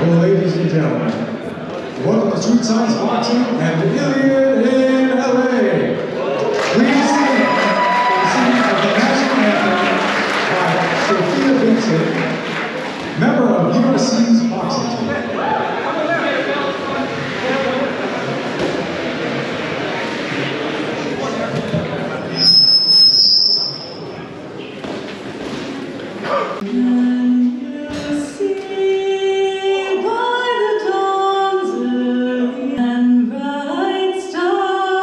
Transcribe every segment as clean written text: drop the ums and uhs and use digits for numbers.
Ladies and gentlemen, welcome to Sweet Science Boxing and the Iliad in LA. Please stand for the national anthem by Sophia Vincent, member of USC's boxing team. By the dawn's early and bright star.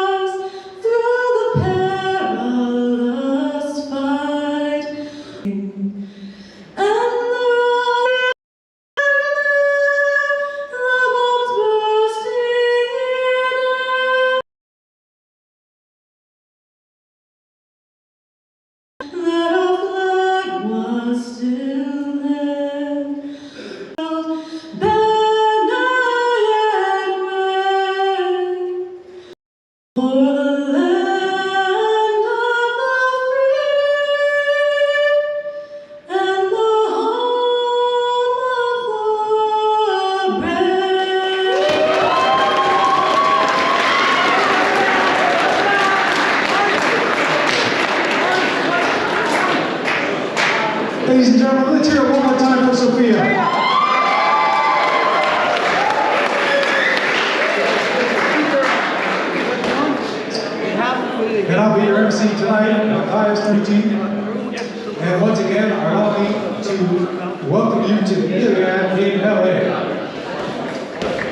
ladies and gentlemen, let's hear it one more time for Sophia. And I'll be your MC tonight, Matthias 13. And once again, allow me to welcome you to the Iliad in LA.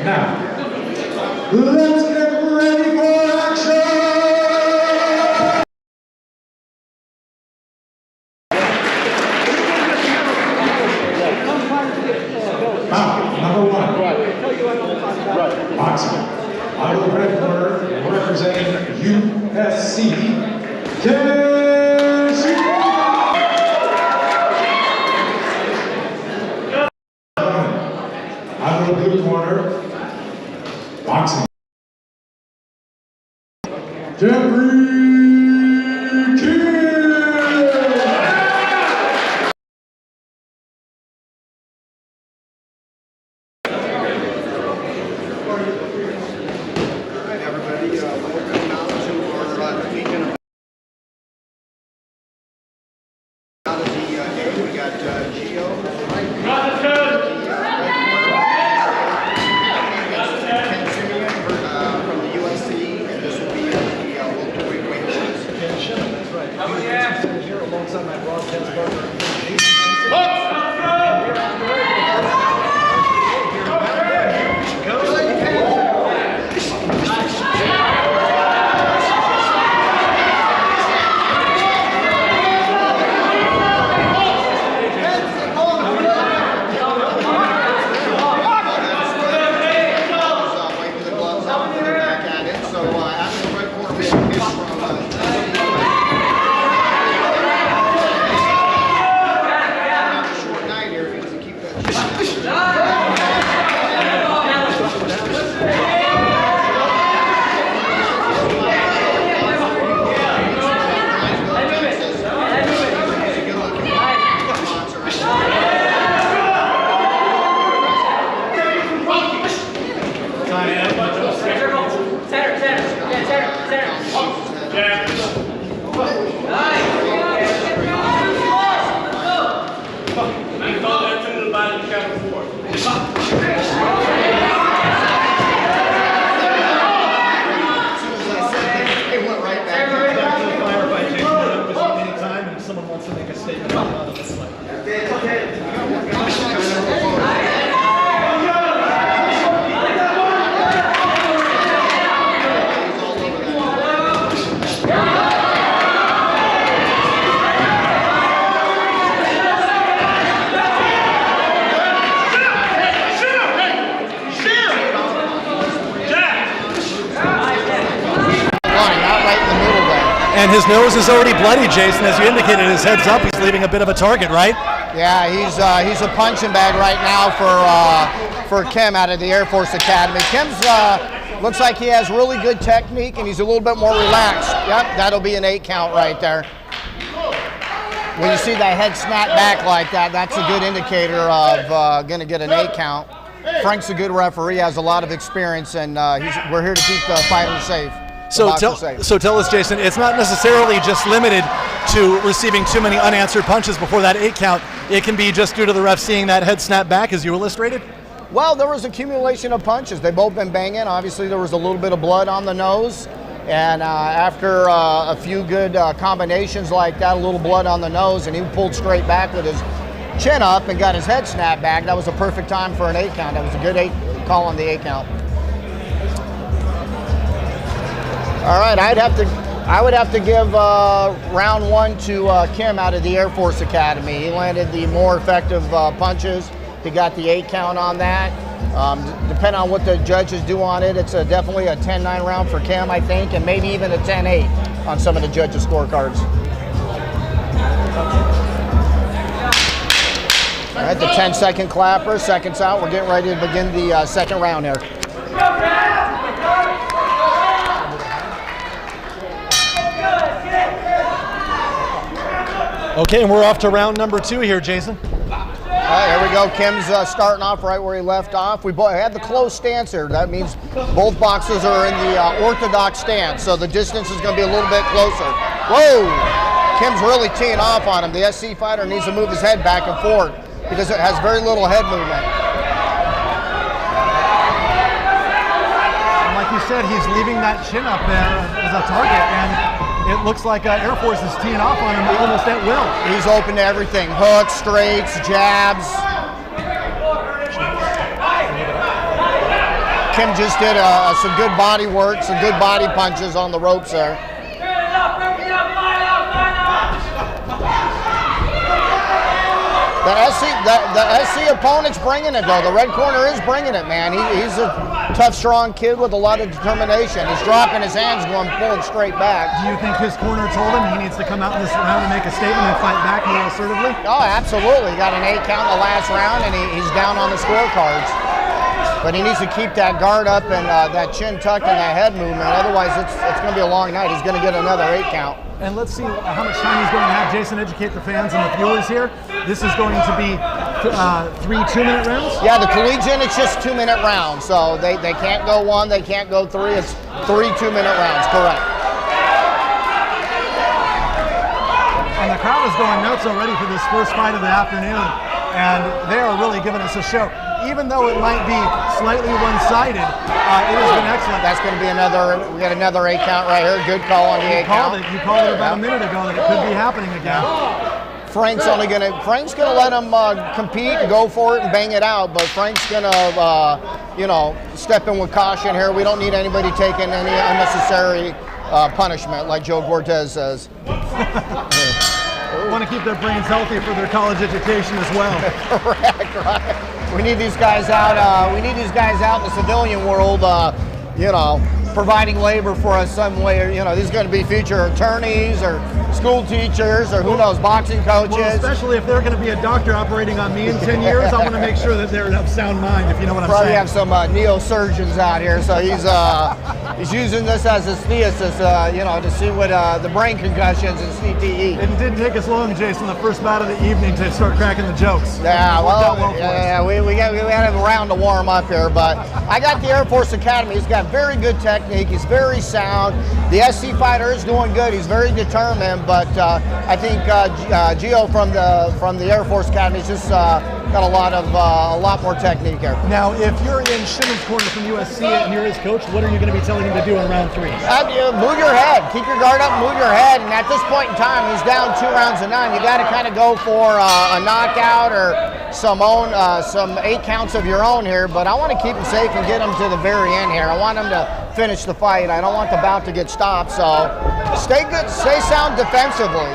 Now, let's get ready for action! Number one, boxing. Out of the red corner, representing USC, out of the blue corner, boxing. Djibriel. And his nose is already bloody, Jason. As you indicated, his head's up. He's leaving a bit of a target, right? Yeah, he's a punching bag right now for Kim out of the Air Force Academy. Kim's looks like he has really good technique, and he's a little bit more relaxed. Yep, that'll be an 8 count right there. When you see that head snap back like that, that's a good indicator of going to get an 8 count. Frank's a good referee, has a lot of experience, and we're here to keep the fighter safe. So tell us, Jason, it's not necessarily just limited to receiving too many unanswered punches before that 8 count. It can be just due to the ref seeing that head snap back, as you illustrated? Well, there was accumulation of punches. They've both been banging. Obviously, there was a little bit of blood on the nose. And after a few good combinations like that, a little blood on the nose, and he pulled straight back with his chin up and got his head snapped back. That was a perfect time for an 8 count. That was a good 8 call on the 8 count. All right, I would have to give round 1 to Kim out of the Air Force Academy. He landed the more effective punches. He got the 8 count on that. Depending on what the judges do on it, it's definitely a 10-9 round for Kim, I think, and maybe even a 10-8 on some of the judges' scorecards. All right, the 10-second clapper, seconds out. We're getting ready to begin the second round here. Okay, and we're off to round number 2 here, Jason. All right, here we go. Kim's starting off right where he left off. We had the close stance here. That means both boxers are in the orthodox stance, so the distance is going to be a little bit closer. Whoa! Kim's really teeing off on him. The SC fighter needs to move his head back and forth because it has very little head movement. Like you said, he's leaving that chin up there as a target, and it looks like Air Force is teeing off on him almost at will. He's open to everything. Hooks, straights, jabs. Kim just did some good body work, some good body punches on the ropes there. The SC opponent's bringing it though. The red corner is bringing it, man. He's a tough, strong kid with a lot of determination. He's dropping his hands, going pulling straight back. Do you think his corner told him he needs to come out in this round and make a statement and fight back more assertively? Oh, absolutely. He got an 8 count in the last round, and he's down on the scorecards. But he needs to keep that guard up and that chin tucked and that head movement. Otherwise, it's going to be a long night. He's going to get another 8 count. And let's see how much time he's going to have. Jason, educate the fans and the viewers here. This is going to be 3 2-minute rounds? Yeah, the Collegiate, it's just 2-minute rounds. So they can't go 1, they can't go 3. It's 3 2-minute rounds, correct. And the crowd is going nuts already for this first fight of the afternoon. And they are really giving us a show. Even though it might be slightly one-sided, it has been excellent. That's going to be we got another 8 count right here. Good call on the 8 count. You called it about a minute ago that it could be happening again. Frank's gonna let him compete and go for it and bang it out, but Frank's gonna step in with caution here. We don't need anybody taking any unnecessary punishment, like Joe Cortez says. Want to keep their brains healthy for their college education as well. Correct, right. We need these guys out. We need these guys out in the civilian world. Providing labor for us some way. These are going to be future attorneys or school teachers or who knows, boxing coaches. Well, especially if they're going to be a doctor operating on me in 10 years, I want to make sure that they're of sound mind, if you know what I'm saying. Probably have some neosurgeons out here, so he's using this as his thesis, to see what the brain concussions and CTE. It didn't take us long, Jason, the first bout of the evening to start cracking the jokes. Yeah, we had a round to warm up here, but I got the Air Force Academy. He's got very good technique. He's very sound. The SC fighter is doing good. He's very determined, but I think Gio from the Air Force Academy has just got a lot more technique here. Now, if you're in Shim's corner from USC and you're his coach, what are you going to be telling him to do in round 3? Move your head. Keep your guard up, move your head, and at this point in time, he's down 2 rounds to 9. You got to kind of go for a knockout or some 8 counts of your own here, but I want to keep him safe and get him to the very end here. I want him to finish the fight. I don't want the bout to get stopped, so stay good, stay sound defensively.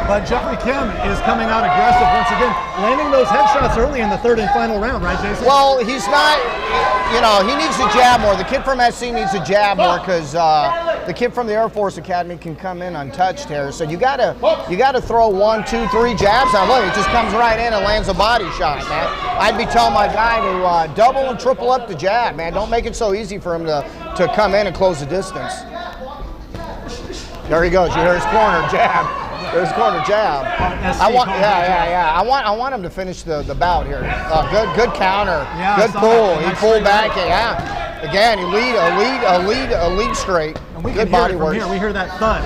But Jeffrey Kim is coming out aggressive once again, landing those headshots early in the 3rd and final round, right, Jason? Well, he's not, he needs to jab more. The kid from SC needs to jab more because the kid from the Air Force Academy can come in untouched here. So you gotta throw 1, 2, 3 jabs. Now look, it just comes right in and lands a body shot, man. I'd be telling my guy to double and triple up the jab, man. Don't make it so easy for him to come in and close the distance. There he goes. You hear his corner jab. There's corner jab. I want him to finish the bout here. Good counter. Yeah, good pull. He pulled back. Yeah. Again, a lead straight. And we good can body hear it from work. here. We hear that thud.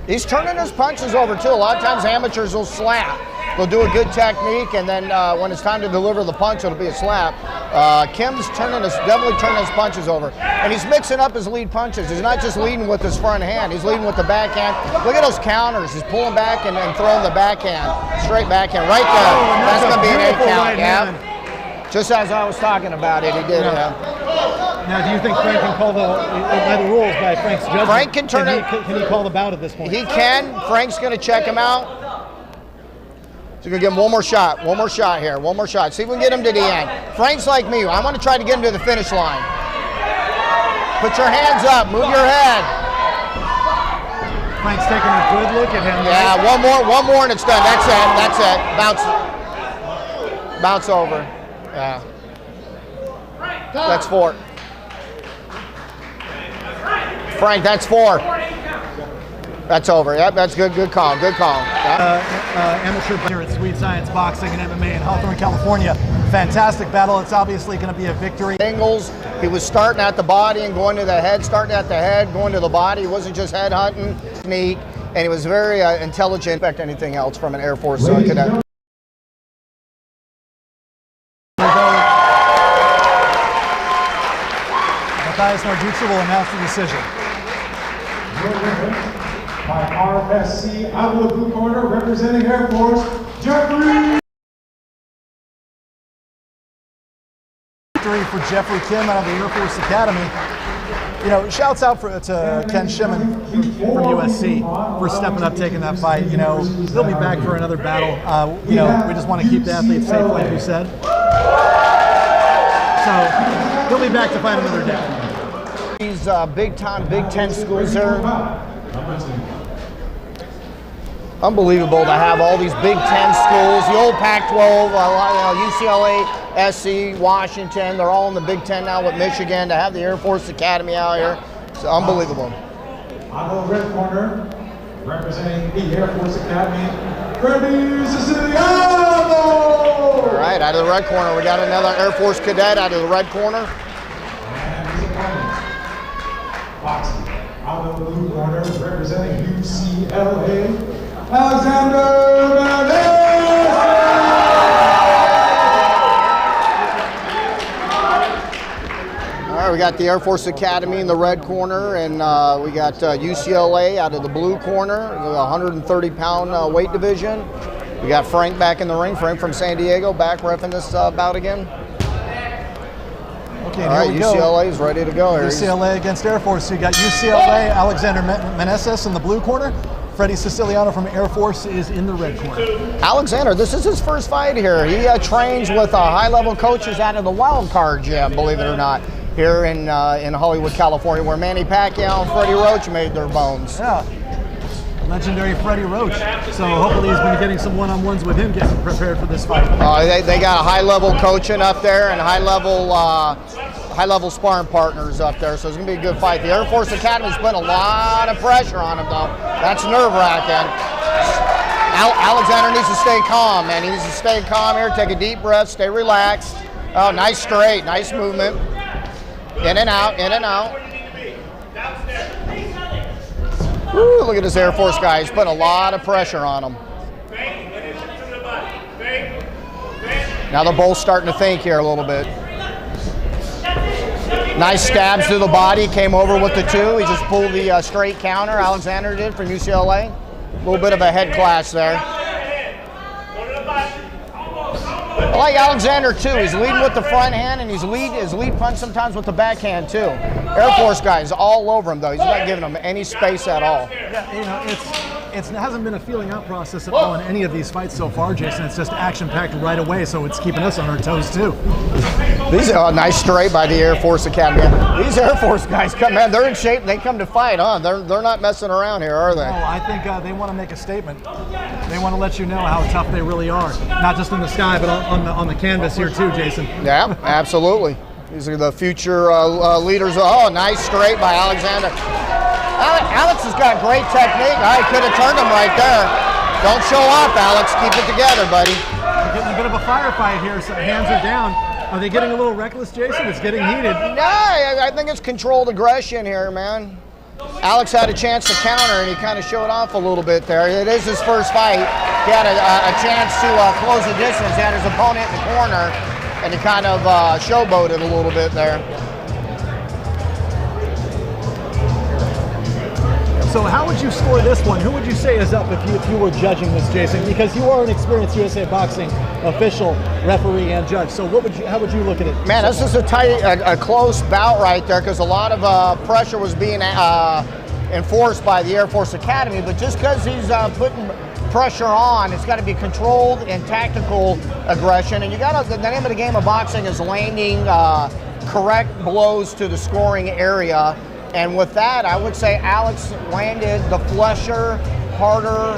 He's turning his punches over too. A lot of times amateurs will slap. They'll do a good technique, and then when it's time to deliver the punch, it'll be a slap. Kim's definitely turning his punches over. And he's mixing up his lead punches. He's not just leading with his front hand, he's leading with the backhand. Look at those counters. He's pulling back and throwing the backhand, straight backhand, right there. That's going to be an 8 count, yeah. Just as I was talking about it, he did. Now, do you think Frank can call by the rules, by Frank's judgment? Frank can turn it. Can he call the bout at this point? He can. Frank's going to check him out. So we're going to give him one more shot here, one more shot. See if we can get him to the end. Frank's like me. I want to try to get him to the finish line. Put your hands up, move your head. Frank's taking a good look at him. Yeah, one more and it's done. That's it. Bounce over. Yeah. That's 4. Frank, that's 4. That's over. Yep, that's good. Good call. Good call. Amateur here at Sweet Science Boxing and MMA in Hawthorne, California. Fantastic battle. It's obviously going to be a victory. Angles. He was starting at the body and going to the head, starting at the head, going to the body. He wasn't just head hunting. Technique. and he was very intelligent. Expect anything else from an Air Force cadet. Matthias Narduzzi will announce the decision. By RSC out of the blue corner, representing Air Force, Djibriel. Victory for Jeffrey Kim out of the Air Force Academy. You know, shouts out to Ken Shim from USC for stepping up, taking that fight. You know, he'll be back for another battle. You know, we just want to keep the athletes safe, like you said. So he'll be back to fight another day. These big-time Big Ten schools there. Unbelievable to have all these Big Ten schools, the old Pac-12, UCLA, SC, Washington, they're all in the Big Ten now with Michigan, to have the Air Force Academy out here. It's unbelievable. On the red corner, representing the Air Force Academy, Freddy Ciciliano! All right, out of the red corner, we got another Air Force cadet out of the red corner. And his opponent, boxing, out of the blue corner, representing UCLA, Alexander Mendoza! All right, we got the Air Force Academy in the red corner, and we got UCLA out of the blue corner, the 130-pound weight division. We got Frank back in the ring, Frank from San Diego, back reffing this bout again. Okay, all right, UCLA is ready to go. UCLA against Air Force. So you got UCLA, Alexander Menezes in the blue corner. Freddy Ciciliano from Air Force is in the red corner. Alexander, this is his first fight here. He trains with high-level coaches out of the Wild Card Gym, believe it or not, here in Hollywood, California, where Manny Pacquiao and Freddie Roach made their bones. Yeah, legendary Freddie Roach. So hopefully he's been getting some one-on-ones with him, getting prepared for this fight. They got a high-level coaching up there and high-level sparring partners up there, so it's going to be a good fight. The Air Force Academy's put a lot of pressure on him, though. That's nerve-wracking. Alexander needs to stay calm, man. He needs to stay calm here, take a deep breath, stay relaxed. Oh, nice straight, nice movement. In and out, in and out. Woo, look at this Air Force guy. He's putting a lot of pressure on him. Now they're both starting to think here a little bit. Nice stabs to the body, came over with the two. He just pulled the straight counter, Alexander did from UCLA. A little bit of a head clash there. I like Alexander too. He's leading with the front hand, and his lead punch sometimes with the backhand too. Air Force guys all over him though. He's not giving him any space at all. Yeah, you know, it hasn't been a feeling out process at all in any of these fights so far, Jason. It's just action-packed right away, so it's keeping us on our toes too. These are nice straight by the Air Force Academy. These Air Force guys come, man, they're in shape. They come to fight, huh? They're not messing around here, are they? No, I think they want to make a statement. They want to let you know how tough they really are, not just in the sky, but on the canvas here too, Jason. Yeah, absolutely. These are the future leaders. Oh, nice straight by Alexander. Alex has got great technique. I could have turned him right there. Don't show off, Alex. Keep it together, buddy. We're getting a bit of a firefight here, so hands are down. Are they getting a little reckless, Jason? It's getting heated. Yeah, I think it's controlled aggression here, man. Alex had a chance to counter, and he kind of showed off a little bit there. It is his first fight. He had a chance to close the distance. He had his opponent in the corner, and he kind of showboated a little bit there. So how would you score this one? Who would you say is up if you were judging this, Jason? Because you are an experienced USA Boxing official, referee, and judge. So how would you look at it? Man, this is a close bout right there, because a lot of pressure was being enforced by the Air Force Academy. But just because he's putting pressure on, it's got to be controlled and tactical aggression. And the name of the game of boxing is landing correct blows to the scoring area. And with that, I would say Alex landed the flusher, harder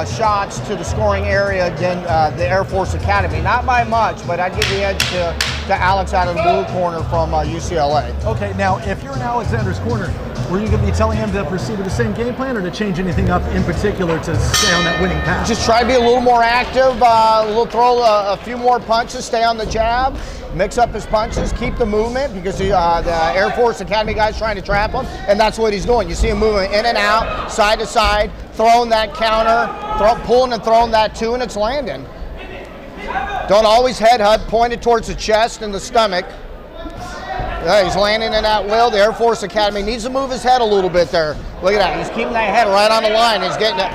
shots to the scoring area than the Air Force Academy. Not by much, but I'd give the edge to Alex out of the blue corner from UCLA. Okay, now if you're in Alexander's corner, Were you going to be telling him to proceed with the same game plan or to change anything up in particular to stay on that winning path? Just try to be a little more active, throw a few more punches, stay on the jab, mix up his punches, keep the movement because the Air Force Academy guy's trying to trap him, and that's what he's doing. You see him moving in and out, side to side, throwing that counter, pulling and throwing that too, and it's landing. Don't always head hut, point it towards the chest and the stomach. Yeah, he's landing in that will. The Air Force Academy needs to move his head a little bit there. Look at that. He's keeping that head right on the line. He's getting it.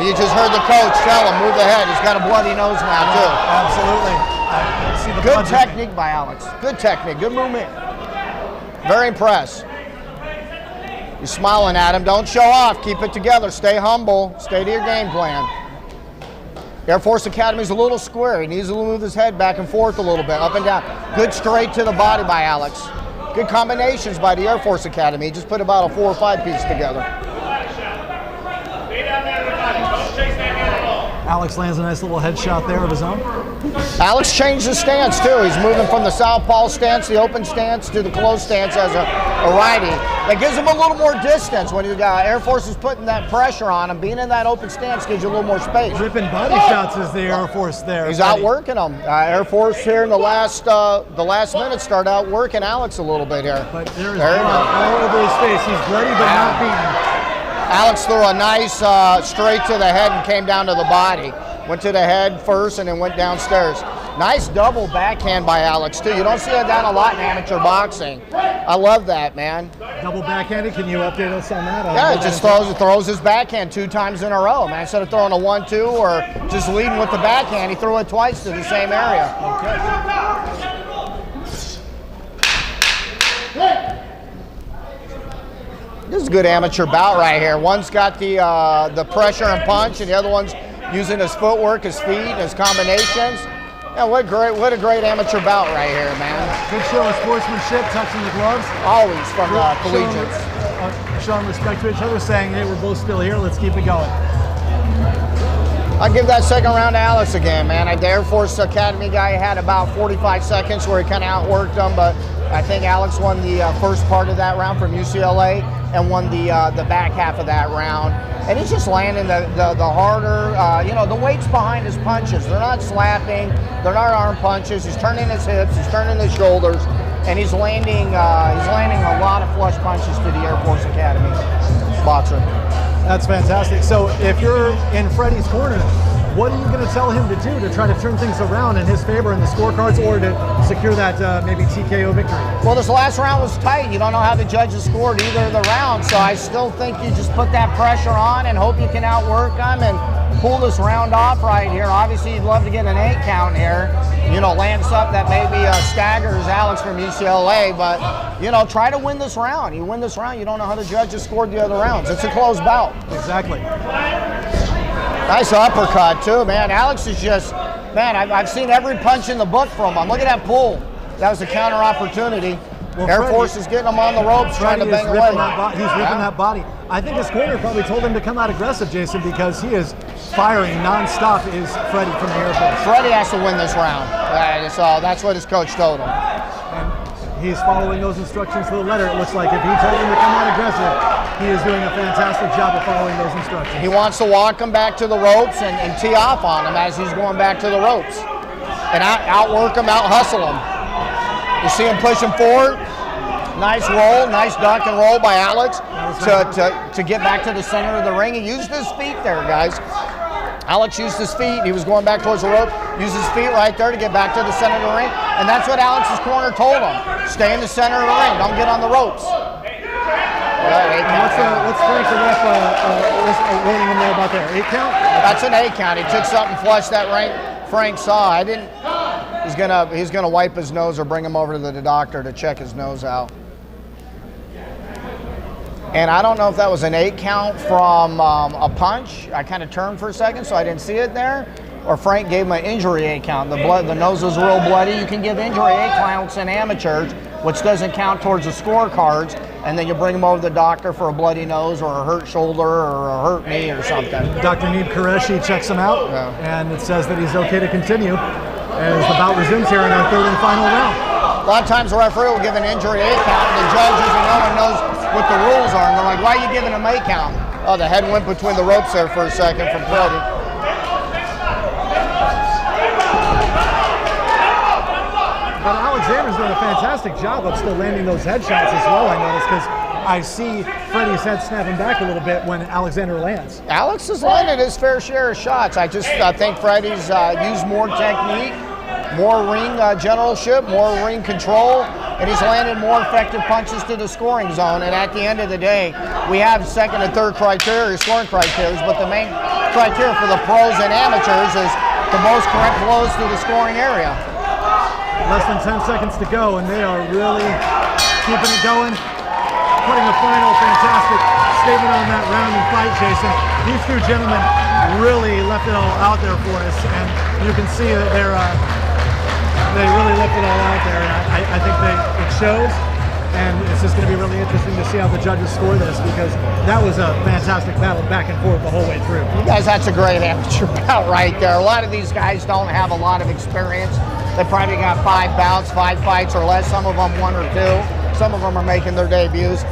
You just heard the coach tell him, move the head. He's got a bloody nose now, too. Absolutely. I see the good technique by Alex. Good technique. Good movement. Very impressed. He's smiling at him. Don't show off. Keep it together. Stay humble. Stay to your game plan. Air Force Academy's a little square. He needs to move his head back and forth a little bit, up and down. Good straight to the body by Alex. Good combinations by the Air Force Academy. He just put about a 4 or 5 piece together. Alex lands a nice little headshot there of his own. Alex changed his stance too. He's moving from the southpaw stance, the open stance, to the closed stance as a righty. That gives him a little more distance when Air Force is putting that pressure on him. Being in that open stance gives you a little more space. Ripping body shots is the Air Force there. He's outworking them. Air Force here in the last minute started outworking Alex a little bit here. But there is blood all over his face. He's bloody but not beaten. Alex threw a nice straight to the head and came down to the body. Went to the head first and then went downstairs. Nice double backhand by Alex too. You don't see that a lot in amateur boxing. I love that, man. Double backhanded, can you update us on that? Yeah, he just throws his backhand 2 times in a row, man. Instead of throwing a 1-2 or just leading with the backhand, he threw it twice to the same area. Okay. This is a good amateur bout right here. One's got the pressure and punch, and the other one's using his footwork, his feet, and his combinations. Yeah, what a great amateur bout right here, man. Good show of sportsmanship, touching the gloves. Always from the collegiates. Showing respect to each other, saying, hey, we're both still here, let's keep it going. I'll give that second round to Alex again, man. The Air Force Academy guy had about 45 seconds where he kind of outworked him, but I think Alex won the first part of that round from UCLA and won the back half of that round. And he's just landing the harder, the weight's behind his punches. They're not slapping, they're not arm punches. He's turning his hips, he's turning his shoulders, and he's landing a lot of flush punches to the Air Force Academy boxer. That's fantastic. So if you're in Freddy's corner, what are you going to tell him to do to try to turn things around in his favor in the scorecards or to secure that maybe TKO victory? Well, this last round was tight. You don't know how the judges scored either of the rounds, so I still think you just put that pressure on and hope you can outwork them and pull this round off right here. Obviously, you'd love to get an 8 count here. Land something that maybe staggers Alex from UCLA, but, try to win this round. You win this round, you don't know how the judges scored the other rounds. It's a close bout. Exactly. Nice uppercut, too, man. Alex is just, man, I've seen every punch in the book from him. Look at that pull. That was a counter opportunity. Well, Air Force is getting him on the ropes, trying to bang away. He's ripping that body. I think his corner probably told him to come out aggressive, Jason, because he is firing nonstop. Is Freddy from the Air Force? Freddy has to win this round. So that's what his coach told him. And he's following those instructions to the letter. It looks like if he told him to come out aggressive, he is doing a fantastic job of following those instructions. He wants to walk him back to the ropes and tee off on him as he's going back to the ropes. And outwork him, out-hustle him. You see him pushing forward. Nice roll, nice duck and roll by Alex to get back to the center of the ring. He used his feet there, guys. Alex used his feet. He was going back towards the rope. Used his feet right there to get back to the center of the ring. And that's what Alex's corner told him. Stay in the center of the ring. Don't get on the ropes. What's Frank the ref warning him there about there? 8 count? That's an 8 count. He took something flush that Frank saw. He's gonna wipe his nose or bring him over to the doctor to check his nose out. And I don't know if that was an 8 count from a punch. I kind of turned for a second, so I didn't see it there. Or Frank gave him an injury 8 count. The nose was real bloody. You can give injury 8 counts in amateurs, which doesn't count towards the scorecards. And then you bring him over to the doctor for a bloody nose or a hurt shoulder or a hurt knee or something. Dr. Need Qureshi checks him out, and it says that he's okay to continue as the bout resumes here in our 3rd and final round. A lot of times the referee will give an injury 8 count, and the judge, as you know, knows what the rules are, and a make count. Oh, the head went between the ropes there for a second from Freddy. But Alexander's doing a fantastic job of still landing those headshots as well, I noticed, because I see Freddy's head snapping back a little bit when Alexander lands. Alex has landed his fair share of shots. I just think Freddy's used more technique, more ring generalship, more ring control, and he's landed more effective punches to the scoring zone. And at the end of the day, we have second and third criteria, scoring criteria, but the main criteria for the pros and amateurs is the most correct blows to the scoring area. Less than 10 seconds to go, and they are really keeping it going, putting a final fantastic statement on that round and fight, Jason. These two gentlemen really left it all out there for us, and you can see that they really left it all out there, and I think it shows, and it's just going to be really interesting to see how the judges score this, because that was a fantastic battle back and forth the whole way through. You guys, that's a great amateur bout right there. A lot of these guys don't have a lot of experience. They probably got 5 bouts, 5 fights or less, some of them 1 or 2. Some of them are making their debuts.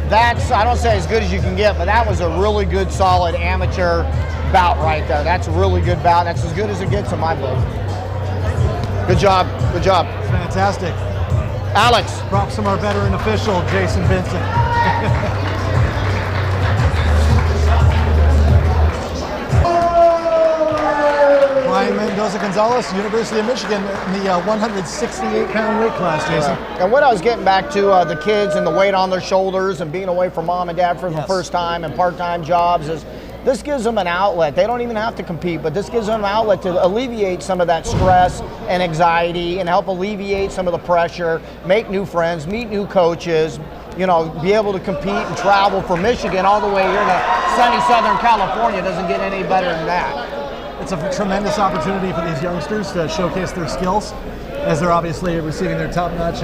That's, I don't say as good as you can get, but that was a really good, solid amateur bout right there. That's a really good bout. That's as good as it gets in my book. Good job, good job. Fantastic. Alex. Props from our veteran official, Jason Vincent. Mendoza Gonzalez, University of Michigan, in the 168-pound weight class, Jason. And what I was getting back to, the kids and the weight on their shoulders and being away from mom and dad for the first time and part-time jobs, is this gives them an outlet. They don't even have to compete, but this gives them an outlet to alleviate some of that stress and anxiety and help alleviate some of the pressure, make new friends, meet new coaches, you know, be able to compete and travel from Michigan all the way here to sunny Southern California. Doesn't get any better than that. It's a tremendous opportunity for these youngsters to showcase their skills, as they're obviously receiving their top-notch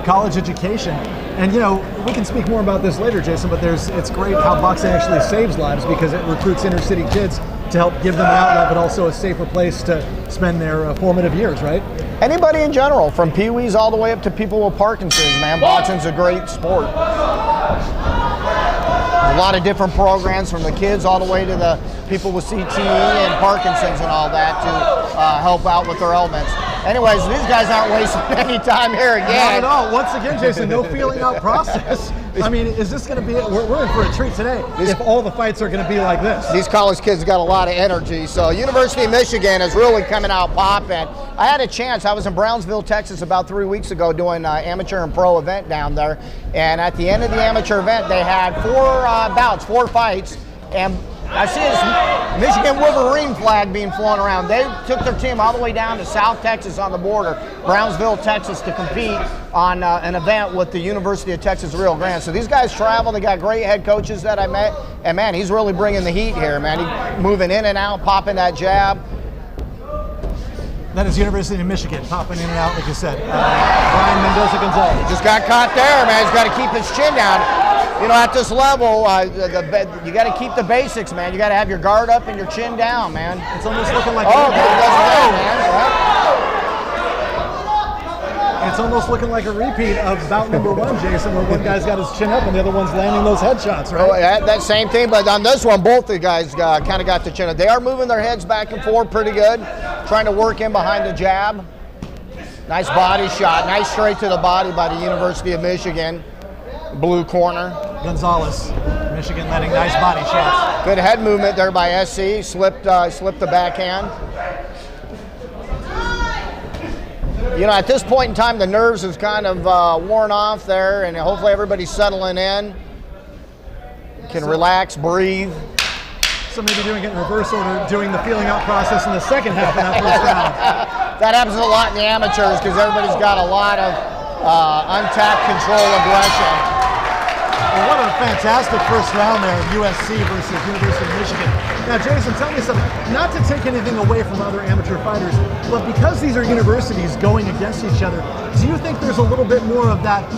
college education. And you know, we can speak more about this later, Jason, but it's great how boxing actually saves lives, because it recruits inner-city kids to help give them an outlet, but also a safer place to spend their formative years, right? Anybody in general, from peewees all the way up to people with Parkinson's, man, boxing's a great sport. A lot of different programs, from the kids all the way to the people with CTE and Parkinson's and all that, to help out with their ailments. Anyways, these guys aren't wasting any time here again. Not at all. Once again, Jason, no feeling out process. I mean, is this going to be, we're in for a treat today if all the fights are going to be like this. These college kids got a lot of energy. So University of Michigan is really coming out popping. I had a chance. I was in Brownsville, Texas about 3 weeks ago doing an amateur and pro event down there. And at the end of the amateur event, they had 4 bouts, 4 fights. And I see this Michigan Wolverine flag being flown around. They took their team all the way down to South Texas on the border, Brownsville, Texas, to compete on an event with the University of Texas Rio Grande. So these guys travel. They got great head coaches that I met. And, man, he's really bringing the heat here, man. He's moving in and out, popping that jab. That is University of Michigan, popping in and out, like you said. Mendoza Gonzalez. Just got caught there, man. He's got to keep his chin down. You know, at this level, you got to keep the basics, man. You got to have your guard up and your chin down, man. It's almost looking like It's almost looking like a repeat of bout number 1, Jason, where one guy's got his chin up and the other one's landing those headshots, right? Oh, yeah, that same thing, but on this one, both the guys kind of got the chin up. They are moving their heads back and forth pretty good, trying to work in behind the jab. Nice body shot, nice straight to the body by the University of Michigan. Blue corner. Gonzalez, Michigan, letting nice body shots. Good head movement there by SC. Slipped the backhand. You know, at this point in time, the nerves has kind of worn off there, and hopefully everybody's settling in. Can relax, breathe. So maybe doing it in reverse order, doing the feeling out process in the second half of that first round. That happens a lot in the amateurs because everybody's got a lot of untapped control aggression. Well, what a fantastic first round there, USC versus University of Michigan. Now, Jason, tell me something. Not to take anything away from other amateur fighters, but because these are universities going against each other, do you think there's a little bit more of that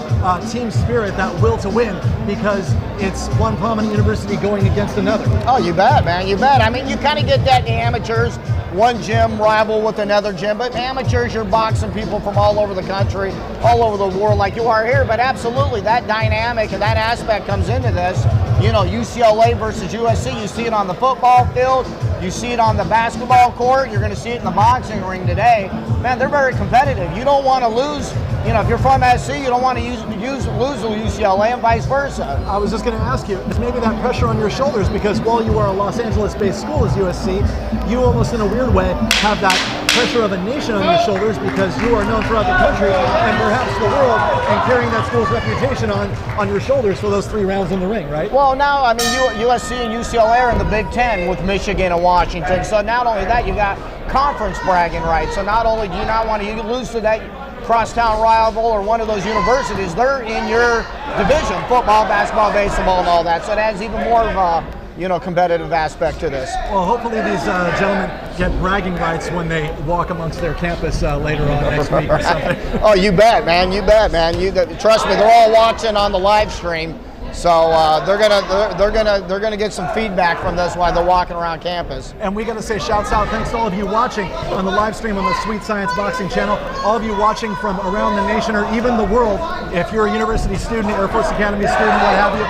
team spirit, that will to win, because it's one prominent university going against another? Oh, you bet, man, you bet. I mean, you kind of get that in the amateurs. One gym rival with another gym, but in amateurs, you're boxing people from all over the country, all over the world like you are here, but absolutely, that dynamic and that aspect comes into this. you know, UCLA versus USC. You see it on the football field. You see it on the basketball court. You're going to see it in the boxing ring today. Man, they're very competitive. You don't want to lose. You know, if you're from SC, you don't want to lose to UCLA and vice versa. I was just going to ask you, is maybe that pressure on your shoulders because while you are a Los Angeles-based school as USC, you almost in a weird way have that pressure of a nation on your shoulders because you are known throughout the country and perhaps the world and carrying that school's reputation on your shoulders for those 3 rounds in the ring, right? Well, now, I mean, USC and UCLA are in the Big Ten with Michigan and Washington. So not only that, you got conference bragging rights. So not only do you not want to lose to that crosstown rival or one of those universities, they're in your division, football, basketball, baseball, and all that. So it adds even more of a, you know, competitive aspect to this. Well, hopefully these gentlemen get bragging rights when they walk amongst their campus later on next week or something. Oh, you bet, man. You bet, man. Trust me, they're all watching on the live stream. So they're gonna get some feedback from this while they're walking around campus. And we gotta say shouts out, thanks to all of you watching on the live stream on the Sweet Science Boxing channel, all of you watching from around the nation or even the world. If you're a university student, Air Force Academy student, what have you,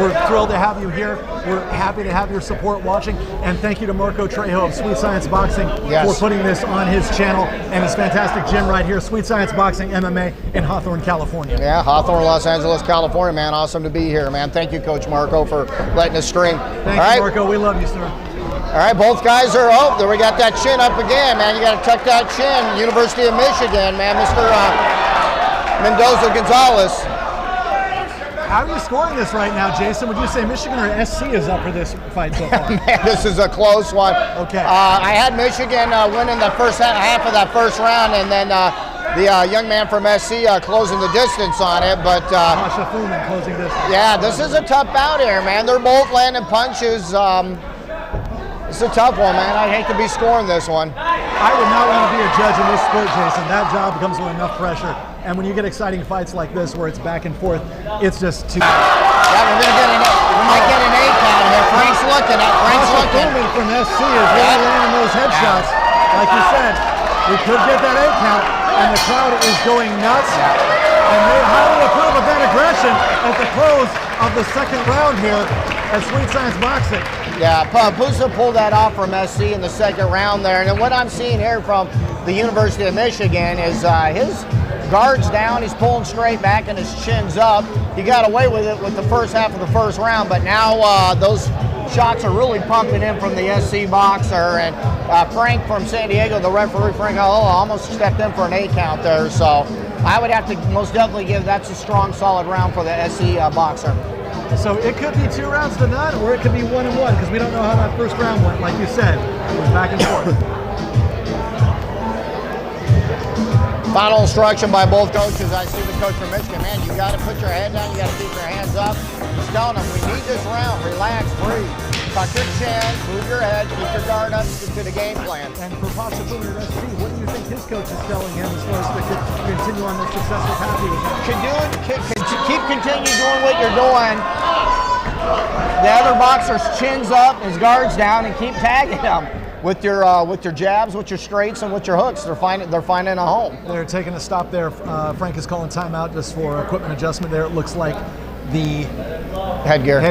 we're thrilled to have you here. We're happy to have your support watching, and thank you to Marco Trejo of Sweet Science Boxing for putting this on his channel and his fantastic gym right here, Sweet Science Boxing MMA in Hawthorne, California. Yeah, Hawthorne, Los Angeles, California, man. Awesome to be here, man. Thank you, Coach Marco, for letting us stream. Thank you, Marco. We love you, sir. All right, both guys are up. There we got that chin up again, man. You got to tuck that chin. University of Michigan, man. Mr. Mendoza Gonzalez. How are you scoring this right now, Jason? Would you say Michigan or SC is up for this fight so far? Man, this is a close one. Okay. I had Michigan winning the first half of that first round, and then the young man from SC closing the distance on it. But Posha Fluman closing distance. Yeah, this is a tough bout here, man. They're both landing punches. It's a tough one, man. I hate to be scoring this one. I would not want to be a judge in this sport, Jason. That job comes with enough pressure. And when you get exciting fights like this where it's back and forth, it's just too... Yeah, we might get an 8 count here. Frank's looking at Fluman from SC is really landing those headshots. Like you said, we could get that 8 count, and the crowd is going nuts. And they highly approve of that aggression at the close of the second round here at Sweet Science Boxing. Yeah, Posha pulled that off from SC in the second round there. And what I'm seeing here from the University of Michigan is his guard's down, he's pulling straight back, and his chin's up. He got away with it with the first half of the first round, but now those shots are really pumping in from the SC boxer. And Frank from San Diego, the referee, Frank almost stepped in for an 8 count there. So I would have to most definitely give that's a strong, solid round for the SC boxer. So it could be 2 rounds to none, or it could be 1-1, because we don't know how that first round went. Like you said, it was back and forth. Final instruction by both coaches. I see the coach from Michigan, man, you got to put your head down, you got to keep your hands up. He's telling them, we need this round, relax, breathe. Tuck your chin, move your head, keep your guard up to the game plan. And for Posha Fluman, what do you think his coach is telling him as far as to continue on this successful path he was on? Keep continue doing what you're doing. The other boxer's chin's up, his guard's down, and keep tagging him. With your jabs, with your straights, and with your hooks, they're finding a home. They're taking a stop there. Frank is calling timeout just for equipment adjustment there. It looks like the headgear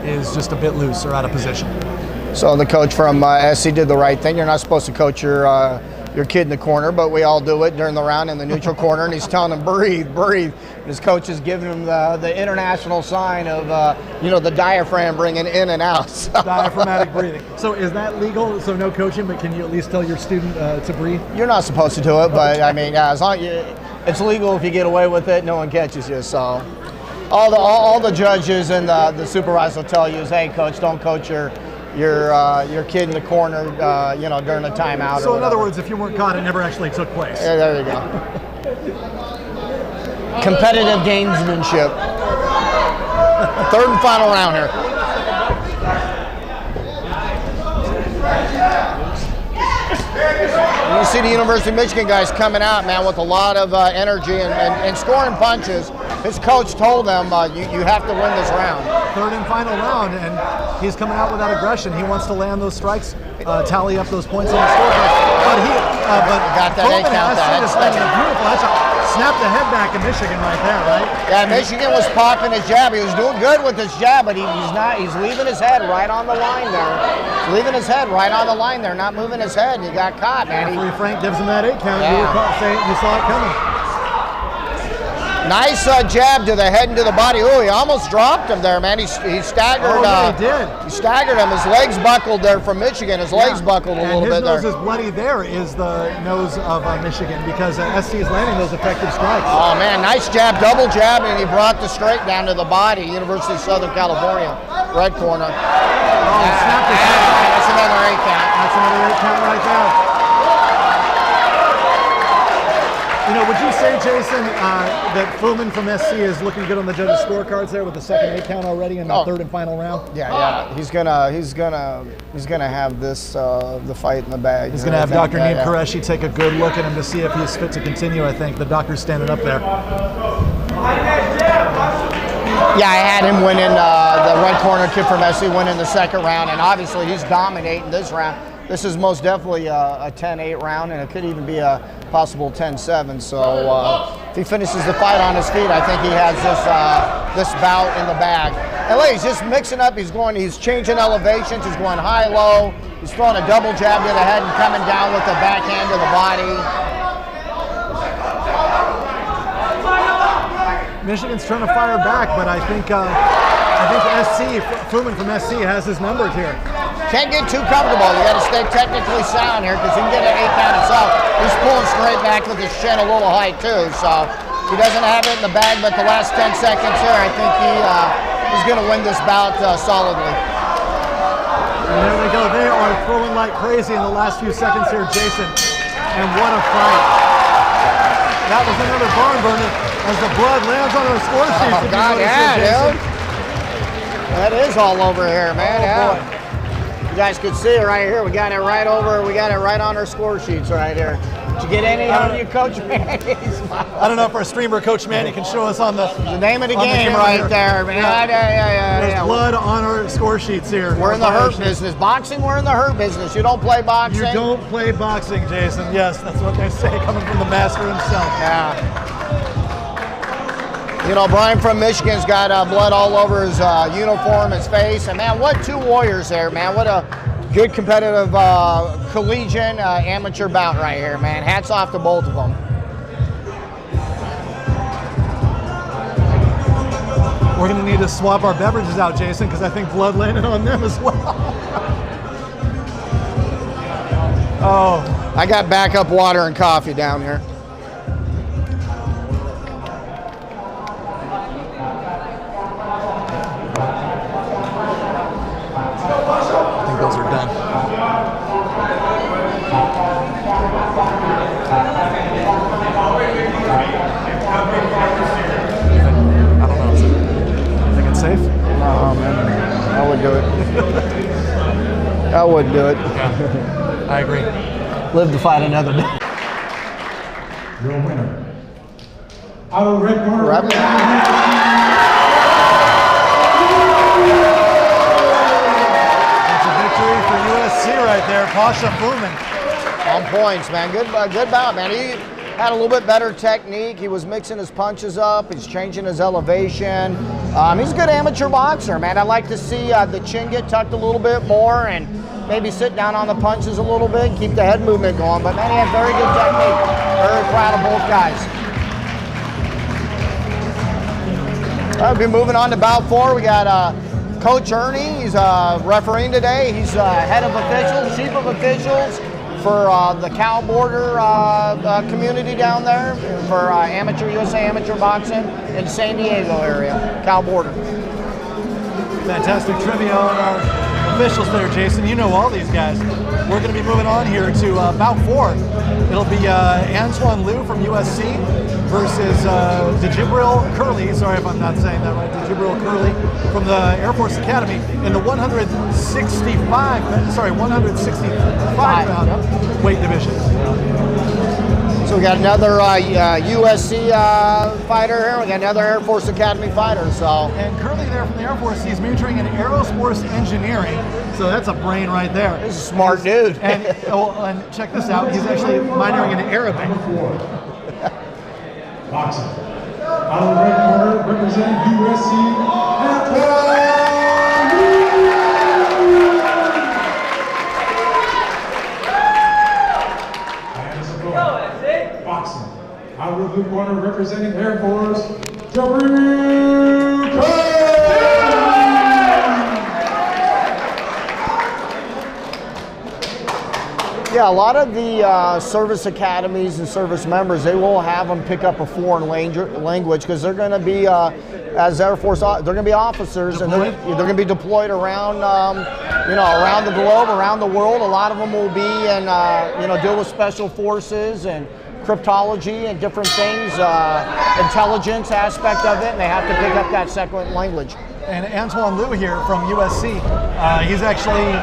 is just a bit loose or out of position. So the coach from SC did the right thing. You're not supposed to coach your kid in the corner, but we all do it during the round in the neutral corner, and he's telling him, breathe, breathe. And his coach is giving him the international sign of, the diaphragm bringing in and out. So. Diaphragmatic breathing. So is that legal? So no coaching, but can you at least tell your student to breathe? You're not supposed to do it, but I mean, as long it's legal if you get away with it, no one catches you. So all the judges and the supervisor will tell you is, hey, coach, don't coach your kid in the corner, during a timeout. So in other words, if you weren't caught, it never actually took place. Yeah, there you go. Competitive gamesmanship. Third and final round here. You see the University of Michigan guys coming out, man, with a lot of energy and scoring punches. His coach told them, you have to win this round. Third and final round, and he's coming out with that aggression. He wants to land those strikes, tally up those points on the scorecard. But got that 8 count. That's a beautiful headshot. snapped the head back in Michigan right there, right? Yeah, Michigan was popping his jab. He was doing good with his jab, but he's leaving his head right on the line there. He's leaving his head right on the line there, not moving his head. He got caught, man. Frank gives him that 8 count. Yeah. You saw it coming. Nice jab to the head and to the body. Oh, he almost dropped him there, man. He staggered. Oh, yeah, he did. He staggered him. His legs buckled there from Michigan. His legs buckled a little bit there. His nose is bloody. There is the nose of Michigan because SC is landing those effective strikes. Oh, man, nice jab, double jab, and he brought the straight down to the body. University of Southern California, red corner. Oh, snapped his head. That's another 8 count. That's another 8 count right there. You know, would you say, Jason, that Fluman from SC is looking good on the judges' scorecards there with the second 8 count already in the third and final round? Yeah. He's gonna have this the fight in the bag. He's gonna have Dr. Neem Qureshi take a good look at him to see if he's fit to continue. I think the doctor's standing up there. Yeah, I had him winning the red corner kid from SC winning the second round, and obviously he's dominating this round. This is most definitely a 10-8 round, and it could even be a possible 10-7. So if he finishes the fight on his feet, I think he has this bout in the bag. And look, he's just mixing up. He's changing elevations. He's going high-low. He's throwing a double jab to the head and coming down with the backhand to the body. Michigan's trying to fire back, but I think Fluman from SC has his numbered here. Can't get too comfortable. You got to stay technically sound here because he can get an 8 count himself. He's pulling straight back with his chin a little high too, so he doesn't have it in the bag. But the last 10 seconds here, I think he's going to win this bout solidly. And there we go. They are throwing like crazy in the last few seconds here, Jason. And what a fight! That was another barn burner as the blood lands on our score sheets. Oh God, yeah, dude. That is all over here, man. Oh, boy. You guys could see it right here. We got it right on our score sheets right here. Did you get any on you, Coach Manny? I don't know if our streamer, Coach Manny, can show us on the name of the game right there, man. Yeah. There's blood on our score sheets here. We're in the hurt business. Boxing, we're in the hurt business. You don't play boxing. You don't play boxing, Jason. Yes, that's what they say, coming from the master himself. Yeah. You know, Brian from Michigan's got blood all over his uniform, his face. And, man, what two warriors there, man. What a good competitive collegiate amateur bout right here, man. Hats off to both of them. We're going to need to swap our beverages out, Jason, because I think blood landed on them as well. Oh. I got backup water and coffee down here. Those are done. I don't know. You think it's safe? Oh man, I would do it. I would do it. Yeah, I agree. Live to fight another day. Your winner. Out of the red corner. USC right there, Posha Fluman. On points, man. Good bout, man. He had a little bit better technique. He was mixing his punches up. He's changing his elevation. He's a good amateur boxer, man. I'd like to see the chin get tucked a little bit more and maybe sit down on the punches a little bit, keep the head movement going. But, man, he had very good technique. Very proud of both guys. All right, we'll be moving on to bout 4. We got Coach Ernie, he's refereeing today. He's head of officials, chief of officials for the Cal Border community down there for USA Amateur Boxing in San Diego area, Cal Border. Fantastic trivia on our officials there, Jason. You know all these guys. We're going to be moving on here to bout 4. It'll be Antoine from USC versus Djibriel Curley. Sorry if I'm not saying that right. Djibriel Curley from the Air Force Academy in the 165 pound weight division. So we got another USC fighter here. We got another Air Force Academy fighter. So and Curley there from the Air Force, he's majoring in aerospace engineering. So that's a brain right there. He's a smart dude. And check this out. He's actually minoring in Arabic. Boxing. Out of the red corner, representing USC, Antoine. Boxing. Out of the blue corner, representing Air Force, Djibriel. Yeah, a lot of the service academies and service members, they will have them pick up a foreign language because they're going to be, as Air Force, they're going to be officers and they're going to be deployed around, around the globe, around the world. A lot of them will be and deal with special forces and cryptology and different things, intelligence aspect of it, and they have to pick up that second language. And Antoine Liu here from USC, he's actually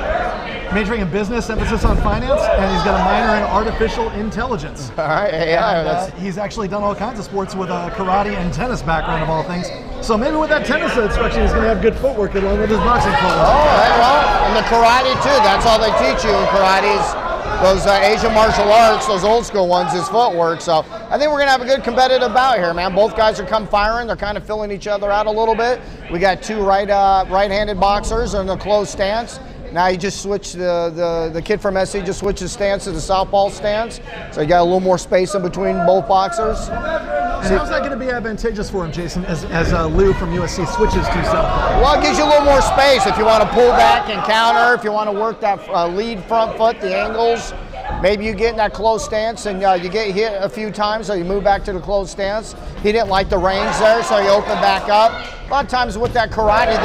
majoring in business, emphasis on finance, and he's got a minor in artificial intelligence. All right, yeah. He's actually done all kinds of sports with a karate and tennis background of all things. So maybe with that tennis instruction, he's going to have good footwork along with his boxing footwork. Oh, well, and the karate too. That's all they teach you in karate is those Asian martial arts, those old school ones, is footwork. So I think we're going to have a good competitive bout here, man. Both guys are come firing. They're kind of filling each other out a little bit. We got two right-handed boxers in a closed stance. Now he just switched, the kid from SC just switched his stance to the southpaw stance. So you got a little more space in between both boxers. And how's that going to be advantageous for him, Jason, as Liu from USC switches to southpaw? Well, it gives you a little more space if you want to pull back and counter, if you want to work that lead front foot, the angles. Maybe you get in that closed stance and you get hit a few times, so you move back to the closed stance. He didn't like the range there, so he opened back up. A lot of times with that karate,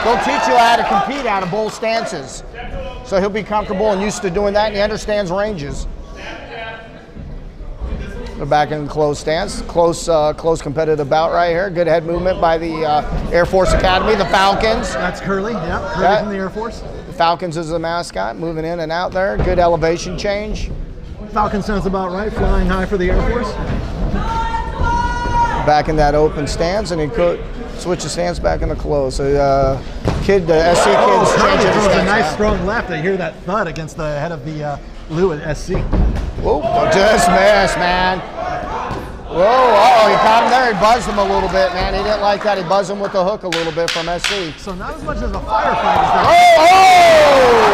they'll teach you how to compete out of both stances. So he'll be comfortable and used to doing that, and he understands ranges. They're back in the closed stance. Close competitive bout right here. Good head movement by the Air Force Academy, the Falcons. That's Curley, yeah. Curley from the Air Force. The Falcons is the mascot, moving in and out there. Good elevation change. Falcon sounds about right, flying high for the Air Force. Back in that open stance, and he could switch the stance back in the close. So the SC kid's changing his stance. A nice strong left. I hear that thud against the head of the Liu at SC. Whoa, just missed, man. Whoa, uh-oh, he caught him there. He buzzed him a little bit, man. He didn't like that. He buzzed him with the hook a little bit from SC. So not as much as a firefight as that. Oh!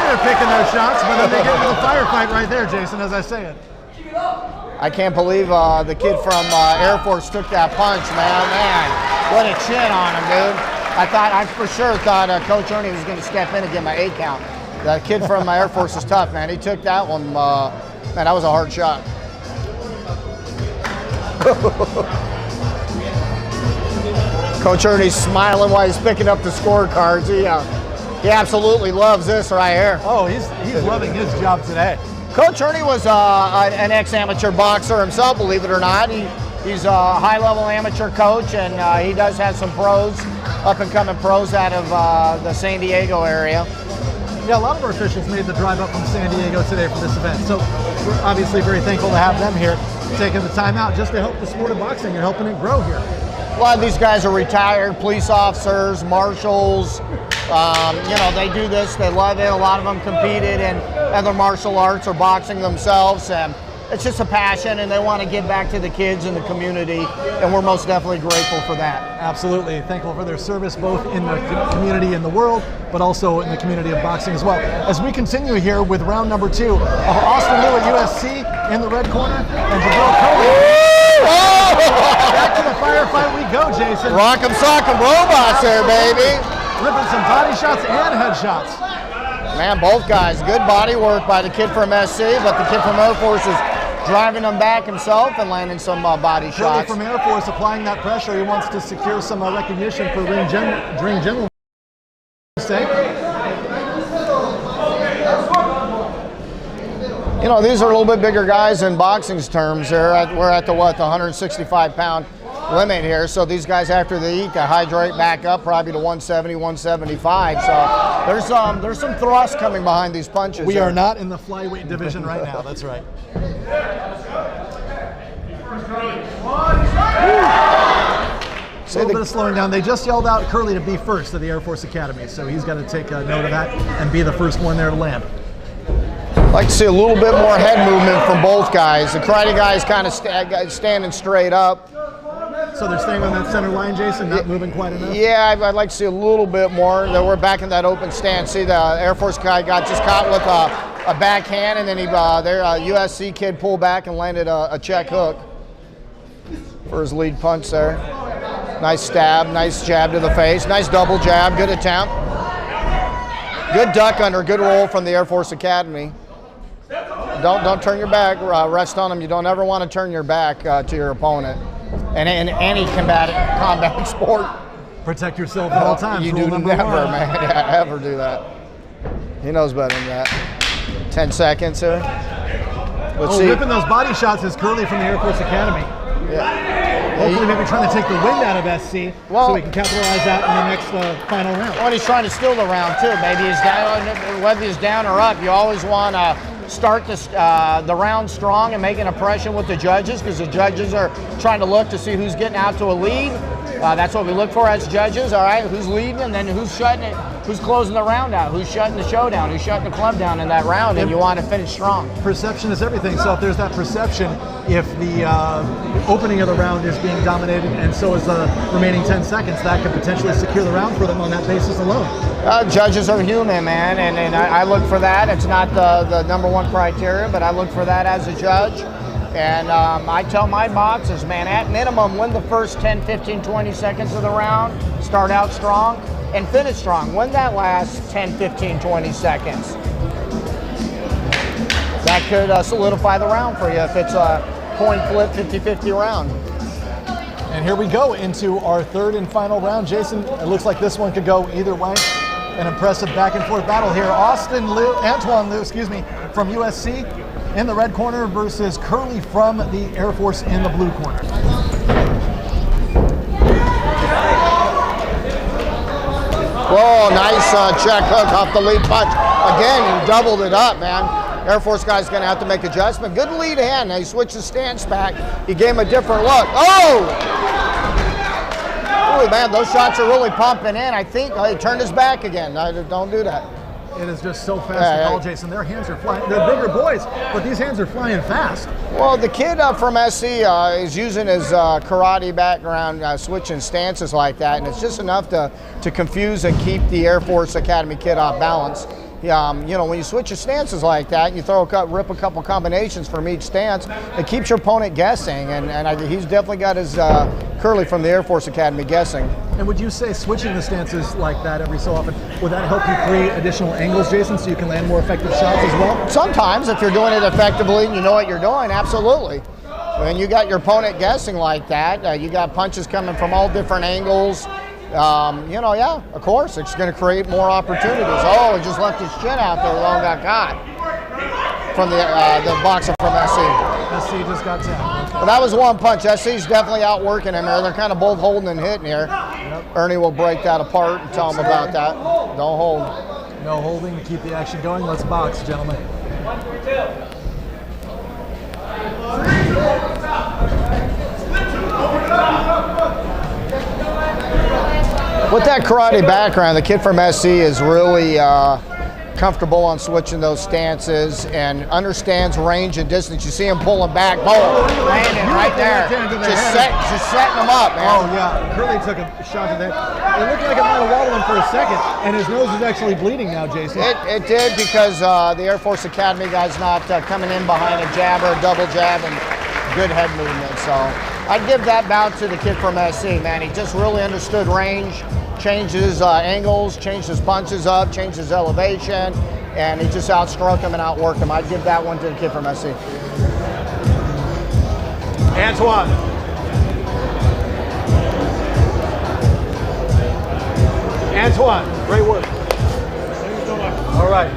They're picking their shots, but then they get into the firefight right there, Jason, as I say it. I can't believe the kid from Air Force took that punch, man. Man, what a chin on him, dude. I for sure thought Coach Ernie was going to step in and get my 8 count. That kid from Air Force is tough, man. He took that one. Man, that was a hard shot. Coach Ernie's smiling while he's picking up the scorecards. He absolutely loves this right here. Oh, he's loving his job today. Coach Ernie was an ex-amateur boxer himself, believe it or not. He's a high-level amateur coach, and he does have some pros, up-and-coming pros out of the San Diego area. Yeah, a lot of our officials made the drive up from San Diego today for this event, so we're obviously very thankful to have them here, taking the time out just to help the sport of boxing and helping it grow here. A lot of these guys are retired police officers, marshals. They do this, they love it. A lot of them competed in other martial arts or boxing themselves. And it's just a passion, and they want to give back to the kids and the community, and we're most definitely grateful for that. Absolutely. Thankful for their service both in the community in the world, but also in the community of boxing as well. As we continue here with round number 2 of Austin Liu at USC in the red corner, and Djibriel back to the firefight we go, Jason. Rock'em sock'em robots there, baby. Ripping some body shots and head shots. Man, both guys, good body work by the kid from SC, but the kid from Air Force is driving them back himself and landing some body shots. From Air Force applying that pressure, he wants to secure some recognition for ring general sake. These are a little bit bigger guys in boxing's terms. We're at the 165-pound limit here. So these guys, after they eat, they hydrate back up probably to 170, 175. So there's some thrust coming behind these punches. We are not in the flyweight division right now. That's right. A little bit of slowing down. They just yelled out Curley to be first at the Air Force Academy, so he's got to take note of that and be the first one there to land. Like to see a little bit more head movement from both guys. The karate guy is kind of standing straight up. So they're staying on that center line, Jason, not moving quite enough? Yeah, I'd like to see a little bit more. We're back in that open stance. See, the Air Force guy got just caught with a backhand, and then their USC kid pulled back and landed a check hook for his lead punch there. Nice stab, nice jab to the face, nice double jab, good attempt. Good duck under, good roll from the Air Force Academy. Don't turn your back, rest on them. You don't ever want to turn your back to your opponent. And in any combat sport. Protect yourself at all times. You do never, man, ever do that. He knows better than that. 10 seconds here. Let's see. Ripping those body shots is Curley from the Air Force Academy. Yeah. Hopefully maybe trying to take the wind out of SC so we can capitalize that in the next final round. Well, he's trying to steal the round too. Maybe he's down, whether he's down or up, you always want to start the round strong and make an impression with the judges, because the judges are trying to look to see who's getting out to a lead. That's what we look for as judges, all right? Who's leading, and then who's shutting it, who's closing the round out, who's shutting the show down, who's shutting the club down in that round, and you want to finish strong. Perception is everything, so if there's that perception, if the opening of the round is being dominated and so is the remaining 10 seconds, that could potentially secure the round for them on that basis alone. Judges are human, man, and I look for that. It's not the number one criteria, but I look for that as a judge. And I tell my boxers, man, at minimum, win the first 10, 15, 20 seconds of the round, start out strong, and finish strong. Win that last 10, 15, 20 seconds. That could solidify the round for you if it's a coin flip 50-50 round. And here we go into our third and final round. Jason, it looks like this one could go either way. An impressive back and forth battle here. Antoine Liu, from USC in the red corner versus Curley from the Air Force in the blue corner. Whoa, nice check hook off the lead punch. Again, he doubled it up, man. Air Force guy's gonna have to make adjustment. Good lead hand. Now he switched his stance back. He gave him a different look. Oh! Oh man, those shots are really pumping in. I think he turned his back again. Don't do that. It is just so fast to call, Jason. Their hands are flying. They're bigger boys, but these hands are flying fast. Well, the kid from SC is using his karate background, switching stances like that, and it's just enough to confuse and keep the Air Force Academy kid off balance. You know, when you switch your stances like that, and you rip a couple combinations from each stance, it keeps your opponent guessing, and he's definitely got his Curley from the Air Force Academy guessing. And would you say switching the stances like that every so often, would that help you create additional angles, Jason, so you can land more effective shots as well? Sometimes, if you're doing it effectively and you know what you're doing, absolutely. When you got your opponent guessing like that, you got punches coming from all different angles. You know, yeah, of course, it's going to create more opportunities. Oh, he just left his chin out there, Wong got caught from the boxer from SC. SC just got tapped. Okay. But that was one punch. SC's definitely outworking him here. They're kind of both holding and hitting here. Yep. Ernie will break that apart and tell him about that. Don't hold. No holding to keep the action going. Let's box, gentlemen. With that karate background, the kid from SC is really comfortable on switching those stances and understands range and distance. You see him pulling back, landing right there. Just setting him up, man. Oh, yeah. Curley took a shot to that. It looked like it might have wobbled him for a second, and his nose is actually bleeding now, Jason. It did, because the Air Force Academy guy's not coming in behind a jab or a double jab, and good head movement. So I'd give that bout to the kid from SC, man. He just really understood range, changed his angles, changed his punches up, changed his elevation, and he just outstruck him and outworked him. I'd give that one to the kid from SC. Antoine. Antoine, great work. Thank you so much. All right.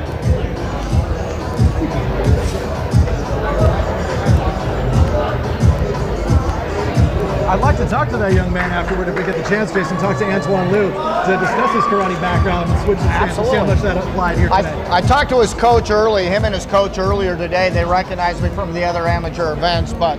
I'd like to talk to that young man afterward if we get the chance, Jason. Talk to Antoine Liu to discuss his karate background and switch his stance and see how much that applied here today. I talked to his coach early, him and his coach earlier today. They recognized me from the other amateur events, but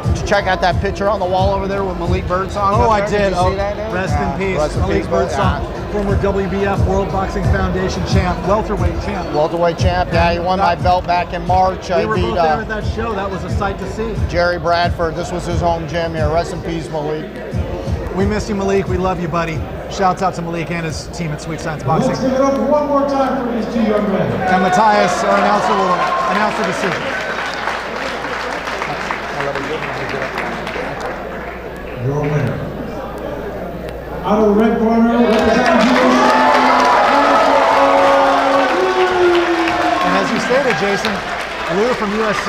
did you check out that picture on the wall over there with Malik Birdsong? Oh, I did. You see that? Rest in peace. Malik Birdsong. former WBF World Boxing Foundation champ, welterweight champ. Welterweight champ, yeah, he won my belt back in March. We were both there at that show. That was a sight to see. Jerry Bradford, this was his home gym here. Rest in peace, Malik. We miss you, Malik. We love you, buddy. Shouts out to Malik and his team at Sweet Science Boxing. Let's give it up one more time for these two young men. And Matthias, our announcer, will announce the decision. Your winner. Out of the red corner, representing And as you stated, Jason, Lou from USC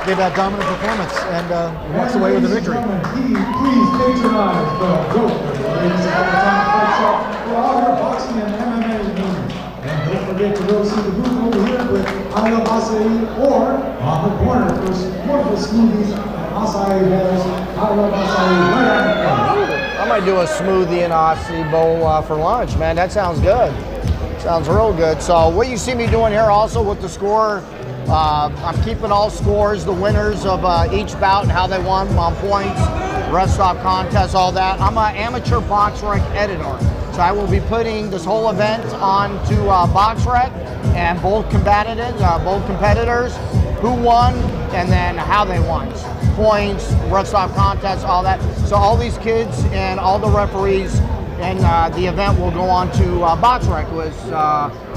gave that dominant performance and walks away with the victory. Please patronize the GOAT, ladies and gentlemen, fight shop for all your boxing and MMA needs. And don't forget to go see the booth over here with I Love Acai or on the corner for wonderful smoothies and acai bowls. I Love Acai right on the corner. I might do a smoothie and acai bowl for lunch, man. That sounds good. Sounds real good. So what you see me doing here also with the score, I'm keeping all scores, the winners of each bout and how they won on points, rest stop contests, all that. I'm an amateur BoxRec editor. So I will be putting this whole event onto BoxRec and both competitors, who won and then how they won. Points, rest stop contests, all that. So all these kids and all the referees and the event will go on to BoxRec, was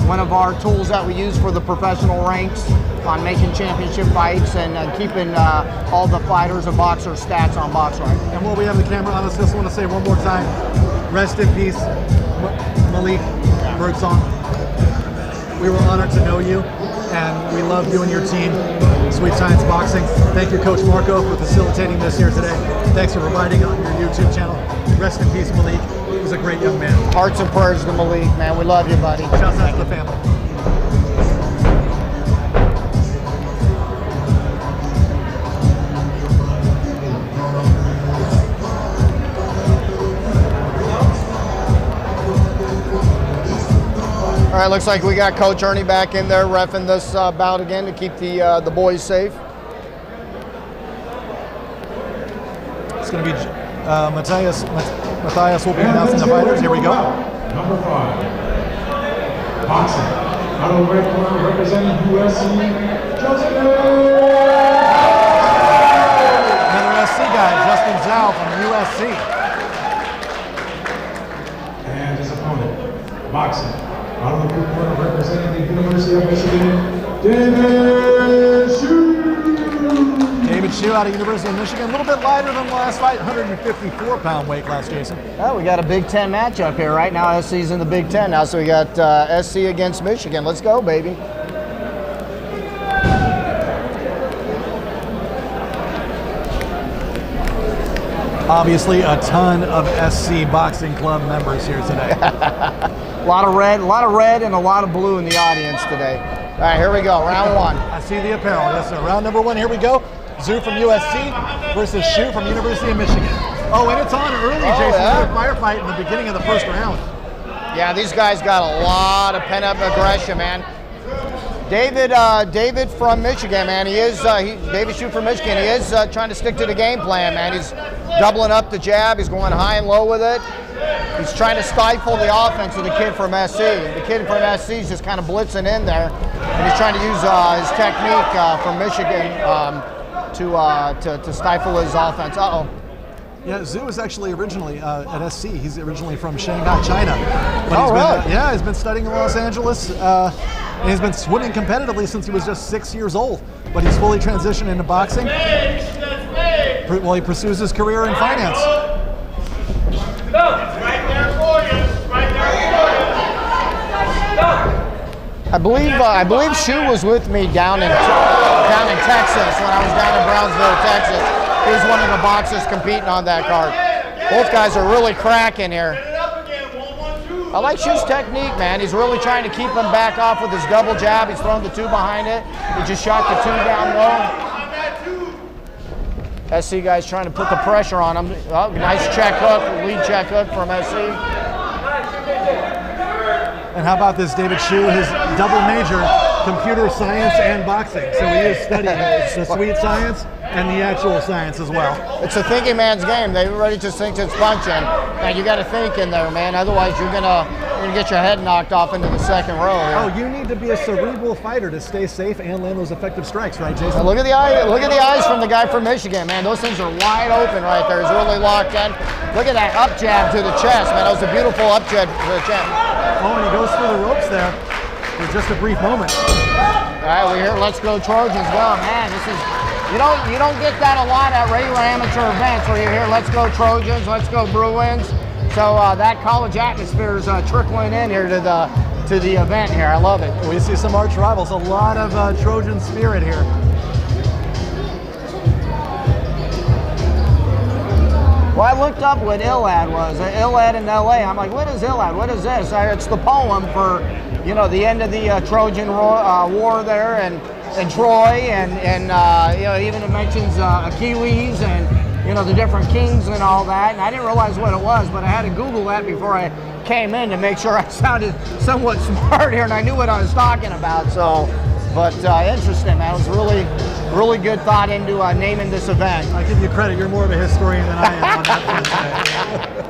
one of our tools that we use for the professional ranks on making championship fights and keeping all the fighters and boxers stats on BoxRec. And while we have the camera on us, just want to say one more time, rest in peace, Malik Birdsong. We were honored to know you, and we love you and your team, Sweet Science Boxing. Thank you, Coach Marco, for facilitating this here today. Thanks for providing it on your YouTube channel. Rest in peace, Malik. He was a great young man. Hearts and prayers to Malik, man. We love you, buddy. Shouts out to the family. All right, looks like we got Coach Ernie back in there reffing this bout again to keep the boys safe. It's going to be Matthias will be announcing the fighters. Here we go. Number 5, boxing. Out of the red corner, representing USC, Justin. Another SC guy, Justin Zhao from USC. And his opponent, boxing. Out of the blue corner, representing the University of Michigan, David Shue. David Shue out of University of Michigan, a little bit lighter than the last fight, 154-pound weight class, Jason. Well, we got a Big Ten matchup here right now. SC's in the Big Ten now, so we got SC against Michigan. Let's go, baby. Obviously, a ton of SC Boxing Club members here today. A lot of red and a lot of blue in the audience today. All right, here we go, round 1. I see the apparel, yes sir. Round number 1, here we go. Zhu from USC versus Shue from University of Michigan. Oh, and it's on early, Jason. Yeah. A firefight in the beginning of the first round. Yeah, these guys got a lot of pent-up aggression, man. David from Michigan, man. David Shue from Michigan. He is trying to stick to the game plan, man. He's doubling up the jab. He's going high and low with it. He's trying to stifle the offense of the kid from SC. The kid from SC is just kind of blitzing in there, and he's trying to use his technique from Michigan to stifle his offense. Uh-oh. Yeah, Zhu is actually originally at SC. He's originally from Shanghai, China. But Really? He's been studying in Los Angeles. And he's been swimming competitively since he was just 6 years old. But he's fully transitioned into boxing while he pursues his career in finance. I believe Shue was with me down in Texas when I was down in Brownsville, Texas. He was one of the boxers competing on that card. Both guys are really cracking here. I like Shue's technique, man. He's really trying to keep him back off with his double jab. He's thrown the 2 behind it. He just shot the 2 down low. SC guy's trying to put the pressure on him. Oh, nice check hook, lead check hook from SC. And how about this, David Shue, his double major, computer science and boxing. So he is studying the sweet science and the actual science as well. It's a thinking man's game. Everybody just thinks it's punching. And you got to think in there, man. Otherwise, you're gonna You're gonna get your head knocked off into the second row here. Oh, you need to be a cerebral fighter to stay safe and land those effective strikes, right, Jason? Now look at the eye. Look at the eyes from the guy from Michigan, man. Those things are wide open right there. He's really locked in. Look at that up jab to the chest, man. That was a beautiful up jab to the chest. Oh, and he goes through the ropes there for just a brief moment. All right, we're here. Let's go Trojans, go, man. This is you don't get that a lot at regular amateur events where you're here. Let's go Trojans. Let's go Bruins. So that college atmosphere is trickling in here to the event here. I love it. We see some arch rivals. A lot of Trojan spirit here. Well, I looked up what ILAD was. ILAD in LA. I'm like, what is ILAD? What is this? It's the poem for, the end of the Trojan War there and Troy and even it mentions Achilles and the different kings and all that. And I didn't realize what it was, but I had to Google that before I came in to make sure I sounded somewhat smart here and I knew what I was talking about. So, but interesting, man. It was really good thought into naming this event. I give you credit. You're more of a historian than I am on that front.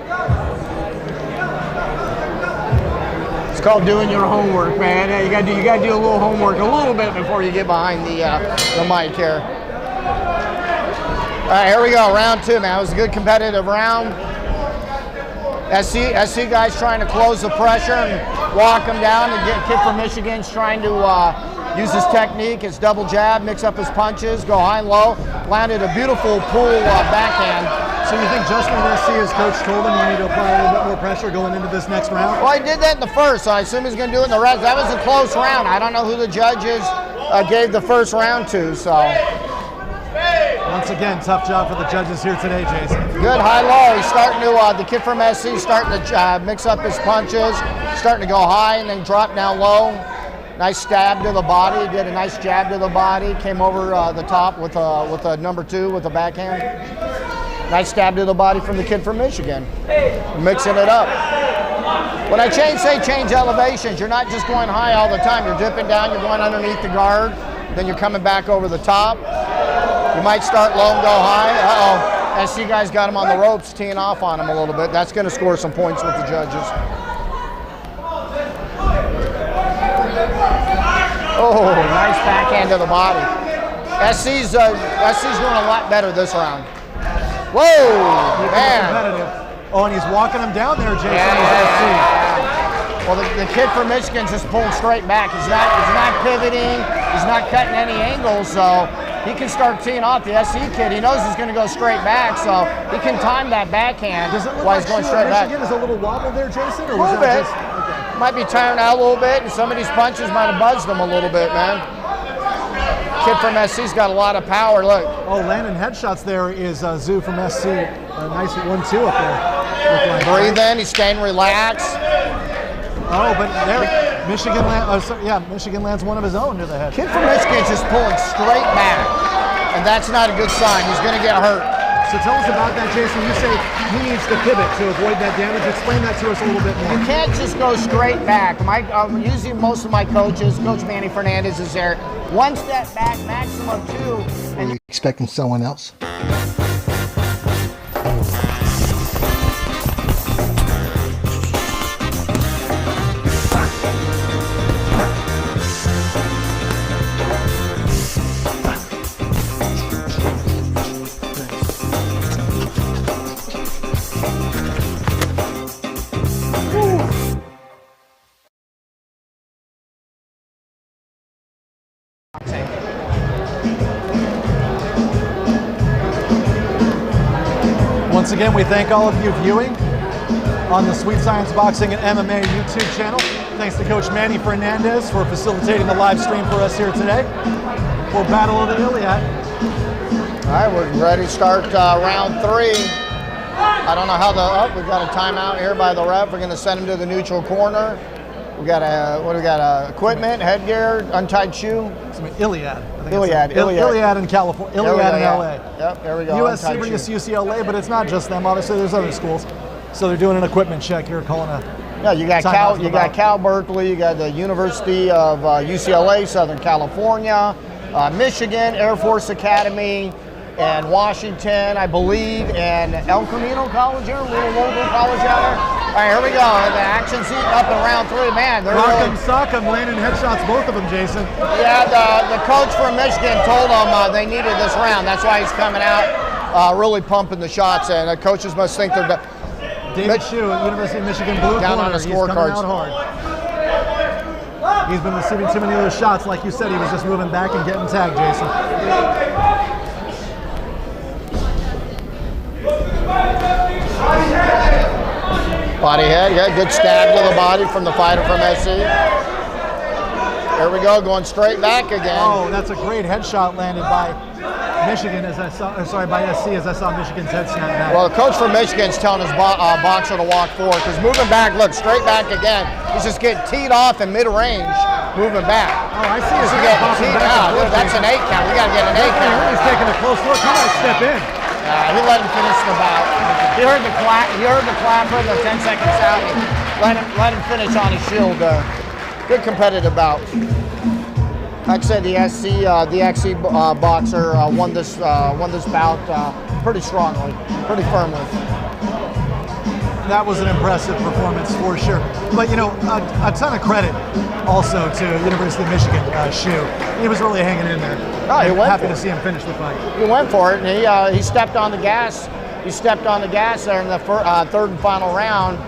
It's called doing your homework, man. You gotta do a little homework a little bit before you get behind the mic here. All right, here we go, round two, man. It was a good competitive round. SC guys trying to close the pressure and walk him down. And kid from Michigan's trying to use his technique, his double jab, mix up his punches, go high and low. Landed a beautiful pull backhand. So you think just when SC, his coach told him you need to apply a little bit more pressure going into this next round? Well, he did that in the first, so I assume he's going to do it in the rest. That was a close round. I don't know who the judges gave the first round to, so. Once again, tough job for the judges here today, Jason. Good high-low. He's starting to, the kid from SC, starting to mix up his punches, starting to go high and then drop down low. Nice stab to the body, did a nice jab to the body, came over the top with a number two with a backhand. Nice stab to the body from the kid from Michigan, mixing it up. When I say change elevations, you're not just going high all the time. You're dipping down, you're going underneath the guard, then you're coming back over the top. You might start low and go high. Uh-oh, SC guys got him on the ropes, teeing off on him a little bit. That's gonna score some points with the judges. Oh, nice backhand to the body. SC's doing a lot better this round. Whoa, man. Oh, and he's walking him down there, Jason. Yeah. Well, the kid from Michigan's just pulling straight back. He's not pivoting. He's not cutting any angles, so he can start teeing off. The SC kid, he knows he's going to go straight back, so he can time that backhand while he's going straight back. Michigan is a little wobble there, Jason? Or a little bit. Okay. Might be tiring out a little bit, and some of these punches might have buzzed him a little bit, man. Kid from SC's got a lot of power, look. Oh, landing headshots there is Zoo from SC. A nice 1-2 up there. Breathe in, he's staying relaxed. Oh, but there, Michigan lands one of his own to the head. Kid from Michigan's just pulling straight back, and that's not a good sign. He's going to get hurt. So tell us about that, Jason. You say he needs to pivot to avoid that damage. Explain that to us a little bit more. You can't just go straight back. Usually most of my coaches, Coach Manny Fernandez is there. One step back, maximum two. Are you expecting someone else? Once again, we thank all of you viewing on the Sweet Science Boxing and MMA YouTube channel. Thanks to Coach Manny Fernandez for facilitating the live stream for us here today for Battle of the Iliad. All right, we're ready to start round three. I don't know how we've got a timeout here by the ref. We're going to send him to the neutral corner. We got equipment, headgear, untied shoe. Iliad. Iliad in California. Iliad in LA. Yep, there we go. USC versus UCLA, but it's not just them. Obviously, there's other schools. So they're doing an equipment check here, calling a. Yeah, you got Cal Berkeley, you got the University of UCLA, Southern California, Michigan, Air Force Academy, and Washington, I believe, and El Camino College here, a little local college out there. All right, here we go. The action's heating up in round 3. Man, they're Rock really... 'em, sock 'em, landing headshots, both of them, Jason. Yeah, the coach from Michigan told them they needed this round. That's why he's coming out really pumping the shots, and the coaches must think they're... David Shue at University of Michigan, blue down corner. on the He's coming scorecards. out hard. He's been receiving too many of those shots. Like you said, he was just moving back and getting tagged, Jason. Body head, yeah, good stab to the body from the fighter from SC. There we go, going straight back again. Oh, that's a great headshot landed by Michigan as I saw, by SC as I saw Michigan's head snap back. Well, the coach from Michigan's telling his boxer to walk forward because moving back, look, straight back again. He's just getting teed off in mid-range, moving back. Oh, I see his He's head getting popping teed back out. and forth, Dude, that's an 8 count. We got to get an 8 count. He's taking a close look. He might step in. He let him finish the bout. He heard the clapper, the 10 seconds out. Let him finish on his shield there. Good competitive bout. Like I said, the XC boxer won this bout pretty strongly, pretty firmly. That was an impressive performance for sure. But you know, a ton of credit also to University of Michigan, Shue. He was really hanging in there. Oh, he went happy for to see him finish the fight. He went for it, and he stepped on the gas. He stepped on the gas there in the third and final round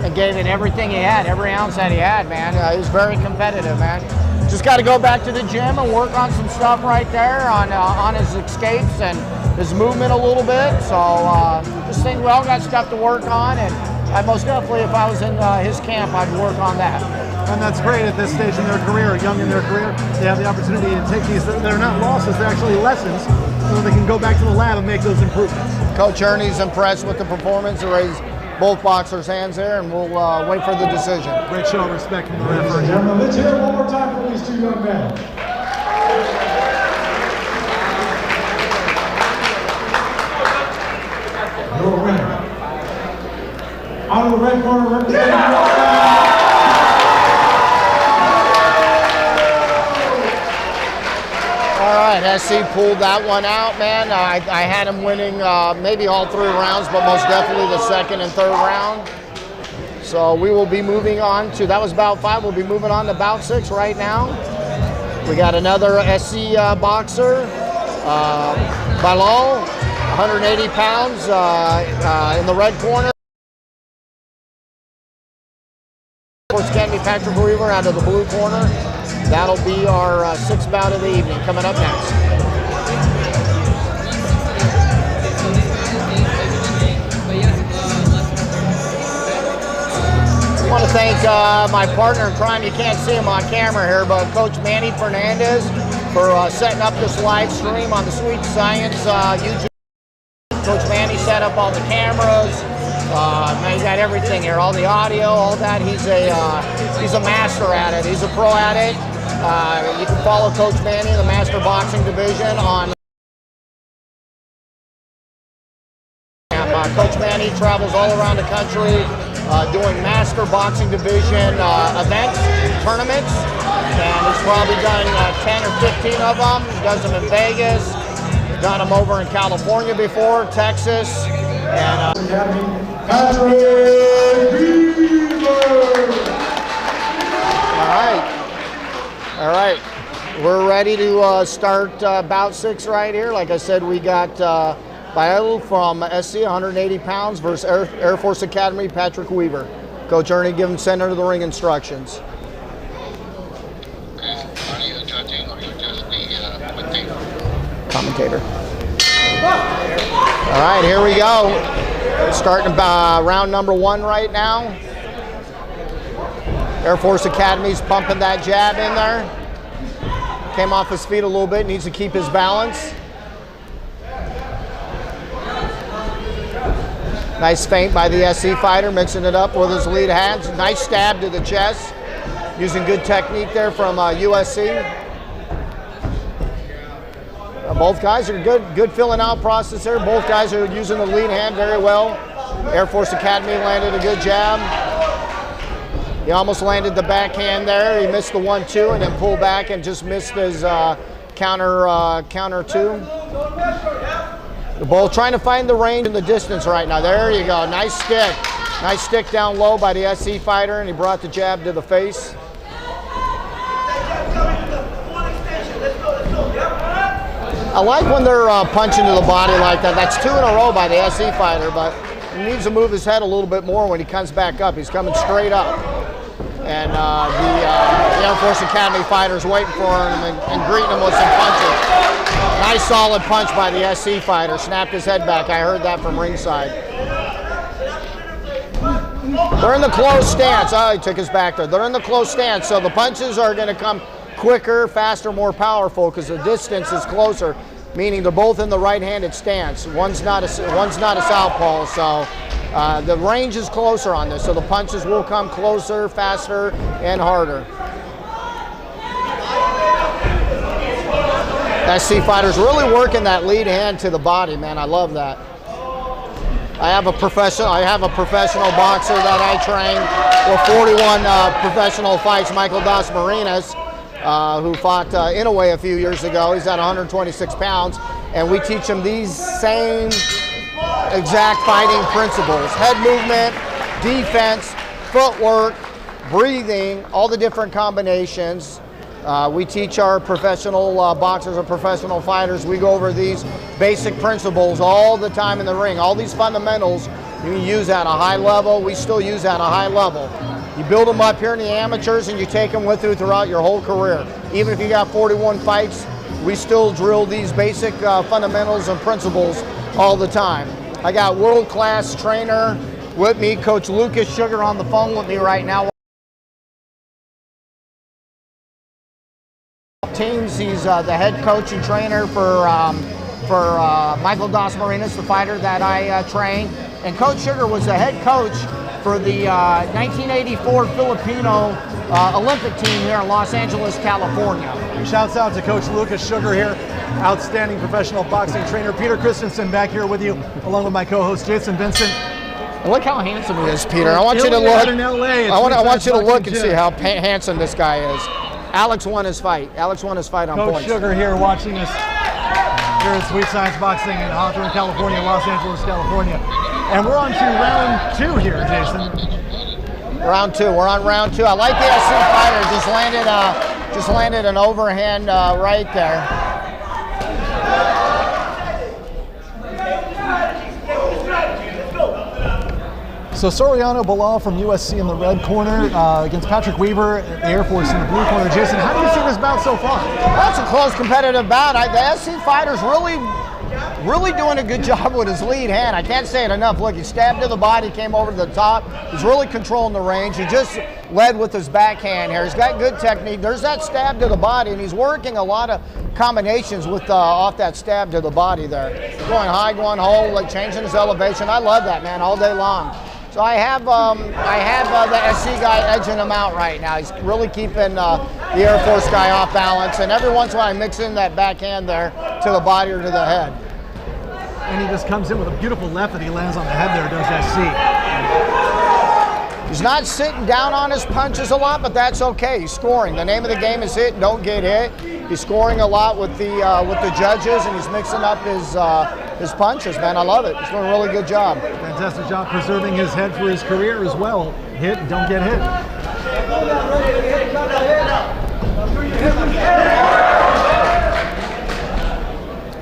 and gave it everything he had, every ounce that he had, man. He was very competitive, man. Just got to go back to the gym and work on some stuff right there on his escapes and his movement a little bit. So just think we all got stuff to work on, and I most definitely, if I was in his camp, I'd work on that. And that's great at this stage in their career, young in their career. They have the opportunity to take these, they're not losses, they're actually lessons, so they can go back to the lab and make those improvements. Coach Ernie's impressed with the performance. He raised both boxers' hands there, and we'll wait for the decision. Great show of respect from the Ladies and referee. gentlemen, let's hear it one more time for these two young men. Your winner. Out of the red corner, representing All right, SC pulled that one out, man. I had him winning maybe all 3 rounds, but most definitely the second and third round. So we will be moving on to, that was bout 5, we'll be moving on to bout 6 right now. We got another SC boxer, Balal, 180 pounds in the red corner. Sports Academy, Patrick Weaver out of the blue corner. That'll be our 6th bout of the evening coming up next. I want to thank my partner in crime. You can't see him on camera here, but Coach Manny Fernandez for setting up this live stream on the Sweet Science YouTube. Coach Manny set up all the cameras. He's got everything here, all the audio, all that. He's a master at it. He's a pro at it. You can follow Coach Manny in the Master Boxing Division on. Coach Manny travels all around the country doing Master Boxing Division events, tournaments, and he's probably done 10 or 15 of them. He does them in Vegas, done them over in California before, Texas, and All right. We're ready to start bout 6 right here. Like I said, we got Balal from SC, 180 pounds, versus Air Force Academy, Patrick Weaver. Coach Ernie, give him center to the ring instructions. Okay. Are you judging or you just the Commentator. All right, here we go. Starting round number 1 right now. Air Force Academy's pumping that jab in there. Came off his feet a little bit, needs to keep his balance. Nice feint by the SC fighter, mixing it up with his lead hands. Nice stab to the chest. Using good technique there from USC. Both guys are good filling out process there. Both guys are using the lead hand very well. Air Force Academy landed a good jab. He almost landed the backhand there. He missed the 1-2 and then pulled back and just missed his counter 2. The ball trying to find the range and the distance right now. There you go. Nice stick. Nice stick down low by the SC fighter, and he brought the jab to the face. I like when they're punching to the body like that. That's 2 in a row by the SC fighter, but he needs to move his head a little bit more when he comes back up. He's coming straight up. And the Air Force Academy fighter's waiting for him and greeting him with some punches. Nice solid punch by the SC fighter. Snapped his head back. I heard that from ringside. They're in the closed stance. Oh, he took his back there. They're in the closed stance, so the punches are going to come quicker, faster, more powerful because the distance is closer, meaning they're both in the right-handed stance. One's not a southpaw, so the range is closer on this, so the punches will come closer, faster, and harder. SC fighter's really working that lead hand to the body, man. I love that. I have a professional boxer that I train with 41 professional fights, Michael Das Marinas, who fought Inouye a few years ago. He's at 126 pounds, and we teach him these same exact fighting principles: head movement, defense, footwork, breathing, all the different combinations. We teach our professional boxers and professional fighters. We go over these basic principles all the time in the ring. All these fundamentals you can use at a high level. We still use at a high level. You build them up here in the amateurs and you take them with you throughout your whole career. Even if you got 41 fights, we still drill these basic fundamentals and principles all the time. I got world-class trainer with me, Coach Lucas Sugar, on the phone with me right now. Teams, he's the head coach and trainer for Michael Das Marinas, the fighter that I train. And Coach Sugar was the head coach for the 1984 Filipino Olympic team here in Los Angeles, California. Shouts out to Coach Lucas Sugar here, outstanding professional boxing trainer. Peter Christensen back here with you, along with my co-host Jason Vincent. Look how handsome he is, Peter. I want you to look. I want you to look and see how handsome this guy is. Alex won his fight. Alex won his fight on Coach points. Sugar here watching us here at Sweet Science Boxing in Hawthorne, California, Los Angeles, California. And we're on to round 2 here, Jason. Round 2. We're on round 2. I like the SC fighter. Just landed an overhand right there. So Soriano Balal from USC in the red corner against Patrick Weaver at the Air Force in the blue corner. Jason, how do you see this bout so far? That's a close competitive bout. The SC fighter's really doing a good job with his lead hand. I can't say it enough. Look, he stabbed to the body, came over to the top. He's really controlling the range. He just led with his backhand here. He's got good technique. There's that stab to the body, and he's working a lot of combinations with off that stab to the body there. Going high, going low, like changing his elevation. I love that, man, all day long. So I have the SC guy edging him out right now. He's really keeping the Air Force guy off balance, and every once in a while I mix in that backhand there to the body or to the head. And he just comes in with a beautiful left that he lands on the head there, does SC. He's not sitting down on his punches a lot, but that's okay. He's scoring. The name of the game is hit, don't get hit. He's scoring a lot with the judges, and he's mixing up his punches, man. I love it. He's doing a really good job. Fantastic job preserving his head for his career as well. Hit, don't get hit.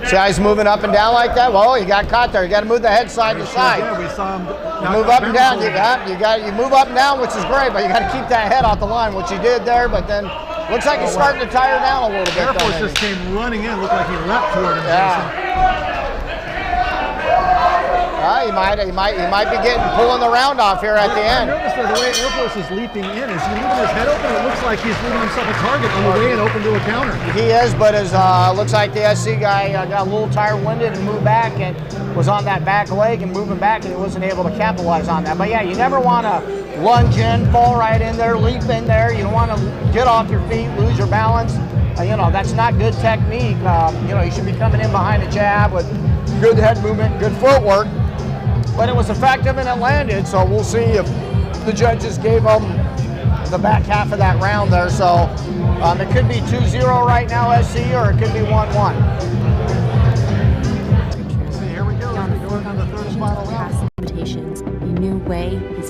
See how he's moving up and down like that? Well, he got caught there. You got to move the head side to side. Yeah, we saw him. You move up and down. You move up and down, which is great, but you got to keep that head off the line, which he did there. But then looks like he's starting to tire down a little bit. Air Force just came running in. Looked like he leapt toward him. Yeah. He might be pulling the round off here at the end. I noticed that the way Air Force is leaping in, is he leaving his head open? It looks like he's leaving himself a target on the way and open to a counter. He is, but looks like the SC guy got a little tire-winded and moved back and was on that back leg and moving back, and he wasn't able to capitalize on that. But yeah, you never want to lunge in, fall right in there, leap in there. You don't want to get off your feet, lose your balance. That's not good technique. You should be coming in behind a jab with good head movement, good footwork. But it was effective and it landed, so we'll see if the judges gave him the back half of that round there. So it could be 2-0 right now, SC, or it could be 1-1. Here we go. We're going on the third final round. Limitations. A new way is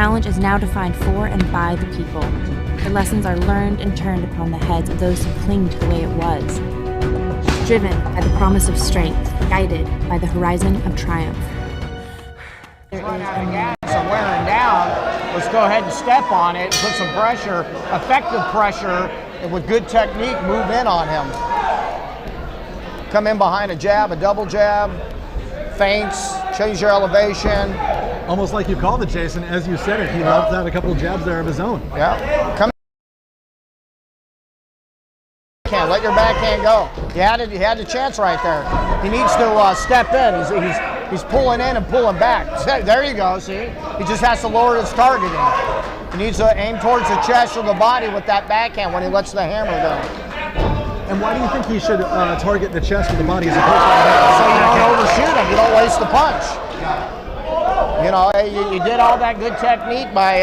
challenge is now defined for and by the people. The lessons are learned and turned upon the heads of those who cling to the way it was. Driven by the promise of strength, guided by the horizon of triumph. Run out of gas and wearing down. Let's go ahead and step on it, put some pressure, effective pressure, and with good technique, move in on him. Come in behind a jab, a double jab, feints, change your elevation. Almost like you called it, Jason. As you said it, he left out a couple of jabs there of his own. Yeah. Come. Can't let your backhand go. You had the chance right there. He needs to step in. He's pulling in and pulling back. There you go. See, he just has to lower his targeting. He needs to aim towards the chest or the body with that backhand when he lets the hammer go. And why do you think he should target the chest or the body as opposed to the head? So you don't overshoot him. You don't waste the punch. You know, you did all that good technique by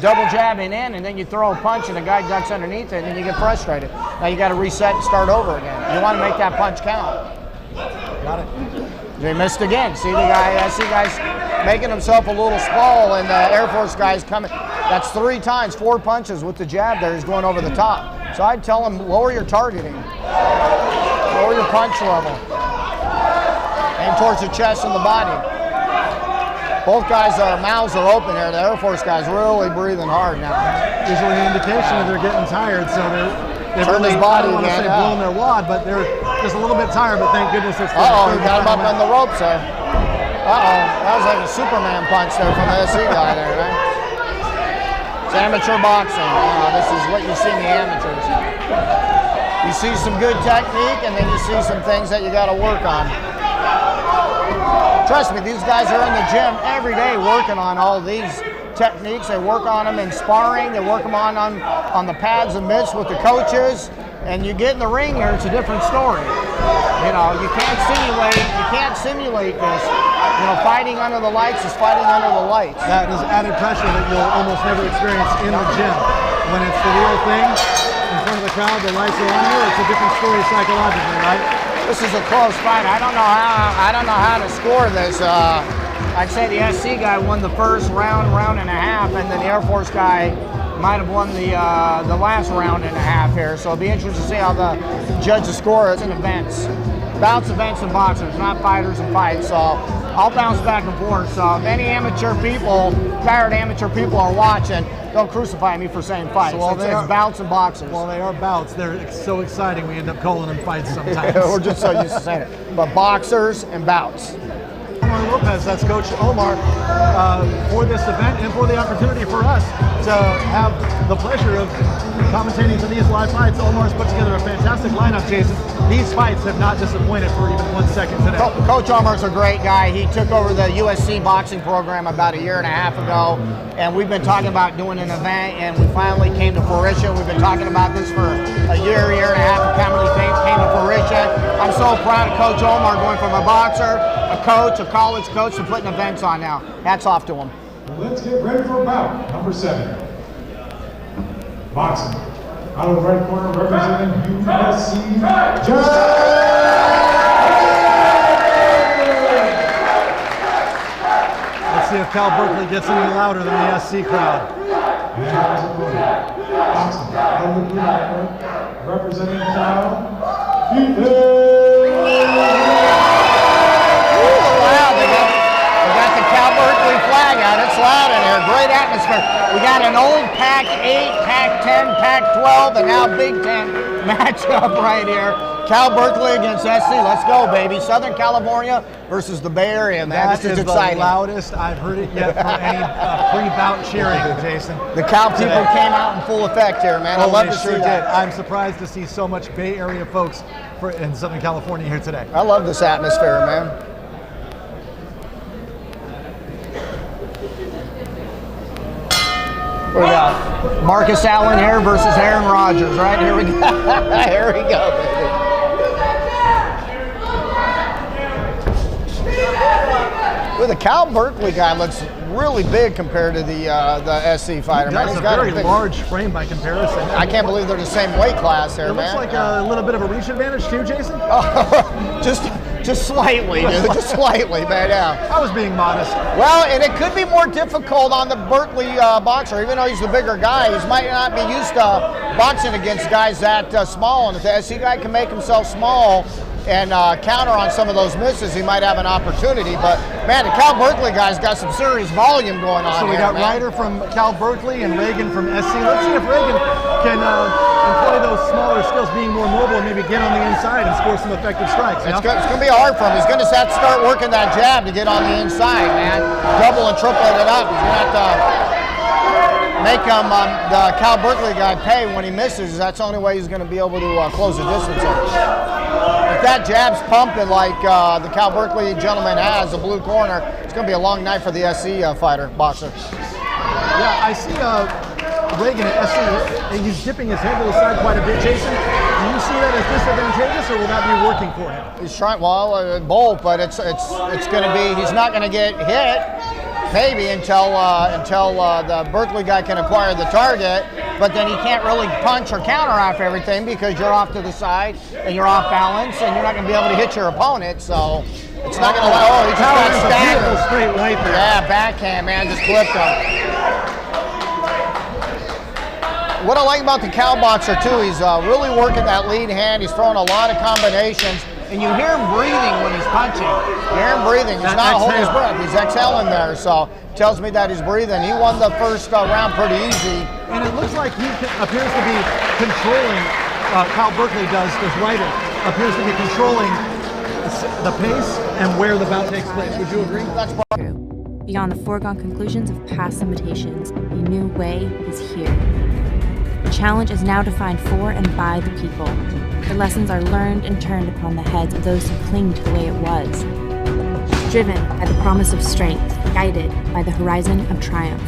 double jabbing in, and then you throw a punch and the guy ducks underneath it, and then you get frustrated. Now you got to reset and start over again. You want to make that punch count. Got it. They missed again. See the guy? I see guys making himself a little small, and the Air Force guy's coming. That's 3 times, 4 punches with the jab there. He's going over the top. So I'd tell him, lower your targeting. Lower your punch level. Aim towards the chest and the body. Both guys' mouths are open here. The Air Force guy's really breathing hard now. Usually an indication that they're getting tired, so they're Turn really, his body I don't want to again, say blowing their wad, but they're just a little bit tired, but thank goodness it's Uh-oh, he got him up on the ropes there. Uh-oh, that was like a Superman punch there from the SC guy there, right? It's amateur boxing. This is what you see in the amateurs. You see some good technique, and then you see some things that you got to work on. Trust me, these guys are in the gym every day working on all these techniques. They work on them in sparring. They work them on the pads and mitts with the coaches. And you get in the ring here, it's a different story. You know, you can't simulate this. You know, fighting under the lights is fighting under the lights. That is added pressure that you'll almost never experience in the gym. When it's the real thing, in front of the crowd, the lights are on you, it's a different story psychologically, right? This is a close fight. I don't know how to score this. I'd say the SC guy won the first round and a half, and then the Air Force guy might have won the last round and a half here. So it'll be interesting to see how the judges score. It's in events. Bounce events and boxers, not fighters and fights. So I'll bounce back and forth. So if any tired amateur people are watching, don't crucify me for saying fights. So, it's bouts and boxers. Well, they are bouts. They're so exciting we end up calling them fights sometimes. We're just so used to saying it. But boxers and bouts. Omar Lopez, that's Coach Omar, for this event and for the opportunity for us to have the pleasure of commentating to these live fights. Omar's put together a fantastic lineup, Jason. These fights have not disappointed for even 1 second today. Coach Omar's a great guy. He took over the USC boxing program about a year and a half ago, and we've been talking about doing an event, and we finally came to fruition. We've been talking about this for a year and a half, and finally came to fruition. I'm so proud of Coach Omar going from a boxer, a coach, a college coach, to putting events on now. Hats off to him. Let's get ready for bout number 7. Boxing. Out of the right corner, representing USC, Let's see if Cal Berkeley gets any louder than the SC crowd. Boxing. Out of the blue corner, representing Cal, Berkeley flag out. It's loud in here. Great atmosphere. We got an old Pac-8, Pac-10, Pac-12, and now Big Ten matchup right here. Cal Berkeley against SC. Let's go, baby. Southern California versus the Bay Area, man. That this is the exciting. Loudest I've heard it yet from any pre-bout cheering, Jason. The Cal people came out in full effect here, man. I love to see that. I'm surprised to see so much Bay Area folks in Southern California here today. I love this atmosphere, man. We got Marcus Allen here versus Aaron Rodgers, right? Here we go. Here we go, baby. Well, the Cal Berkeley guy looks really big compared to the SC fighter. He does, He's a got very large frame by comparison. I can't believe they're the same weight class here, it man. Looks like a little bit of a reach advantage too, Jason. Just slightly, dude. Just slightly, man. Yeah. I was being modest. Well, and it could be more difficult on the Berkeley boxer, even though he's the bigger guy. He might not be used to boxing against guys that small, and if the SC guy can make himself small and counter on some of those misses, he might have an opportunity. But man, the Cal Berkeley guy's got some serious volume going on. So we got Ryder from Cal Berkeley and Reagan from SC. Let's see if Reagan can employ those smaller skills, being more mobile, and maybe get on the inside and score some effective strikes. It's going to be hard for him. He's going to have to start working that jab to get on the inside, man. Double and tripling it up. He's going to have to make him, the Cal Berkeley guy, pay when he misses. That's the only way he's going to be able to close the distance. If that jab's pumping like the Cal Berkeley gentleman has, the blue corner, it's going to be a long night for the SC boxer. Yeah, I see Reagan at SC, and he's dipping his head to the side quite a bit. Jason, do you see that as disadvantageous, or will that be working for him? He's trying, well, both, but it's going to be, he's not going to get hit, maybe until the Berkeley guy can acquire the target, but then he can't really punch or counter off everything because you're off to the side and you're off balance and you're not going to be able to hit your opponent. So it's not going to. Oh, he just got staggered. Straight right there. Yeah, backhand, man, just clipped him. What I like about the Cal boxer too, he's really working that lead hand. He's throwing a lot of combinations. And you hear him breathing when he's punching. You hear him breathing. He's not holding his breath. He's exhaling there. So tells me that he's breathing. He won the first round pretty easy. And it looks like he appears to be controlling, Cal Berkeley does Ryder, appears to be controlling the pace and where the bout takes place. Would you agree? That's True. Beyond the foregone conclusions of past imitations, a new way is here. The challenge is now defined for and by the people. The lessons are learned and turned upon the heads of those who cling to the way it was. Driven by the promise of strength, guided by the horizon of triumph.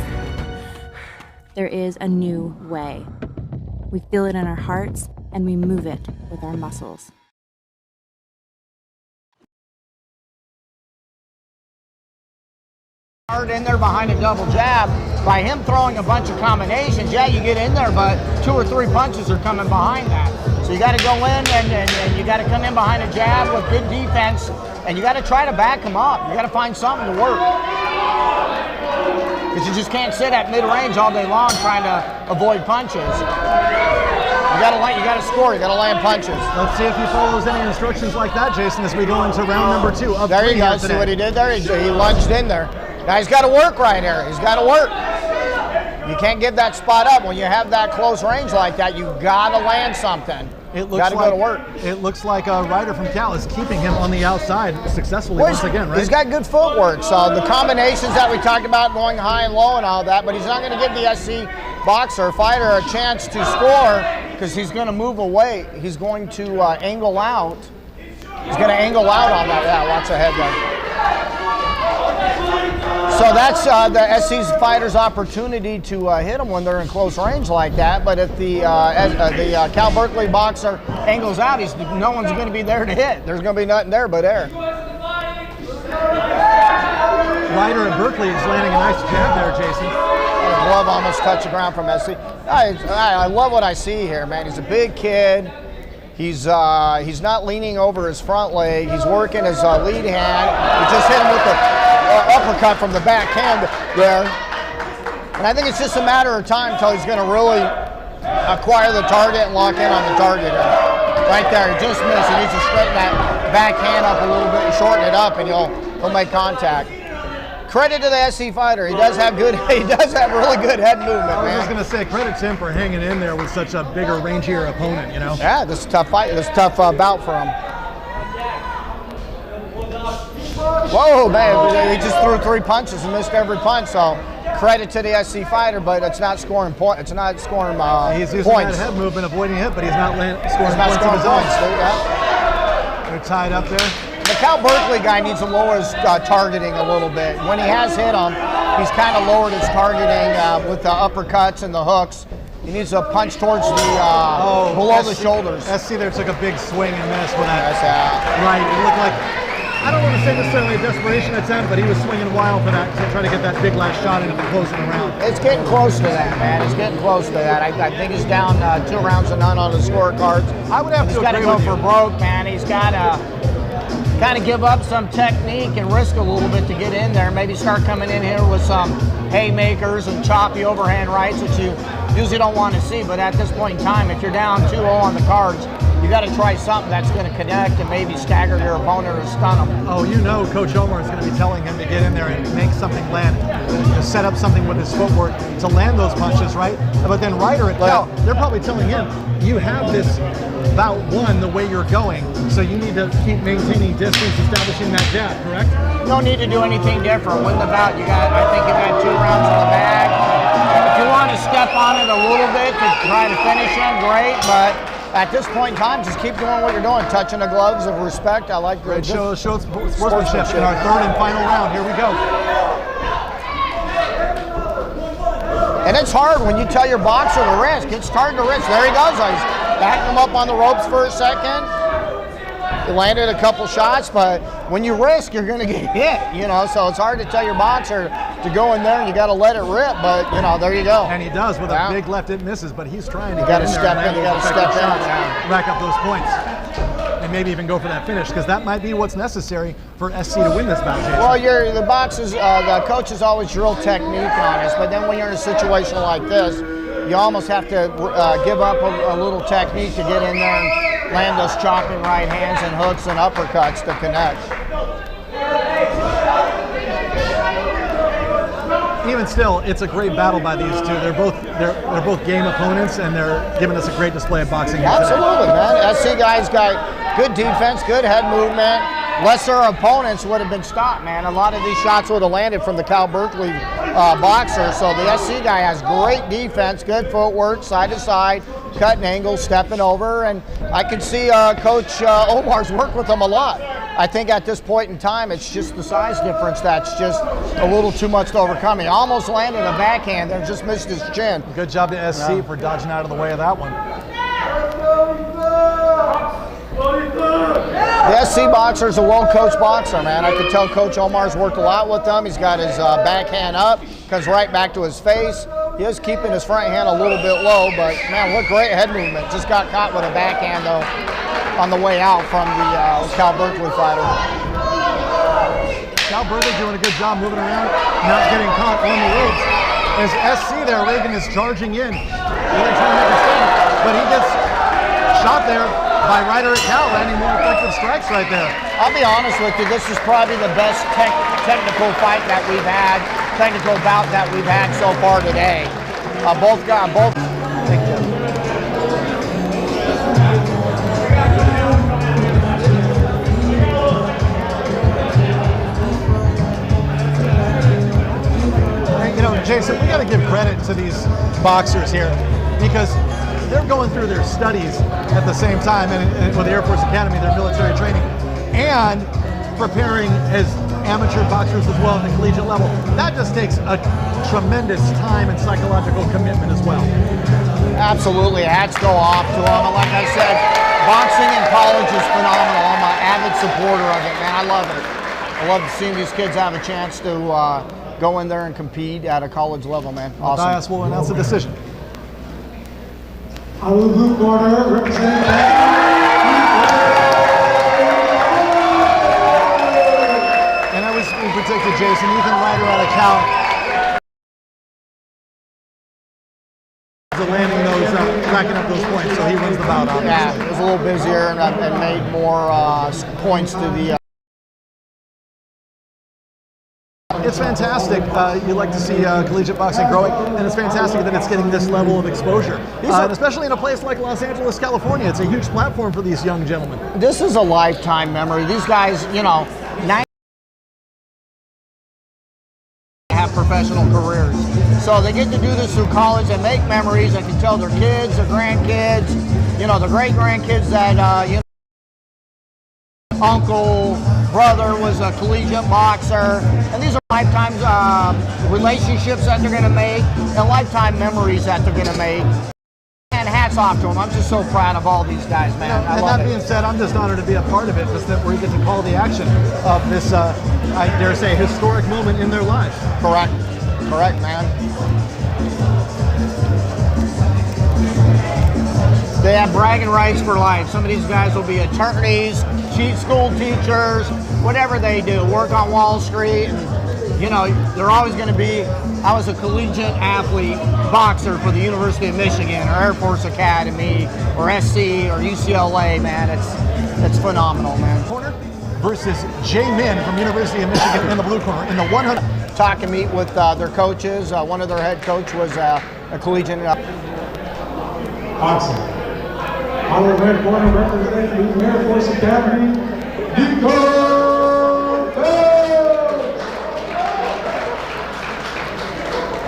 There is a new way. We feel it in our hearts, and we move it with our muscles. Hard in there behind a double jab. By him throwing a bunch of combinations, yeah, you get in there, but 2 or 3 punches are coming behind that. So you got to go in and you got to come in behind a jab with good defense, and you got to try to back him up. You got to find something to work. Because you just can't sit at mid-range all day long trying to avoid punches. You got to score. You got to land punches. Let's see if he follows any instructions like that, Jason, as we go into round number 2. There you go. See what he did there? He lunged in there. Now he's got to work right here. He's got to work. You can't give that spot up. When you have that close range like that, you got to land something. Got to go to work. It looks like Ryder from Cal is keeping him on the outside successfully once again, right? He's got good footwork. So the combinations that we talked about, going high and low and all that, but he's not going to give the SC boxer, fighter, a chance to score because he's going to move away. He's going to angle out. He's going to angle out on that. Yeah, watch the head there. So that's the SC's fighter's opportunity to hit them when they're in close range like that. But if the Cal Berkeley boxer angles out, no one's going to be there to hit. There's going to be nothing there but air. Ryder at Berkeley is landing a nice jab there, Jason. The glove almost touched the ground from SC. I love what I see here, man. He's a big kid. He's not leaning over his front leg. He's working his lead hand. He just hit him with the uppercut from the backhand there. And I think it's just a matter of time until he's going to really acquire the target and lock in on the target here. Right there, he just missed. He needs to straighten that backhand up a little bit and shorten it up, and he'll make contact. Credit to the SC fighter. He does have really good head movement, man. I was just going to say, credit to him for hanging in there with such a bigger, rangier opponent, you know? Yeah, this is a tough fight. This is a tough bout for him. Whoa, man, he just threw 3 punches and missed every punch, so credit to the SC fighter, but it's not scoring points. It's not scoring He's using points. that head movement, avoiding hit, but he's not scoring points of his own. Yeah. They're tied up there. The Cal Berkeley guy needs to lower his targeting a little bit. When he has hit him, he's kind of lowered his targeting with the uppercuts and the hooks. He needs to punch towards the below the shoulders. SC there took a big swing and miss with that. Right. It looked like, I don't want to say necessarily a desperation attempt, but he was swinging wild for that to try to get that big last shot in at the closing round. It's getting close to that, man. It's getting close to that. I think he's down 2 rounds to none on the scorecards. I would have He's to got to agree go with for you. broke, man. He's got to. kind of give up some technique and risk a little bit to get in there. Maybe start coming in here with some haymakers and choppy overhand rights, which you usually don't want to see. But at this point in time, if you're down 2-0 on the cards, you got to try something that's going to connect and maybe stagger your opponent or stun them. Oh, you know Coach Omar is going to be telling him to get in there and make something land, to set up something with his footwork to land those punches, right? But then Ryder at Cal, they're probably telling him, you have this bout won the way you're going, so you need to keep maintaining distance, establishing that jab, correct? No need to do anything different. Win the bout, I think you've had 2 rounds in the bag. If you want to step on it a little bit to try to finish him, great, but at this point in time, just keep doing what you're doing, touching the gloves of respect. I like the show sportsmanship in our 3rd and final round. Here we go. And it's hard when you tell your boxer to risk. It's hard to risk. There he goes. He's backing him up on the ropes for a second. He landed a couple shots, but when you risk, you're going to get hit, you know, so it's hard to tell your boxer to go in there and you got to let it rip, but, you know, there you go. And he does with a big left, it misses, but he's trying to get in there. You got to step in. Rack up those points. And maybe even go for that finish, because that might be what's necessary for SC to win this bout. Well, the coach is always drill technique on us, but then when you're in a situation like this, you almost have to give up a little technique to get in there and land those chopping right hands and hooks and uppercuts to connect. Even still, it's a great battle by these two. They're both game opponents, and they're giving us a great display of boxing here Absolutely, today. man. SC guys got good defense, good head movement. Lesser opponents would have been stopped, man. A lot of these shots would have landed from the Cal Berkeley boxer. So the SC guy has great defense, good footwork, side to side, cutting angles, stepping over, and I can see Coach Omar's work with them a lot. I think at this point in time, it's just the size difference that's just a little too much to overcome. He almost landed a backhand there, just missed his chin. Good job to SC for dodging out of the way of that one. The SC boxer is a well-coached boxer, man. I could tell Coach Omar's worked a lot with him. He's got his backhand up, comes right back to his face. He is keeping his front hand a little bit low, but man, what great head movement. Just got caught with a backhand, though, on the way out from the Cal Berkeley fighter. Cal Berkeley doing a good job moving around, not getting caught on the ropes. As SC there, Reagan is charging in. Really trying to make a stand, but he gets shot there by Ryder at Cal, landing more effective strikes right there. I'll be honest with you, this is probably the best technical fight that we've had, technical bout that we've had so far today. Both. Thank you. You know, Jason, we got to give credit to these boxers here, because they're going through their studies at the same time, and with the Air Force Academy, their military training, and preparing as amateur boxers as well at the collegiate level. That just takes a tremendous time and psychological commitment as well. Absolutely, hats go off to them. And like I said, boxing in college is phenomenal. I'm an avid supporter of it, man. I love it. I love seeing these kids have a chance to go in there and compete at a college level, man. Awesome. Dias will announce the decision. Out of the blue corner, representing and I was predicted, Jason, Ethan Ryder out of Cal. Landing those, racking up those points, so he wins the bout, obviously. Yeah, it was a little busier and made more points to the... It's fantastic. You like to see collegiate boxing growing, and it's fantastic that it's getting this level of exposure. And especially in a place like Los Angeles, California. It's a huge platform for these young gentlemen. This is a lifetime memory. These guys, you know, have professional careers. So they get to do this through college and make memories. They can tell their kids, their grandkids, you know, the great-grandkids that, you know, uncle, brother was a collegiate boxer. And these are lifetime relationships that they're going to make and lifetime memories that they're going to make. And hats off to them. I'm just so proud of all these guys, man. And that being said, I'm just honored to be a part of it, just that we get to call the action of this, I dare say, historic moment in their lives. Correct. Correct, man. The have bragging rights for life. Some of these guys will be attorneys, school teachers, whatever they do, work on Wall Street. And, you know, they're always going to be, I was a collegiate athlete, boxer for the University of Michigan or Air Force Academy or SC or UCLA, man. It's phenomenal, man. Corner versus Min from University of Michigan in the blue corner in the 100. Talk and meet with their coaches. One of their head coach was a collegiate. Boxing. Our red corner representing the Air Force Academy, Nico.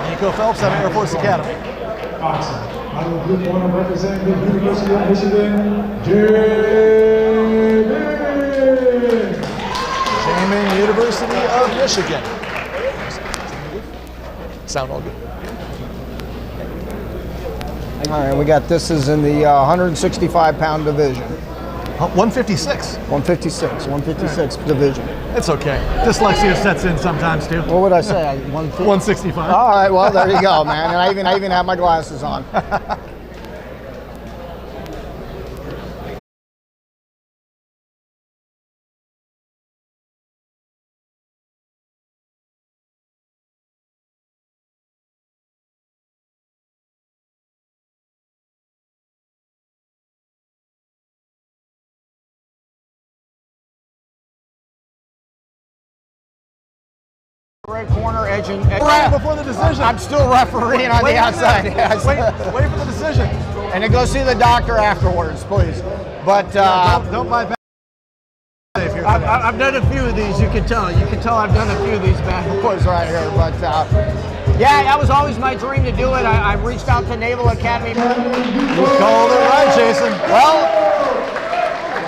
Nico Phelps out of Air Force Academy. Boxing. Our blue corner representing the University of Michigan, J. University of Michigan. Sound all good. All right, we got this is in the 165-pound division. 156. 156 division. It's okay. Dyslexia sets in sometimes too. What would I say? 165. All right, well there you go, man. And I even have my glasses on. Red corner, edging. Before the decision. I'm still refereeing on the outside. Wait for the decision. And then go see the doctor afterwards, please. But don't bypass. I've done a few of these. You can tell. You can tell I've done a few of these bad boys right here. But yeah, that was always my dream to do it. I reached out to Naval Academy. You called it right, Jason. Well.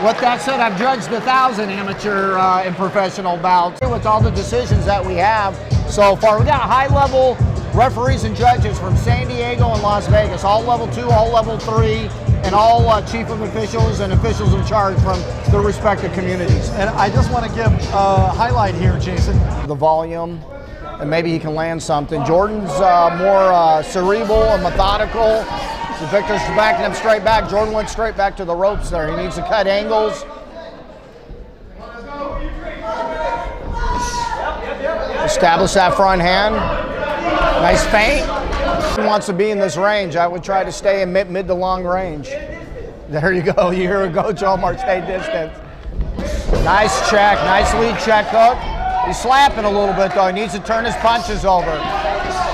With that said, I've judged 1,000 amateur and professional bouts. With all the decisions that we have so far, we got high-level referees and judges from San Diego and Las Vegas, all level 2, all level 3, and all chief of officials and officials in charge from their respective communities. And I just want to give a highlight here, Jason. The volume, and maybe he can land something. Jordan's more cerebral and methodical. So Victor's backing him straight back. Jordan went straight back to the ropes there. He needs to cut angles. Establish that front hand. Nice feint. He wants to be in this range. I would try to stay in mid to long range. There you go. You hear a coach Omar, stay distant. Nice check. Nice lead check hook. He's slapping a little bit though. He needs to turn his punches over.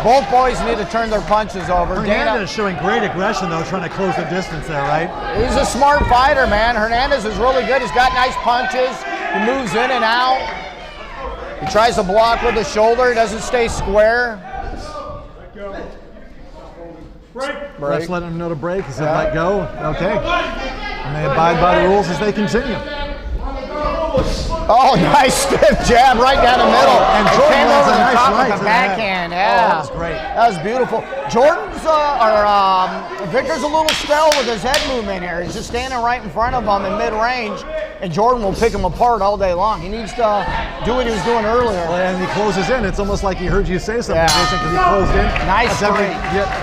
Both boys need to turn their punches over. Hernandez showing great aggression though, trying to close the distance there, right? He's a smart fighter, man. Hernandez is really good. He's got nice punches. He moves in and out. He tries to block with the shoulder. He doesn't stay square. Refs letting him know to break. He said let go. Okay. And they abide by the rules as they continue. Oh, nice stiff jab right down the middle. And it Jordan came over the nice top right with the backhand. Yeah. Oh, that was great. That was beautiful. Jordan's, Victor's a little stale with his head movement here. He's just standing right in front of him in mid-range, and Jordan will pick him apart all day long. He needs to do what he was doing earlier. Well, and he closes in. It's almost like he heard you say something, Jason, because he closed in. Nice straight.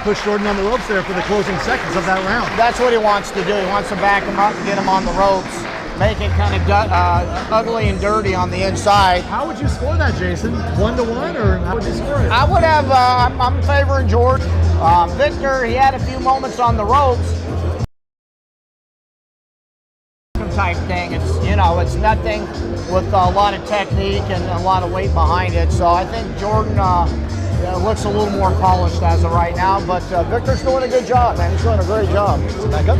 Push Jordan on the ropes there for the closing seconds of that round. That's what he wants to do. He wants to back him up and get him on the ropes. Make it kind of ugly and dirty on the inside. How would you score that, Jason? 1-1, or how would you score it? I would have, I'm favoring Jordan. Victor, he had a few moments on the ropes. Type thing. It's, you know, it's nothing with a lot of technique and a lot of weight behind it. So I think Jordan looks a little more polished as of right now, but Victor's doing a good job, man. He's doing a great job. Back up.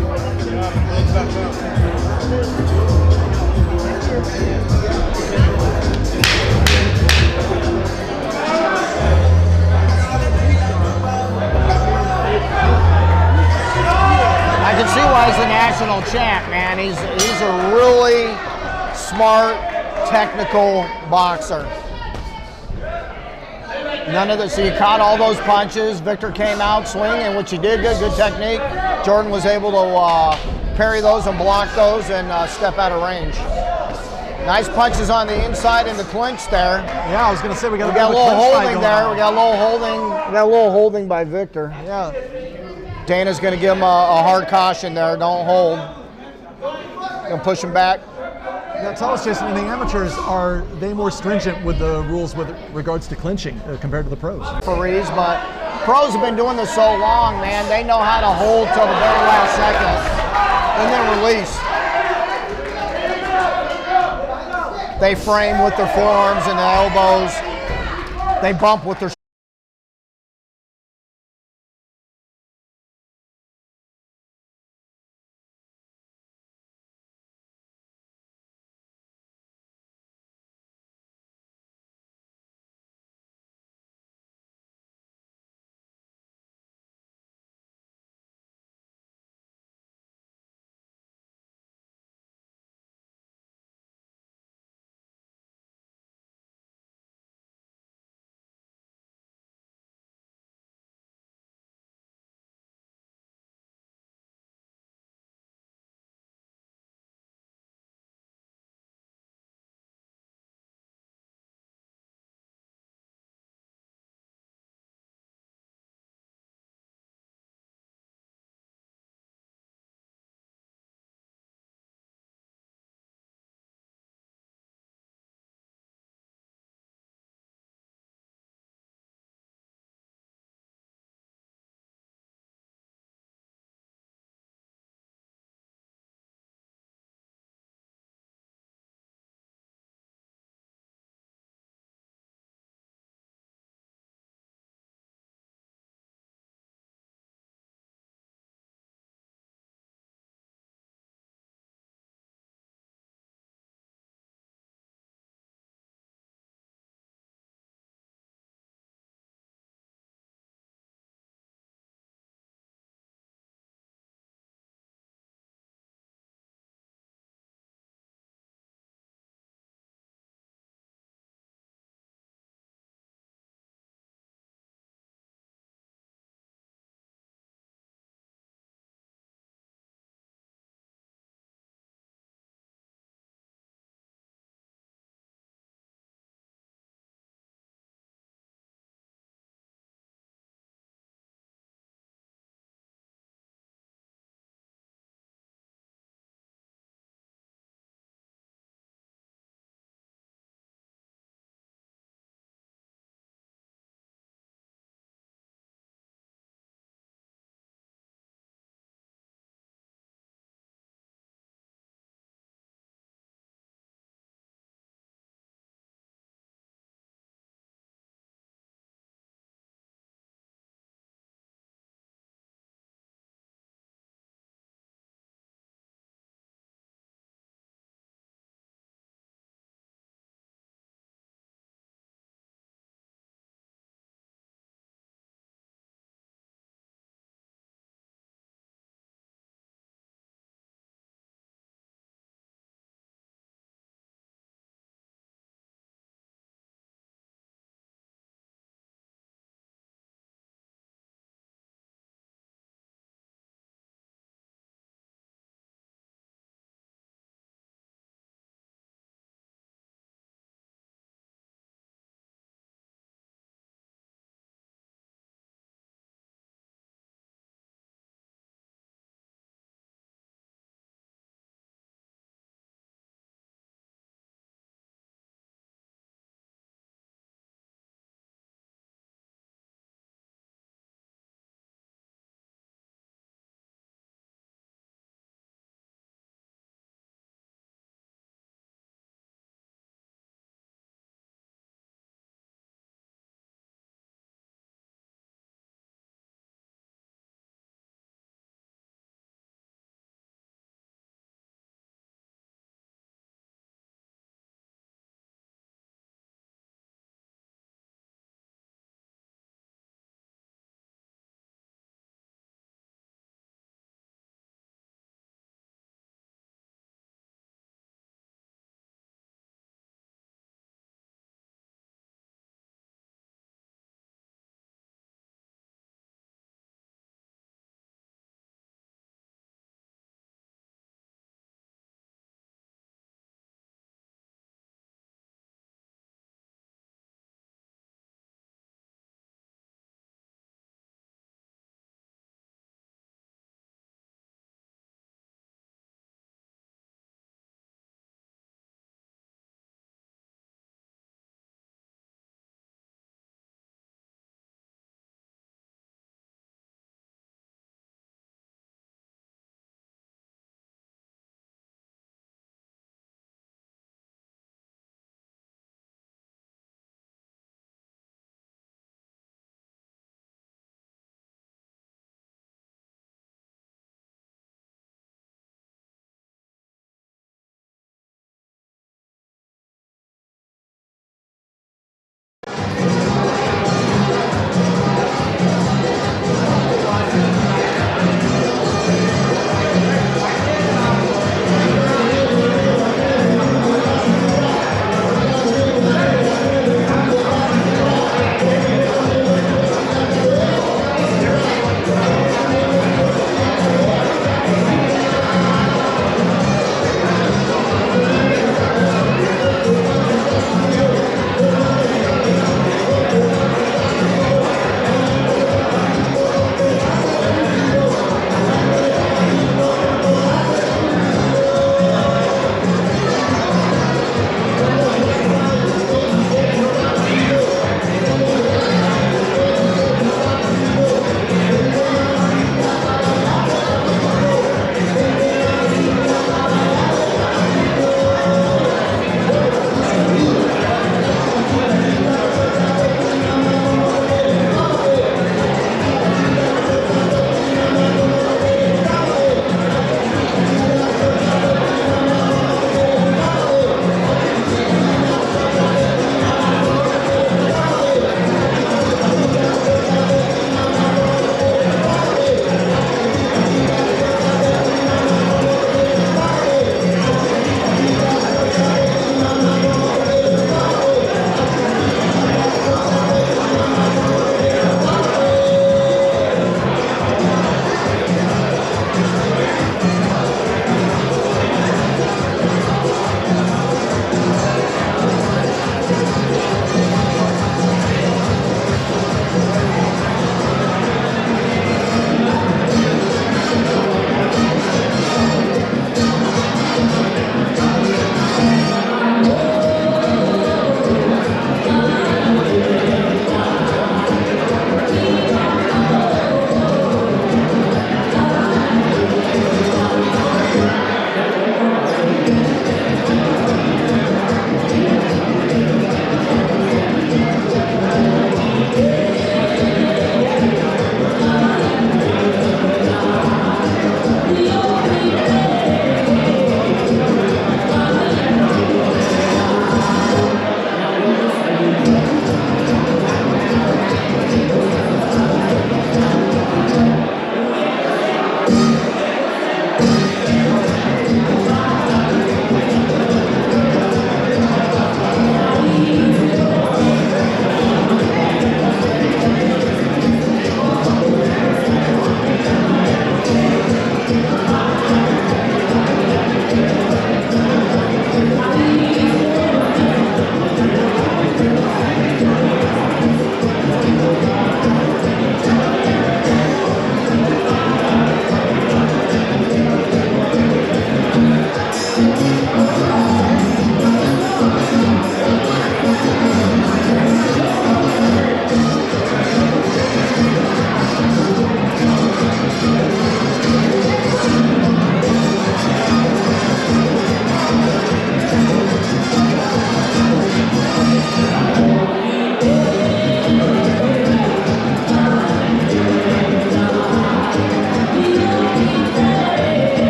I can see why he's a national champ, man. He's a really smart, technical boxer. None of this. So you caught all those punches. Victor came out swinging, which he did good technique. Jordan was able to parry those and block those and step out of range. Nice punches on the inside in the clinch there. Yeah, I was going to say we got a little holding there. We got a little holding by Victor. Yeah. Dana's going to give him a hard caution there. Don't hold. Going to push him back. Now tell us, Jason, in the amateurs, are they more stringent with the rules with regards to clinching compared to the pros? Farees, but pros have been doing this so long, man. They know how to hold till the very last second and then release. They frame with their forearms and the elbows. They bump with their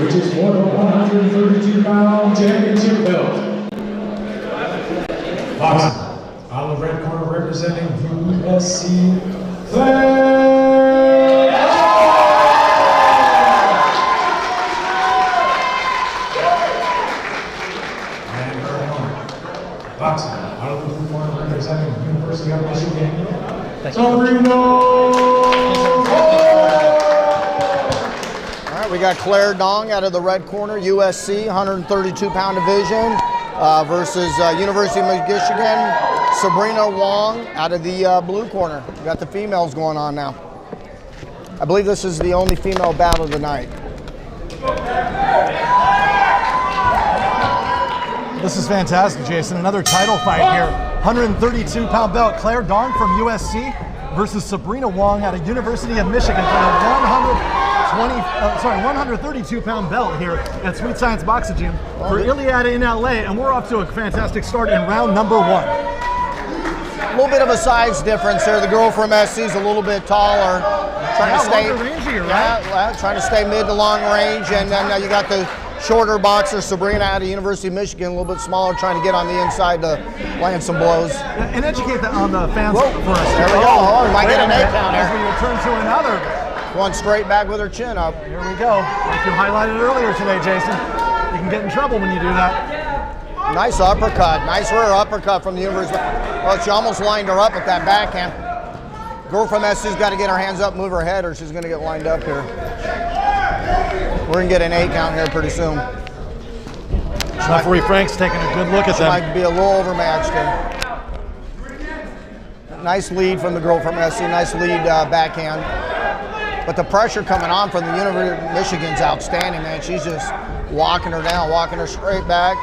which is for the 132-pound championship belt. Boxing, out of the red corner representing USC, Boxing, out of the blue corner representing University of Michigan, Sabrina. All right, we got Claire Dong out of the red corner, USC, 132-pound division, versus University of Michigan, Sabrina Wong out of the blue corner. We got the females going on now. I believe this is the only female battle of the night. This is fantastic, Jason. Another title fight here. 132-pound belt. Claire Dong from USC versus Sabrina Wong out of University of Michigan for the 132-pound belt here at Sweet Science Boxing Gym for Iliad in LA, and we're off to a fantastic start in round number 1. A little bit of a size difference there. The girl from SC is a little bit taller, trying to stay rangier, right? trying to stay mid to long range, and then you got the shorter boxer Sabrina out of University of Michigan, a little bit smaller, trying to get on the inside to land some blows. And educate on the fans for us. There we go. Oh, we might get an 8 count as we return to another. Going straight back with her chin up. Here we go. Like you highlighted earlier today, Jason. You can get in trouble when you do that. Nice uppercut. Nice rear uppercut from the University. Well, she almost lined her up with that backhand. Girl from SC's got to get her hands up, move her head, or she's going to get lined up here. We're going to get an 8 count here pretty soon. Referee Frank's taking a good look at them. Might be a little overmatched here. Nice lead from the girl from SC. Nice lead backhand. But the pressure coming on from the University of Michigan's outstanding, man. She's just walking her down, walking her straight back.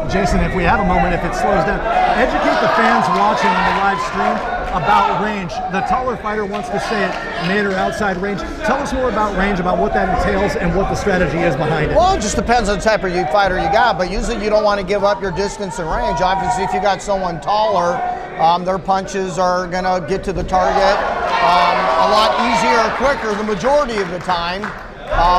Jason, if we have a moment, if it slows down, educate the fans watching on the live stream about range. The taller fighter wants to say it mid or outside range. Tell us more about range, about what that entails and what the strategy is behind it. Well, it just depends on the type of fighter you got, but usually you don't want to give up your distance and range. Obviously, if you got someone taller, their punches are going to get to the target a lot easier or quicker the majority of the time.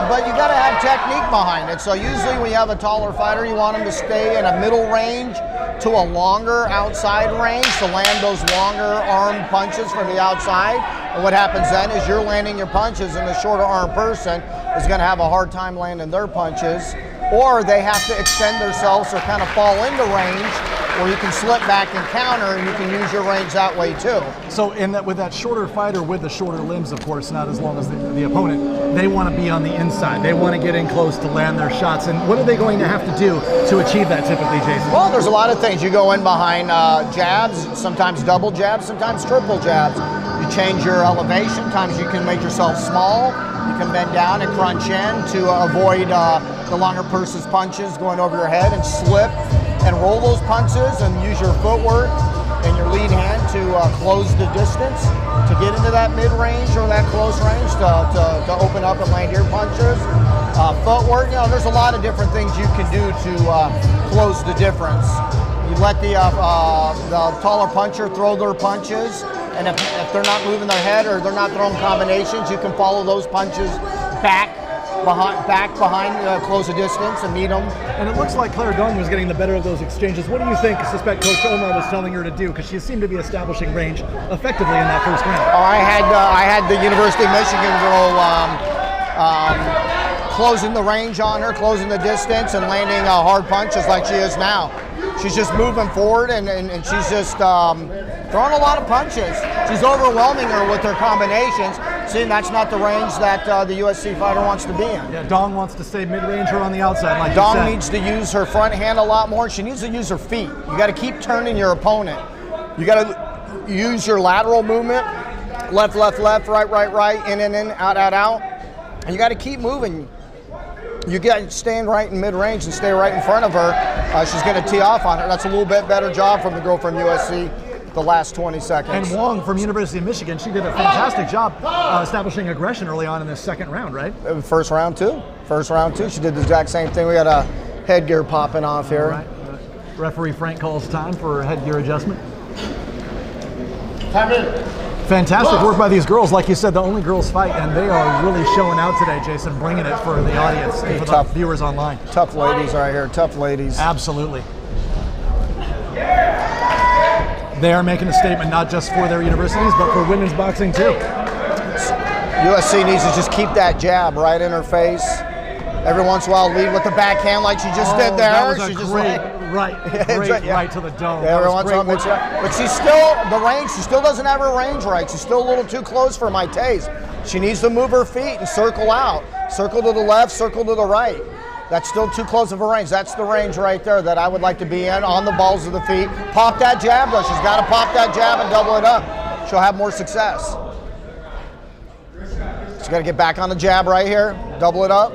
But you got to have technique behind it. So usually when you have a taller fighter, you want them to stay in a middle range to a longer outside range to land those longer arm punches from the outside. And what happens then is you're landing your punches, and the shorter arm person is going to have a hard time landing their punches, or they have to extend themselves or kind of fall into range, or you can slip back and counter, and you can use your range that way too. So with that shorter fighter with the shorter limbs, of course, not as long as the opponent, they want to be on the inside. They want to get in close to land their shots. And what are they going to have to do to achieve that typically, Jason? Well, there's a lot of things. You go in behind jabs, sometimes double jabs, sometimes triple jabs. You change your elevation. Sometimes you can make yourself small. You can bend down and crunch in to avoid the longer person's punches going over your head, and slip and roll those punches, and use your footwork and your lead hand to close the distance to get into that mid-range or that close range to open up and land your punches. Footwork, there's a lot of different things you can do to close the difference. You let the taller puncher throw their punches, and if they're not moving their head or they're not throwing combinations, you can follow those punches back behind, close the distance and meet them. And it looks like Claire Dong was getting the better of those exchanges. What do you suspect Coach Omar was telling her to do? Because she seemed to be establishing range effectively in that first round. Oh, I had the University of Michigan girl closing the range on her, closing the distance, and landing hard punches like she is now. She's just moving forward, and she's just throwing a lot of punches. She's overwhelming her with her combinations. See, that's not the range that the USC fighter wants to be in. Yeah, Dong wants to stay mid-range or on the outside, like Dong you said. needs to use her front hand a lot more. She needs to use her feet. You got to keep turning your opponent. You got to use your lateral movement, left, right, in, out, and you got to keep moving. You got to stand right in mid-range and stay right in front of her. She's going to tee off on her. That's a little bit better job from the girl from USC the last 20 seconds. And Wong from University of Michigan, she did a fantastic job establishing aggression early on in this second round, right? First round too. She did the exact same thing. We got a headgear popping off here. All right. Referee Frank calls time for a headgear adjustment. Time in. Fantastic work by these girls. Like you said, the only girls fight, and they are really showing out today, Jason, bringing it for the audience and for the viewers online. Tough ladies right here, tough ladies. Absolutely. They are making a statement not just for their universities, but for women's boxing too. USC needs to just keep that jab right in her face. Every once in a while, lead with the backhand like she just did there. That was a she just great right to the dome. Yeah, every once in a while, but she's still, the range, she still doesn't have her range right. She's still a little too close for my taste. She needs to move her feet and circle out. Circle to the left, circle to the right. That's still too close of a range. That's the range right there that I would like to be in, on the balls of the feet. Pop that jab though. She's got to pop that jab and double it up. She'll have more success. She's got to get back on the jab right here. Double it up.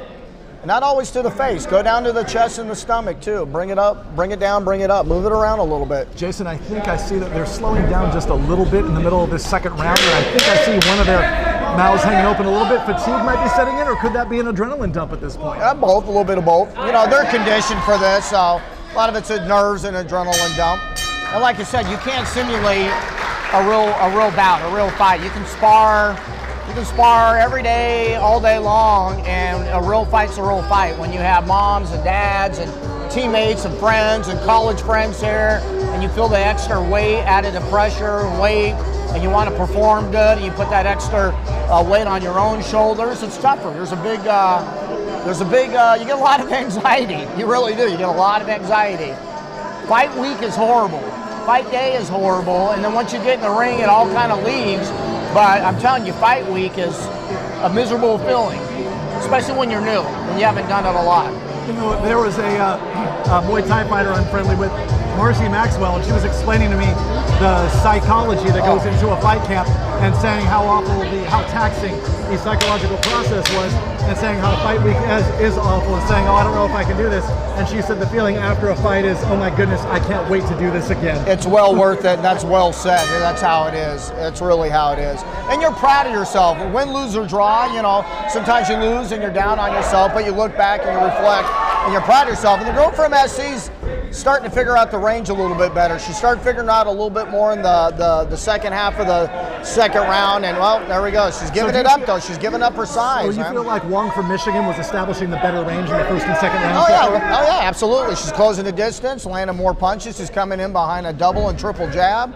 Not always to the face. Go down to the chest and the stomach too. Bring it up, bring it down, bring it up. Move it around a little bit. Jason, I think I see that they're slowing down just a little bit in the middle of this second round. And I think I see one of their mouths hanging open a little bit. Fatigue might be setting in, or could that be an adrenaline dump at this point? Both, a little bit of both. You know, they're conditioned for this, so a lot of it's nerves and adrenaline dump. And like I said, you can't simulate a real bout, a real fight. You can spar every day, all day long, and a real fight's a real fight. When you have moms and dads and teammates and friends and college friends here, and you feel the extra weight, added to pressure and weight, and you want to perform good, and you put that extra weight on your own shoulders, it's tougher. You get a lot of anxiety. You really do. You get a lot of anxiety. Fight week is horrible. Fight day is horrible, and then once you get in the ring, it all kind of leaves. But I'm telling you, fight week is a miserable feeling, especially when you're new and you haven't done it a lot. You know, there was a Muay Thai fighter I'm friendly with, Marcy Maxwell, and she was explaining to me the psychology that goes into a fight camp, and saying how taxing the psychological process was, and saying how fight week is awful, and saying, oh, I don't know if I can do this. And she said the feeling after a fight is, oh my goodness, I can't wait to do this again. It's well worth it, and that's well said. That's how it is. It's really how it is. And you're proud of yourself. Win, lose, or draw, you know, sometimes you lose and you're down on yourself, but you look back and you reflect, and you're proud of yourself. And the girl from SC's starting to figure out the range a little bit better. She started figuring out a little bit more in the second half of the second round, and well, there we go. She's giving it up though. She's giving up her size. So you feel like Wong from Michigan was establishing the better range in the first and second rounds? Oh yeah, absolutely. She's closing the distance, landing more punches. She's coming in behind a double and triple jab,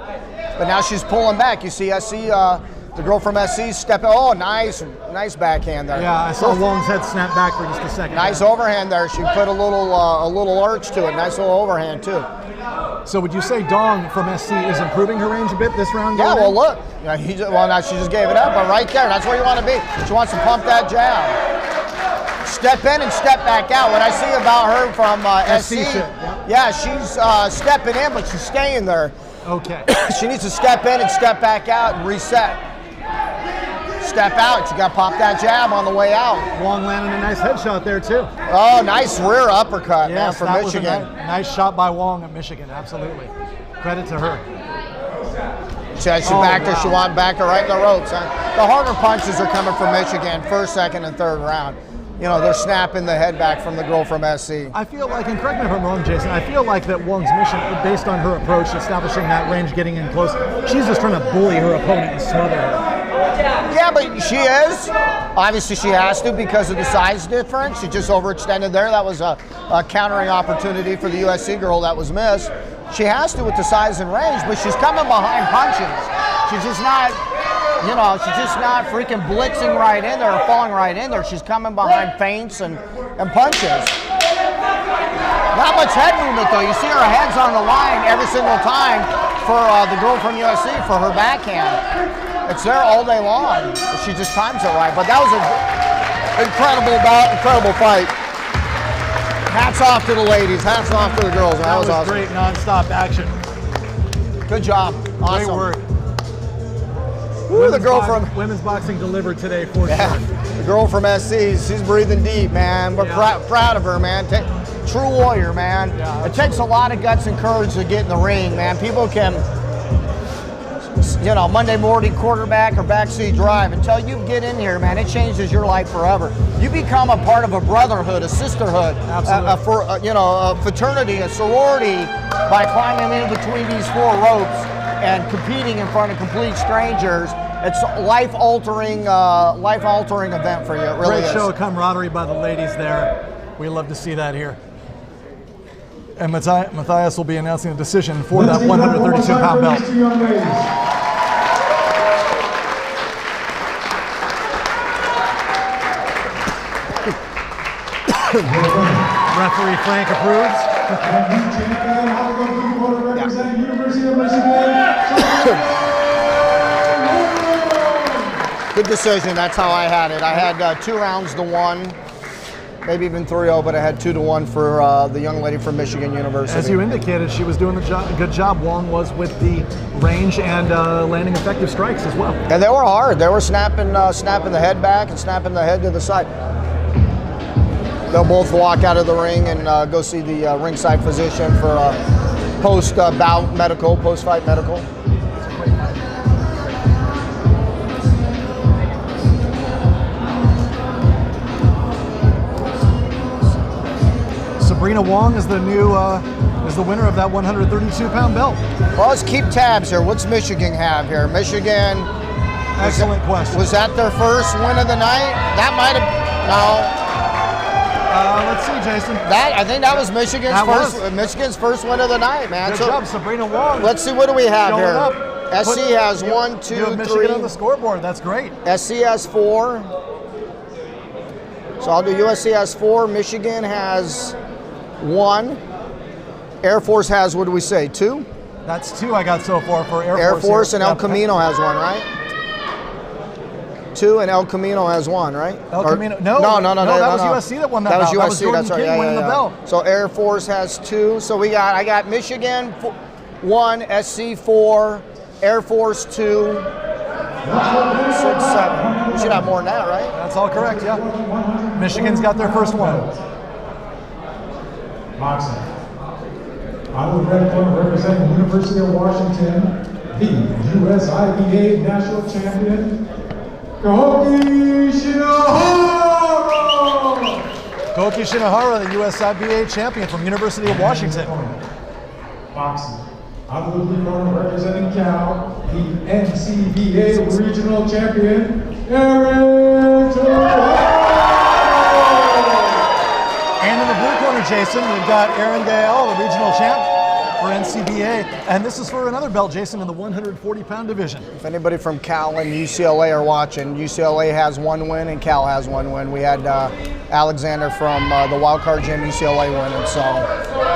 but now she's pulling back. You see, I see the girl from SC stepping. Oh, nice backhand there. Yeah, I saw Wong's head snap back for just a second. Nice overhand there. She put a little arch to it. Nice little overhand too. So would you say Dong from SC is improving her range a bit this round? Yeah, well look. Now she just gave it up, but right there, that's where you want to be. She wants to pump that jab. Step in and step back out. What I see about her from SC, yeah, she's stepping in, but she's staying there. Okay. She needs to step in and step back out and reset. Step out, you got to pop that jab on the way out. Wong landing a nice headshot there too. Oh, nice rear uppercut, man, from Michigan. Was a nice shot by Wong at Michigan, absolutely. Credit to her. She backed her, she wanted back her right in the ropes. Huh? The harder punches are coming from Michigan, first, second, and third round. You know, they're snapping the head back from the girl from SC. I feel like, and correct me if I'm wrong, Jason, I feel like that Wong's mission, based on her approach, establishing that range, getting in close, she's just trying to bully her opponent and smother her. Yeah, but she is. Obviously, she has to because of the size difference. She just overextended there. That was a countering opportunity for the USC girl that was missed. She has to with the size and range, but she's coming behind punches. She's just not, she's just not freaking blitzing right in there or falling right in there. She's coming behind feints and punches. Not much head movement though. You see her head's on the line every single time for the girl from USC for her backhand. It's there all day long. She just times it right. But that was an incredible fight. Hats off to the ladies. Hats off to the girls. That was awesome. Great non-stop action. Good job. Awesome. Great work. Woo, the girl from women's boxing delivered today for sure. The girl from SC, she's breathing deep, man. We're proud of her, man. True warrior, man. Yeah, it takes a lot of guts and courage to get in the ring, man. People can, Monday morning quarterback or backseat drive until you get in here, man. It changes your life forever. You become a part of a brotherhood, a sisterhood, a fraternity, a sorority by climbing in between these four ropes and competing in front of complete strangers it's life-altering event for you. It really Great is. show of camaraderie by the ladies there. We love to see that here. And Matthias will be announcing a decision for that 132-pound belt. Referee Frank approves. Good decision. That's how I had it. I had 2 rounds to 1. Maybe even 3-0, but I had 2-1 for the young lady from Michigan University. As you indicated, she was doing a good job. Wong was with the range and landing effective strikes as well. And they were hard. They were snapping the head back and snapping the head to the side. They'll both walk out of the ring and go see the ringside physician for a post-fight medical. Sabrina Wong is the winner of that 132-pound belt. Well, let's keep tabs here. What's Michigan have here? Michigan. Excellent question. Was that their first win of the night? That might have. No. Let's see, Jason. I think that was Michigan's first win of the night, man. Good job, Sabrina Wong. Let's see, what do we have here? Up. SC has 1, 2, 3. Michigan on the scoreboard. That's great. SC has 4. So I'll do USC has 4. Michigan has 1. Air Force has, what do we say, 2? That's 2 I got so far for Air Force. Air Force and El Camino has 1, right? 2 and El Camino has 1, right? Camino. No, that was USC that won that belt. That was USC, that's right. Winning the belt. So Air Force has 2. So I got Michigan 1, SC 4, Air Force 2, 6, 7. We should have more than that, right? That's all correct, yeah. Michigan's got their first one. Boxing. I would represent the University of Washington, the USIBA national champion, Koki Shinara! Koki Shinara, the USIBA champion from University of Washington. Boxing. Out of the blue corner representing Cal, the NCBA regional champion, Carrington. And in the blue corner, Jason, we've got Aaron Gael, the regional champ for NCBA. And this is for another belt, Jason, in the 140-pound division. If anybody from Cal and UCLA are watching, UCLA has 1 win and Cal has 1 win. We had Alexander from the Wild Card Gym, UCLA winning. So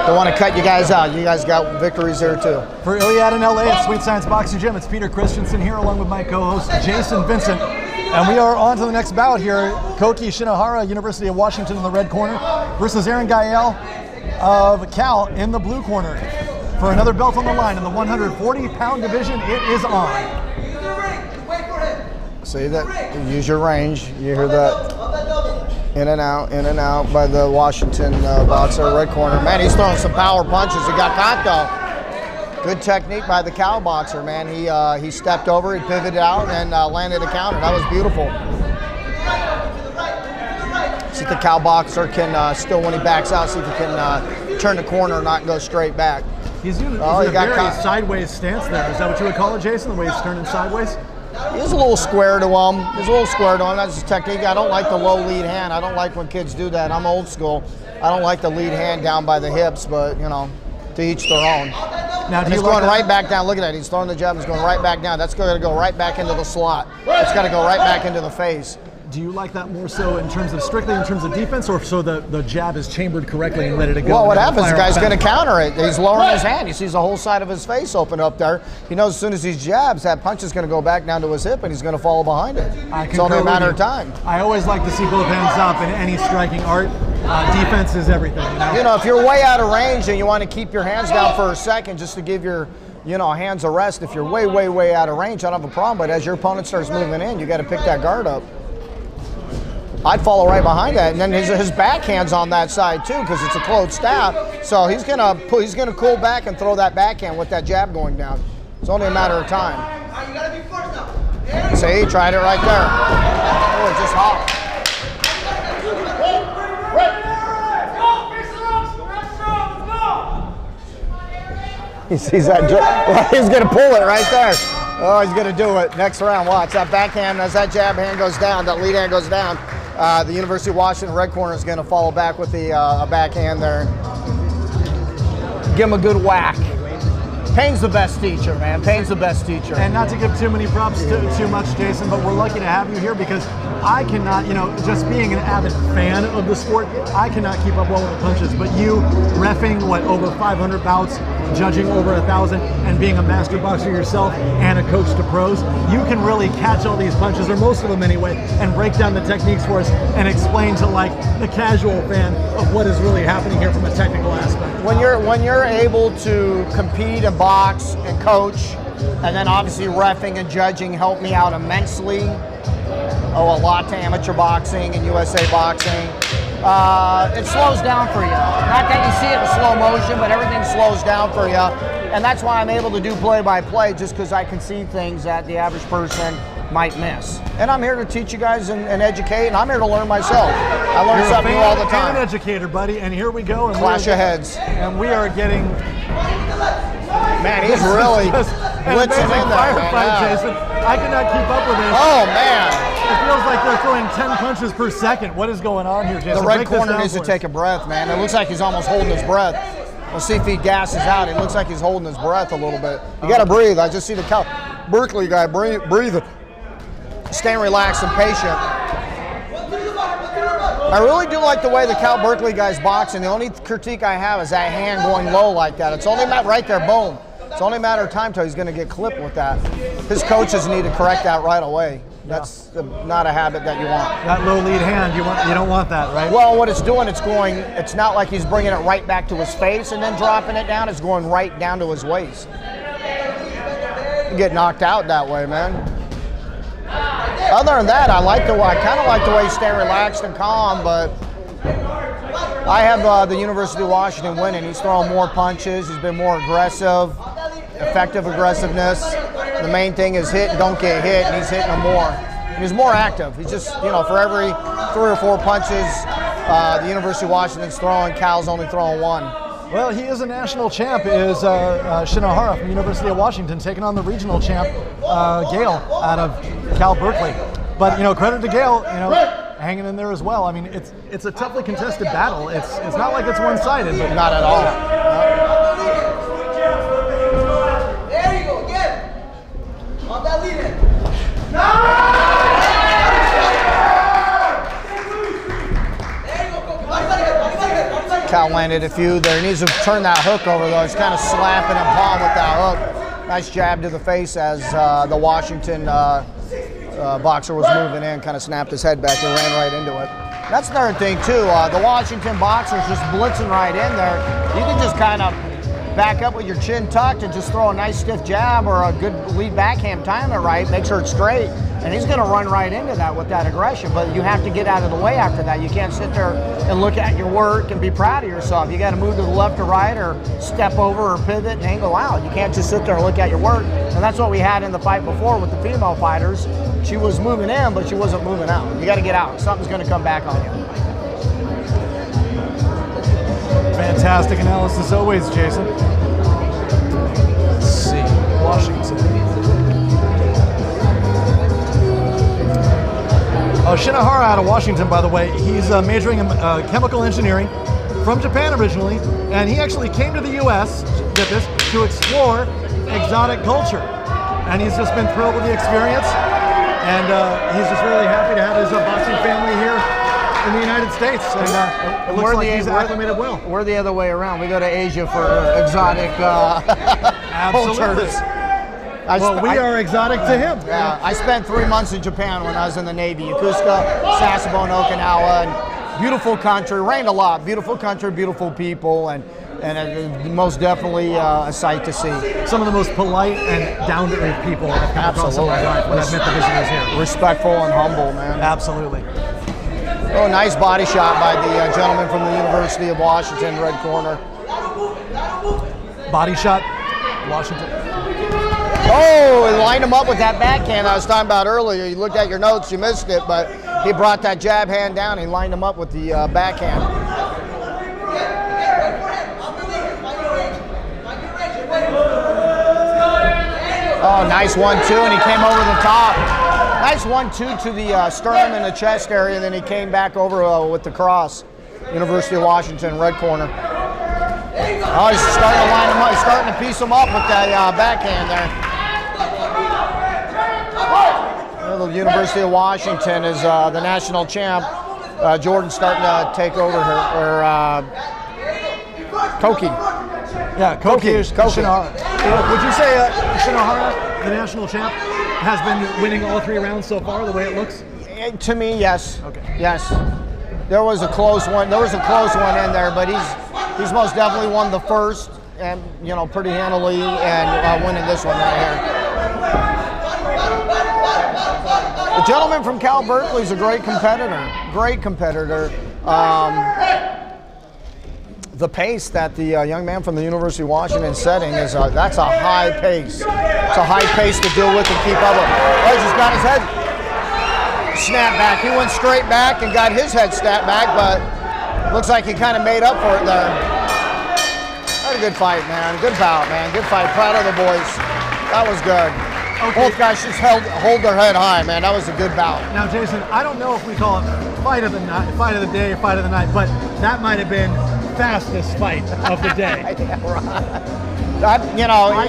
don't want to cut you guys out. You guys got victories there too. For Iliad in LA at Sweet Science Boxing Gym, it's Peter Christensen here along with my co-host Jason Vincent. And we are on to the next bout here. Koki Shinara, University of Washington in the red corner versus Aaron Gael of Cal in the blue corner. For another belt on the line in the 140-pound division, it is on. See that? Use your range. You hear that? In and out by the Washington boxer, red corner. Man, he's throwing some power punches. He got caught though. Good technique by the Cal boxer, man. He stepped over, he pivoted out, and landed a counter. That was beautiful. See if the Cal boxer can still, when he backs out, see if he can turn the corner and not go straight back. He's using a very sideways stance there. Is that what you would call it, Jason, the way he's turning sideways? He's a little square to him. That's his technique. I don't like the low lead hand. I don't like when kids do that. I'm old school. I don't like the lead hand down by the hips, but, you know, to each their own. Now, he's going right back down. Look at that. He's throwing the jab. He's going right back down. That's going to go right back into the slot. It's got to go right back into the face. Do you like that more so in terms of strictly in terms of defense, or so the jab is chambered correctly and ready to go? Well, what happens? The guy's going to counter it. He's lowering his hand. He sees the whole side of his face open up there. He knows as soon as he jabs, that punch is going to go back down to his hip, and he's going to follow behind it. It's only a matter of time. I always like to see both hands up in any striking art. Defense is everything. You know, if you're way out of range and you want to keep your hands down for a second just to give your hands a rest, if you're way out of range, I don't have a problem. But as your opponent starts moving in, you got to pick that guard up. I'd follow right behind that, and then his backhand's on that side too, because it's a closed staff. So he's gonna cool back and throw that backhand with that jab going down. It's only a matter of time. See, he tried it right there. Oh, just hot. He sees that. He's gonna pull it right there. Oh, he's gonna do it. Next round, watch. That backhand, as that jab hand goes down, that lead hand goes down, the University of Washington red corner is gonna follow back with the a backhand there. Give him a good whack. Pain's the best teacher, man. Pain's the best teacher. And not to give too many props too much, Jason, but we're lucky to have you here because I cannot, just being an avid fan of the sport, I cannot keep up well with the punches. But you reffing, over 500 bouts, judging over 1,000, and being a master boxer yourself and a coach to pros, you can really catch all these punches, or most of them anyway, and break down the techniques for us and explain to the casual fan of what is really happening here from a technical aspect. When you're able to compete and box and coach, and then obviously reffing and judging helped me out immensely. A lot to amateur boxing and USA boxing. It slows down for you. Not that you see it in slow motion, but everything slows down for you. And that's why I'm able to do play-by-play, just because I can see things that the average person might miss. And I'm here to teach you guys and educate, and I'm here to learn myself. I learn something new all the time. You're an educator, buddy, and here we go. And clash of heads. And we are getting... Man, he's really blitzing in there, firefight, Jason. I cannot keep up with this. Oh, man. It feels like they're throwing 10 punches per second. What is going on here, Jason? The red corner needs to take a breath, man. It looks like he's almost holding his breath. We'll see if he gasses out. It looks like he's holding his breath a little bit. You got to breathe. I just see the Berkeley guy breathing. Staying relaxed and patient. I really do like the way the Cal Berkeley guy's boxing. The only critique I have is that hand going low like that. It's only right there, boom. It's only a matter of time till he's going to get clipped with that. His coaches need to correct that right away. That's not a habit that you want. That low lead hand, you don't want that, right? Well, what it's doing, it's not like he's bringing it right back to his face and then dropping it down. It's going right down to his waist. You get knocked out that way, man. Other than that, I kind of like the way he's staying relaxed and calm, but I have the University of Washington winning. He's throwing more punches. He's been more aggressive, effective aggressiveness. The main thing is hit and don't get hit, and he's hitting them more. And he's more active. He's just, for every 3 or 4 punches the University of Washington's throwing, Cal's only throwing 1. Well, he is a national champ, is Shinara from University of Washington, taking on the regional champ, Gale, out of Cal Berkeley. But, credit to Gale, hanging in there as well. I mean, it's a toughly contested battle. It's not like it's one-sided. But not at all. There you go, get it. On that lead in. Cal landed a few there. He needs to turn that hook over, though. He's kind of slapping him palm with that hook. Nice jab to the face as the Washington boxer was moving in, kind of snapped his head back and ran right into it. That's another thing, too. The Washington boxer's just blitzing right in there. You can just kind of back up with your chin tucked and just throw a nice stiff jab or a good lead backhand, time it right, make sure it's straight, and he's going to run right into that with that aggression. But you have to get out of the way after that. You can't sit there and look at your work and be proud of yourself. You got to move to the left or right or step over or pivot and angle out. You can't just sit there and look at your work. And that's what we had in the fight before with the female fighters. She was moving in, but she wasn't moving out. You got to get out. Something's going to come back on you. Fantastic analysis always, Jason. Let's see, Washington. Shinara out of Washington, by the way, he's majoring in chemical engineering from Japan originally, and he actually came to the U.S., get this, to explore exotic culture. And he's just been thrilled with the experience, and he's just really happy to have his boxing family here in the United States, and it looks like he's acclimated well. We're the other way around. We go to Asia for exotic cultures. Well, we are exotic to him. Yeah, I spent 3 months in Japan when I was in the Navy. Yokosuka, Sasebo, and Okinawa, and beautiful country. Rained a lot. Beautiful country, beautiful people, and most definitely a sight to see. Some of the most polite and down-to-earth people I've come across in my life when I've met the visitors here. Respectful and humble, man. Absolutely. Oh, nice body shot by the gentleman from the University of Washington, red corner. Body shot, Washington. Oh, he lined him up with that backhand I was talking about earlier. You looked at your notes, you missed it, but he brought that jab hand down. He lined him up with the backhand. Oh, nice 1-2, and he came over the top. Nice 1-2 to the sternum and the chest area, and then he came back over with the cross. University of Washington, red corner. Oh, he's starting to line him up. He's starting to piece him up with that backhand there. The University of Washington is the national champ. Jordan's starting to take over her. Koki. Yeah, Koki. Shinara. Would you say Shinara, the national champ, has been winning all 3 rounds so far, the way it looks? To me, yes. Okay. Yes. There was a close one. There was a close one in there, but he's most definitely won the first, and pretty handily, and winning this one right here. The gentleman from Cal Berkeley is a great competitor. Great competitor. The pace that the young man from the University of Washington is setting is that's a high pace. It's a high pace to deal with and keep up with. Oh, he just got his head snapped back. He went straight back and got his head snapped back, but looks like he kind of made up for it there. Had a good fight, man. Good bout, man. Good fight. Proud of the boys. That was good. Okay. Both guys just hold their head high, man. That was a good bout. Now, Jason, I don't know if we call it fight of the night, fight of the day, fight of the night, but that might have been fastest fight of the day. Yeah, right. I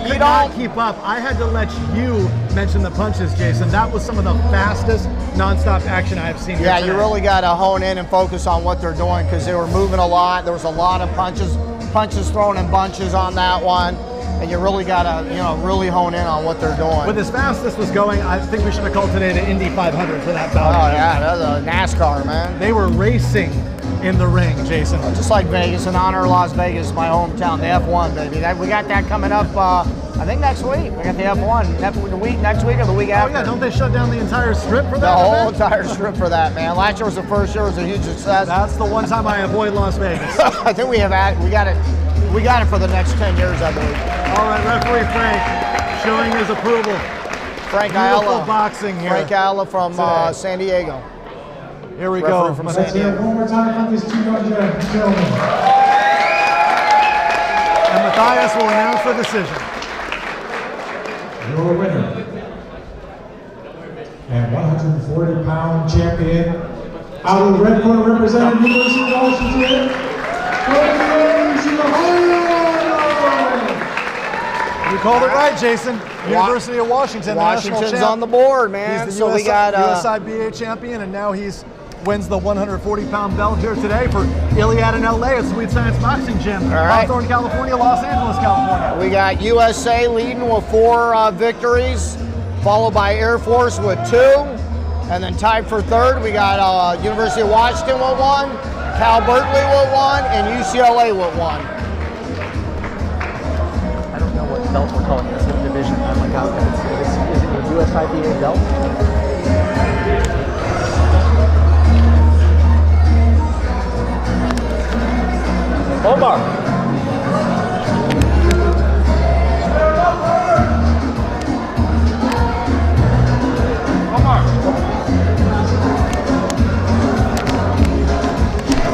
could not keep up. I had to let you mention the punches, Jason. That was some of the fastest nonstop action I have seen. Yeah, you really got to hone in and focus on what they're doing because they were moving a lot. There was a lot of punches thrown in bunches on that one. And you really got to, really hone in on what they're doing. With as fast as this was going, I think we should have called today the Indy 500 for that bout. Oh, yeah, that was a NASCAR, man. They were racing in the ring, Jason. Just like Vegas, in honor of Las Vegas, my hometown, the F1, baby. We got that coming up, I think next week. We got the F1 next week or the week after. Oh, yeah, don't they shut down the entire strip for that? The whole entire strip for that, man. Last year was the first year. It was a huge success. That's the one time I avoid Las Vegas. I think we got it for the next 10 years, I believe. All right, referee Frank showing his approval. Frank Beautiful Ayala. Boxing here. Frank Ayala from San Diego. Here we go. From Let's San hear Diego. one more time from these 2 young gentlemen. And Matthias will announce the decision. Your winner and 140-pound champion, out of the red corner representing University of Washington, You called it right, Jason. University of Washington, the national Washington's champ. on the board, man. He's the So we got USIBA champion, and now he's wins the 140-pound belt here today for Iliad in LA at Sweet Science Boxing Gym, right. Hawthorne, California, Los Angeles, California. We got USA leading with 4 victories, followed by Air Force with 2, and then tied for 3rd. We got University of Washington with 1, Cal Berkeley with 1, and UCLA with 1. I don't know what belt we're calling this division. I'm like, is it a USIBA belt? Omar.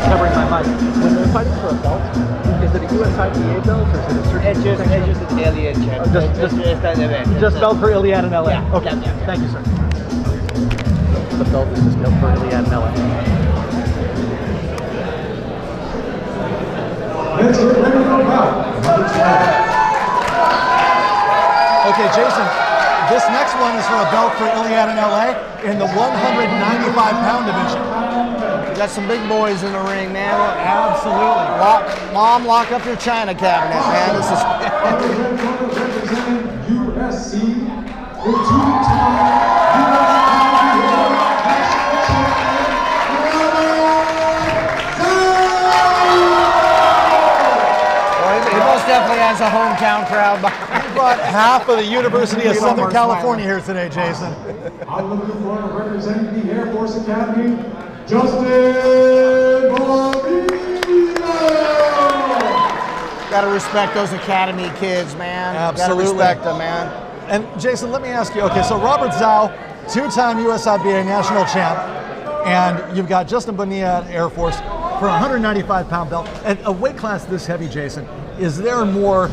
Covering my mic. When they're fighting for a belt, is it a USIBA belt or is it a certain It's just an alien champ. just belt for Iliad in LA? Yeah. Okay, Yeah. thank you, sir. The belt is just belt for Iliad in LA. Let's get ready to go out. Okay, Jason, this next one is for a belt for Iliad in LA in the 195-pound division. We got some big boys in the ring, man. Absolutely. Mom, lock up your china cabinet, man. This is. Representing USC, the 2-time He most definitely has a hometown crowd. We brought half of the University of Southern California here today, Jason. I'm looking forward to representing the Air Force Academy, Justin Gotta respect those academy kids, man. Absolutely. Gotta respect them, man. And Jason, let me ask you, okay, so Robert Zhao, 2-time USIBA national champ, and you've got Justin Bonilla at Air Force for a 195-pound belt. At a weight class this heavy, Jason, is there more,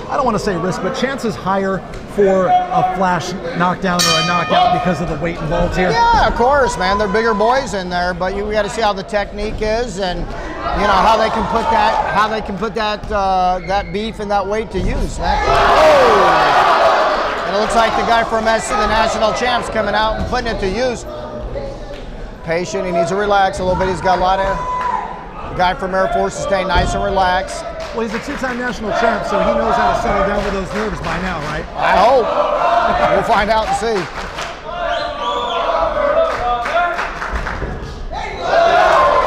I don't want to say risk, but chances higher for a flash knockdown or a knockout because of the weight involved here? Yeah, of course, man. They're bigger boys in there, but we got to see how the technique is, and you know how they can put that beef and that weight to use, man. Oh! And it looks like the guy from SC, the national champs, coming out and putting it to use. Patient. He needs to relax a little bit. He's got a lot of. The guy from Air Force is staying nice and relaxed. Well, he's a two-time national champ, so he knows how to settle down with those nerves by now, right? I hope. We'll find out and see.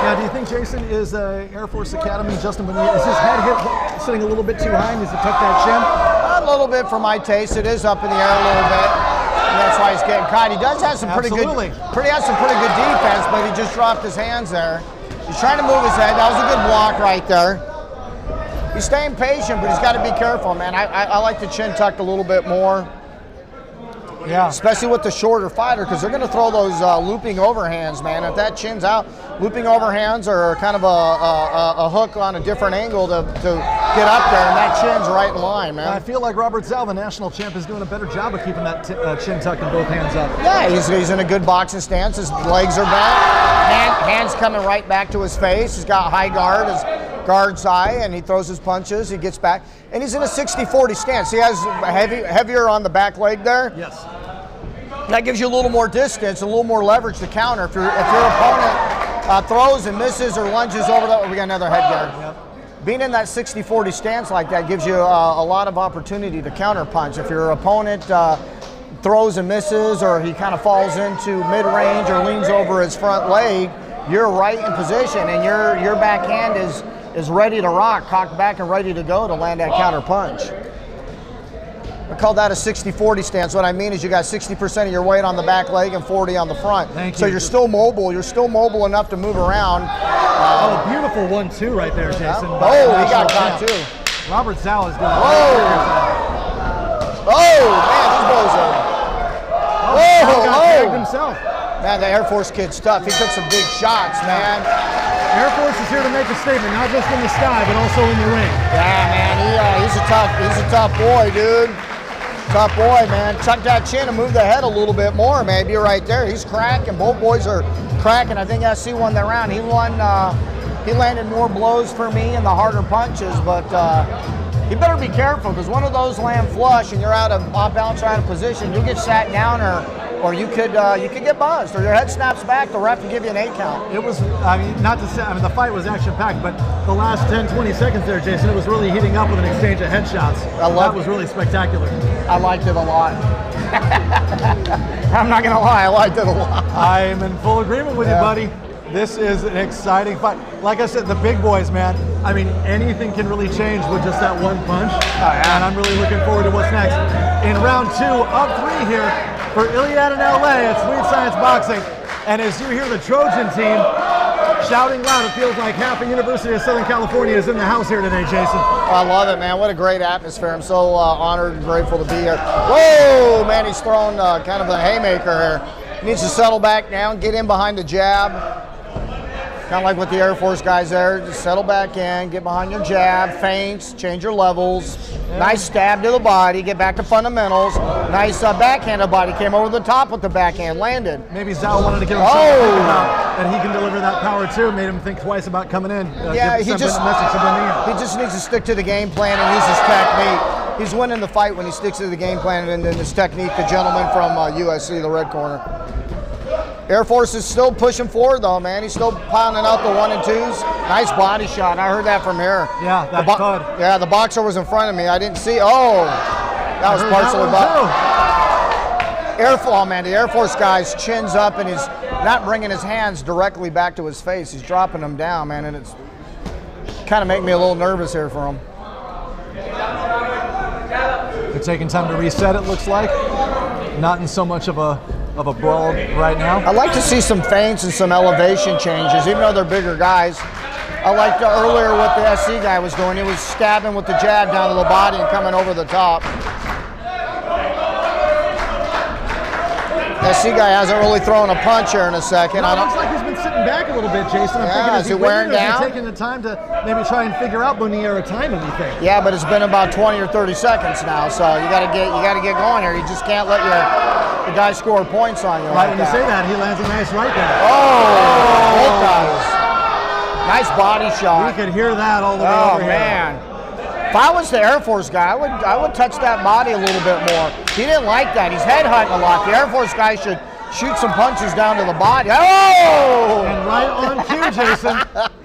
Now, do you think Jason is Air Force Academy? Justin, is his head sitting a little bit too high? Needs to tuck that chin? A little bit for my taste. It is up in the air a little bit. And that's why he's getting caught. He does have some pretty good defense, but he just dropped his hands there. He's trying to move his head. That was a good block right there. He's staying patient, but he's got to be careful, man. I like the chin tucked a little bit more. Yeah. Especially with the shorter fighter, because they're going to throw those looping overhands, man. If that chin's out, looping overhands are kind of a hook on a different angle to get up there, and that chin's right in line, man. I feel like Robert Zal, the national champ, is doing a better job of keeping that chin tucked and both hands up. Yeah, he's in a good boxing stance. His legs are back. Hands coming right back to his face. He's got high guard. His guard's high, and he throws his punches. He gets back, and he's in a 60-40 stance. He has heavier on the back leg there. Yes. That gives you a little more distance, a little more leverage to counter. If your opponent throws and misses or lunges over that, we got another head guard. Yep. Being in that 60-40 stance like that gives you a lot of opportunity to counter punch. If your opponent throws and misses, or he kind of falls into mid-range or leans over his front leg, you're right in position, and your backhand is ready to rock, cocked back and ready to go to land that counter punch. I call that a 60-40 stance. What I mean is you got 60% of your weight on the back leg and 40 on the front. So you're still mobile. You're still mobile enough to move around. Beautiful 1-2 right there, Jason. Oh, he got caught too. Robert Zal is doing Oh, man, these boys are. Oh, himself. Man, the Air Force kid's tough. He took some big shots, man. Air Force is here to make a statement, not just in the sky, but also in the ring. Yeah, man, he's a tough boy, dude. Tough boy, man. Tuck that chin and move the head a little bit more, maybe right there. He's cracking. Both boys are cracking. I think SC won that round. He landed more blows for me and the harder punches, but you better be careful, because one of those land flush and you're out of off balance or out of position, you'll get sat down, or you could get buzzed, or your head snaps back. The ref can give you an 8 count. It was, the fight was action-packed, but the last 10, 20 seconds there, Jason, it was really heating up with an exchange of headshots. That was really spectacular. I liked it a lot. I'm not gonna lie, I liked it a lot. I'm in full agreement with you, buddy. This is an exciting fight. Like I said, the big boys, man. I mean, anything can really change with just that one punch. And I'm really looking forward to what's next. In round 2 of 3 here for Iliad in LA at Sweet Science Boxing. And as you hear the Trojan team shouting loud, it feels like half the University of Southern California is in the house here today, Jason. I love it, man. What a great atmosphere. I'm so honored and grateful to be here. Whoa, man, he's throwing kind of a haymaker here. He needs to settle back down, get in behind the jab. Kind of like with the Air Force guys there, just settle back in, get behind your jab, feints, change your levels. Nice stab to the body, get back to fundamentals. Nice backhand to the body, came over the top with the backhand, landed. Maybe Zal wanted to get himself and he can deliver that power too, made him think twice about coming in. Yeah, he just needs to stick to the game plan and use his technique. He's winning the fight when he sticks to the game plan and then his technique, the gentleman from USC, the red corner. Air Force is still pushing forward though, man. He's still pounding out the 1 and 2s. Nice body shot. I heard that from here. Yeah, that's good. Yeah, the boxer was in front of me. I didn't see. Oh, that was partially the Air Force guy's chin's up and he's not bringing his hands directly back to his face. He's dropping them down, man, and it's kind of making me a little nervous here for him. They're taking time to reset, it looks like. Not in so much of a brawl right now. I'd like to see some feints and some elevation changes, even though they're bigger guys. I liked earlier what the SC guy was doing. He was stabbing with the jab down to the body and coming over the top. SC guy hasn't really thrown a punch here in a second. No, it looks like he's been sitting back a little bit, Jason. I'm thinking, is he wearing down? Taking the time to maybe try and figure out Bonilla or time anything. Yeah, but it's been about 20 or 30 seconds now, so you got to get going here. You just can't let the guy score points on you. Right, like when you say that, he lands a nice right there. Both guys. Nice body shot. You could hear that all the way over here. Oh man. If I was the Air Force guy, I would touch that body a little bit more. He didn't like that. He's headhunting a lot. The Air Force guy should shoot some punches down to the body. Oh! And right on cue, Jason.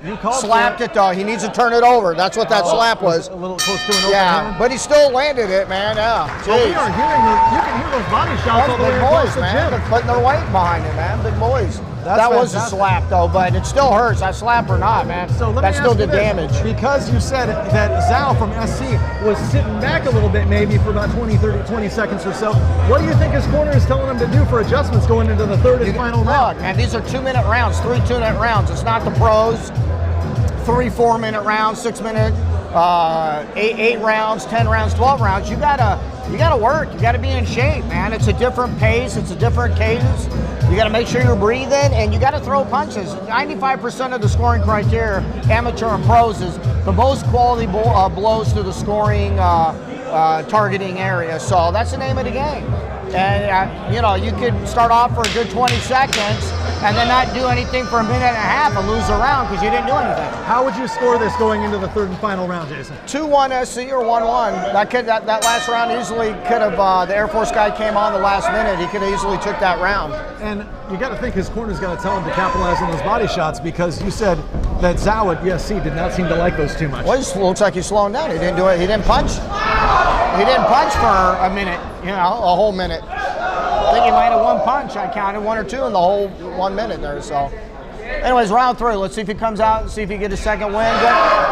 You called slapped it though. He needs to turn it over. That's what that slap was. A little close to an overhand. But he still landed it, man. Yeah. Well, we are hearing you can hear those body shots all the way across the gym. They're putting their weight behind it, man. Big boys. That was a slap though, but it still hurts. I slap or not, man. So that still did damage. Because you said that Zhao from SC was sitting back a little bit maybe for about 20 seconds or so. What do you think his corner is telling him to do for adjustments going into the third and final round? Man, these are 2-minute rounds, 3 2-minute rounds. It's not the pros. 3 4-minute rounds, 6 minute, 8 rounds, 10 rounds, 12 rounds. You gotta work. You gotta be in shape, man. It's a different pace. It's a different cadence. You gotta make sure you're breathing, and you gotta throw punches. 95% of the scoring criteria, amateur and pros, is the most quality blows to the scoring targeting area. So that's the name of the game. And you could start off for a good 20 seconds and then not do anything for a minute and a half and lose the round because you didn't do anything. How would you score this going into the third and final round, Jason? 2-1 SC or 1-1. That last round easily could have, the Air Force guy came on the last minute. He could have easily took that round. And you got to think his corner's got to tell him to capitalize on those body shots because you said that Zhao at USC did not seem to like those too much. Well, it looks like he's slowing down. He didn't do it. He didn't punch. He didn't punch for a minute, a whole minute. I think he might have one punch. I counted 1 or 2 in the whole 1 minute there. So, anyways, round 3. Let's see if he comes out and see if he gets a second win.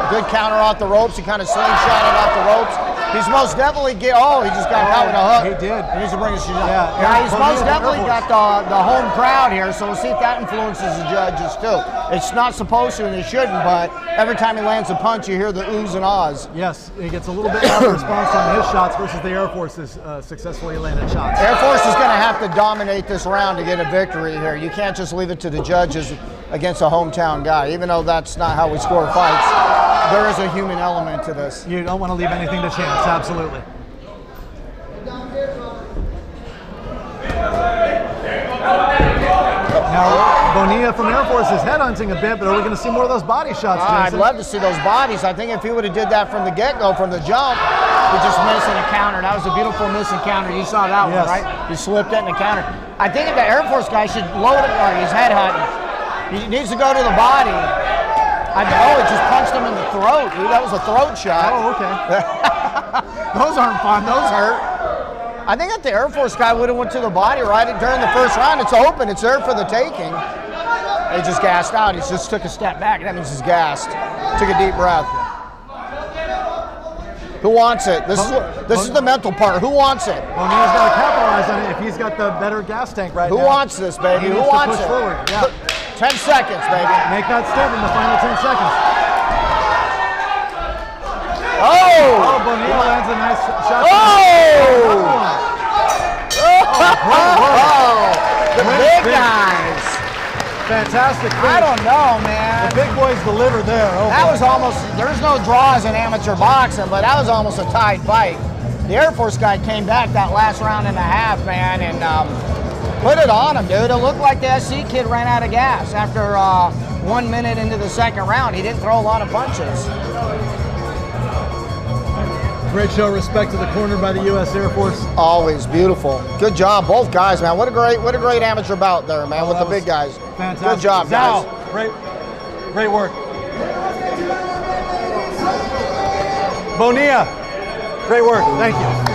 Good counter off the ropes. He kind of slingshotted off the ropes. He's most definitely he just got caught with a hook. He did. He needs to bring his shoes up. Yeah, he's most definitely got the home crowd here, so we'll see if that influences the judges too. It's not supposed to and it shouldn't, but every time he lands a punch, you hear the oohs and ahs. Yes, he gets a little bit more response on his shots versus the Air Force's successfully landed shots. Air Force is going to have to dominate this round to get a victory here. You can't just leave it to the judges against a hometown guy, even though that's not how we score fights. There is a human element to this. You don't want to leave anything to chance, absolutely. Now, Bonilla from Air Force is headhunting a bit, but are we going to see more of those body shots, Jason? I'd love to see those bodies. I think if he would have did that from the get-go, from the jump, he just missed in a counter. That was a beautiful miss and counter. You saw that one, right? He slipped it in the counter. I think if the Air Force guy should load it, or he's headhunting. He needs to go to the body. It just punched him in the throat, dude. That was a throat shot. Oh, okay. Those aren't fun. Those hurt. I think if the Air Force guy would have went to the body right during the first round, it's open. It's there for the taking. He just gassed out. He just took a step back. That means he's gassed. Took a deep breath. Who wants it? This is the mental part. Who wants it? Bonilla's got to capitalize on it if he's got the better gas tank right now. Who wants this, baby? Who wants it? Forward. Yeah. 10 seconds, baby. Make that step in the final 10 seconds. Oh! Bonilla lands a nice shot. The big guys. Fantastic. I don't know, man. The big boys delivered there. That was almost, there's no draws in amateur boxing, but that was almost a tied fight. The Air Force guy came back that last round and a half, man, and put it on him, dude. It looked like the SC kid ran out of gas after 1 minute into the second round. He didn't throw a lot of punches. Great show, respect to the corner by the U.S. Air Force. Always beautiful. Good job, both guys, man. What a great amateur bout there, man, with the big guys. Fantastic. Good job, guys. Great work. Bonilla, great work. Thank you.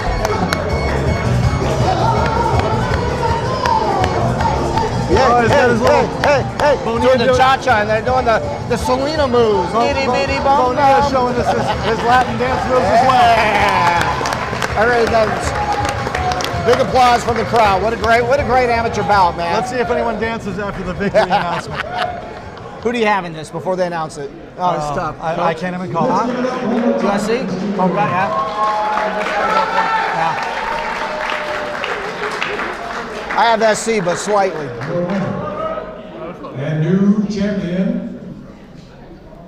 Hey, doing the cha-cha, and they're doing the Selena moves. Bonilla showing us his Latin dance moves as well. All right, big applause from the crowd. What a great amateur bout, man. Let's see if anyone dances after the victory announcement. Who do you have in this before they announce it? Oh, it's tough. I can't even call it. USC? Yeah. I have SC, but slightly. And new champion,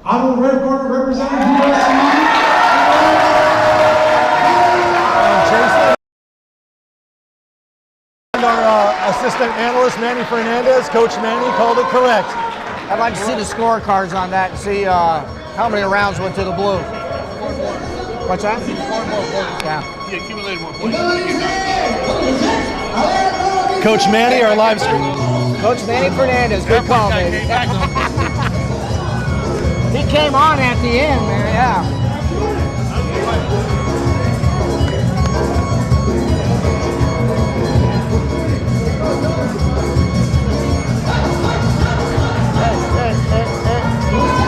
out of the red corner representing USC. And our assistant analyst, Manny Fernandez, Coach Manny, called it correct. I'd like to see the scorecards on that and see how many rounds went to the blue. What's that? 4 more points. Yeah. He accumulated more points. Coach Manny, our live stream. Coach Manny Fernandez, good call, baby. He came on at the end, man, yeah.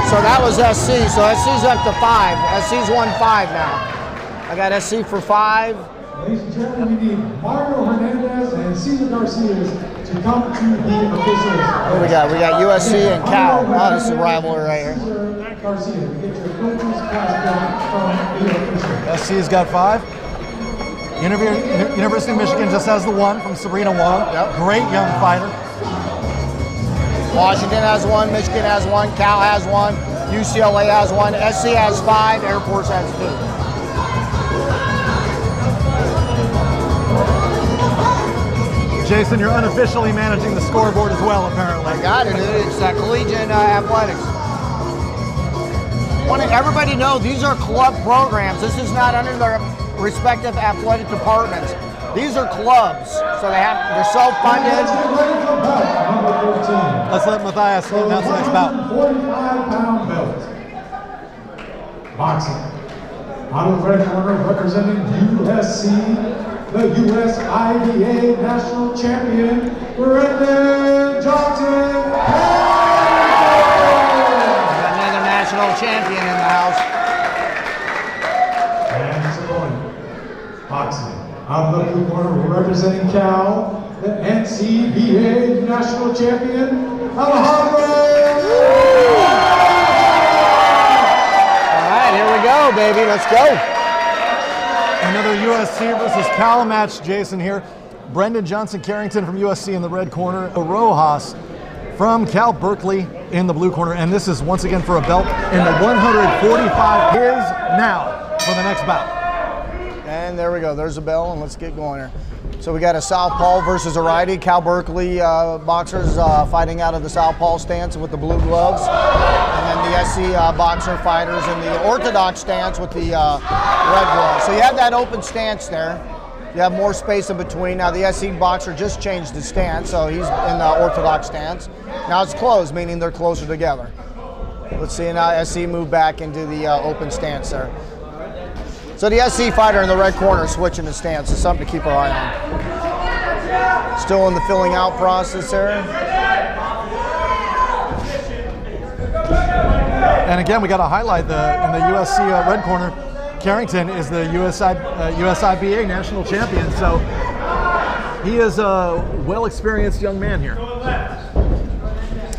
So that was SC, so SC's up to 5. SC's won 5 now. I got SC for 5. Ladies and gentlemen, we need Mario Hernandez and Cesar Garcia to come to the officials. What do we got? We got USC and Cal. Oh, this is a rivalry right here. Garcia, to get your coach's class from the officials. SC's got 5. University of Michigan just has the 1 from Sabrina Wong. Yep. Great young fighter. Washington has 1, Michigan has 1, Cal has 1, UCLA has 1, SC has 5, Air Force has 2. Jason, you're unofficially managing the scoreboard as well, apparently. I got it, dude. It's collegiate athletics. Want everybody to know these are club programs. This is not under their respective athletic departments. These are clubs, so they're self-funded. Let's let Matthias announce the next bout. 45-pound belt. Boxing. Out of the red corner representing USC, the USIBA national champion, Brendan Johnson. Another national champion in the house. And Antoine. Boxing. Out of the blue corner representing Cal, the NCBA national champion, Alejandro. All right, here we go, baby. Let's go. Another USC versus Cal match, Jason, here. Brendan Johnson Carrington from USC in the red corner. Rojas from Cal Berkeley in the blue corner. And this is once again for a belt in the 145. Here's now for the next bout. And there we go. There's a bell, and let's get going here. So we got a southpaw versus a righty. Cal Berkeley boxers fighting out of the southpaw stance with the blue gloves. And then the SC boxer fighters in the orthodox stance with the red gloves. So you have that open stance there. You have more space in between. Now the SC boxer just changed his stance, so he's in the orthodox stance. Now it's closed, meaning they're closer together. Let's see now SC move back into the open stance there. So the SC fighter in the red corner is switching the stance. It's something to keep our eye on. Still in the filling out process there. And again, we got to highlight in the USC red corner, Carrington is the USIBA national champion. So he is a well-experienced young man here.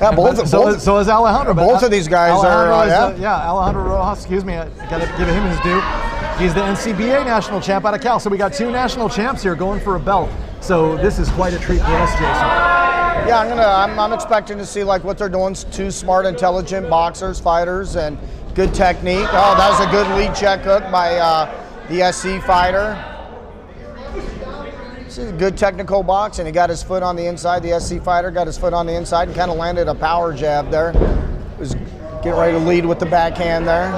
Yeah, so is Alejandro. Both of these guys Alejandro Rojas, excuse me, I got to give him his due. He's the NCBA national champ out of Cal. So we got 2 national champs here going for a belt. So this is quite a treat for us, Jason. Yeah, I'm expecting to see like what they're doing. 2 smart, intelligent boxers, fighters, and good technique. Oh, that was a good lead check hook by the SC fighter. This is good technical boxing. He got his foot on the inside. The SC fighter got his foot on the inside and kind of landed a power jab there. Was getting ready to lead with the backhand there.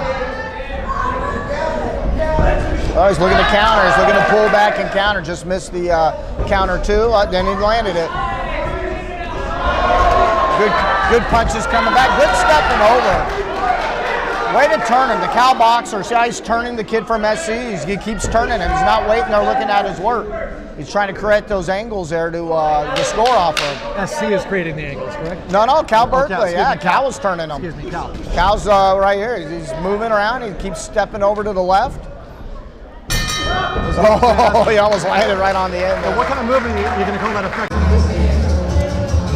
Oh, he's looking to counter. He's looking to pull back and counter. Just missed the counter 2. Then he landed it. Good punches coming back. Good stepping over. Way to turn him. The Cal boxer, see how he's turning the kid from SC? He keeps turning him. He's not waiting there looking at his work. He's trying to correct those angles there to the score off of. SC is creating the angles, correct? No, Cal Berkeley. Cal, Cal was turning him. Excuse me, Cal. Cal's right here. He's moving around. He keeps stepping over to the left. Oh, he almost landed right on the end. What kind of movement are you going to call that effective?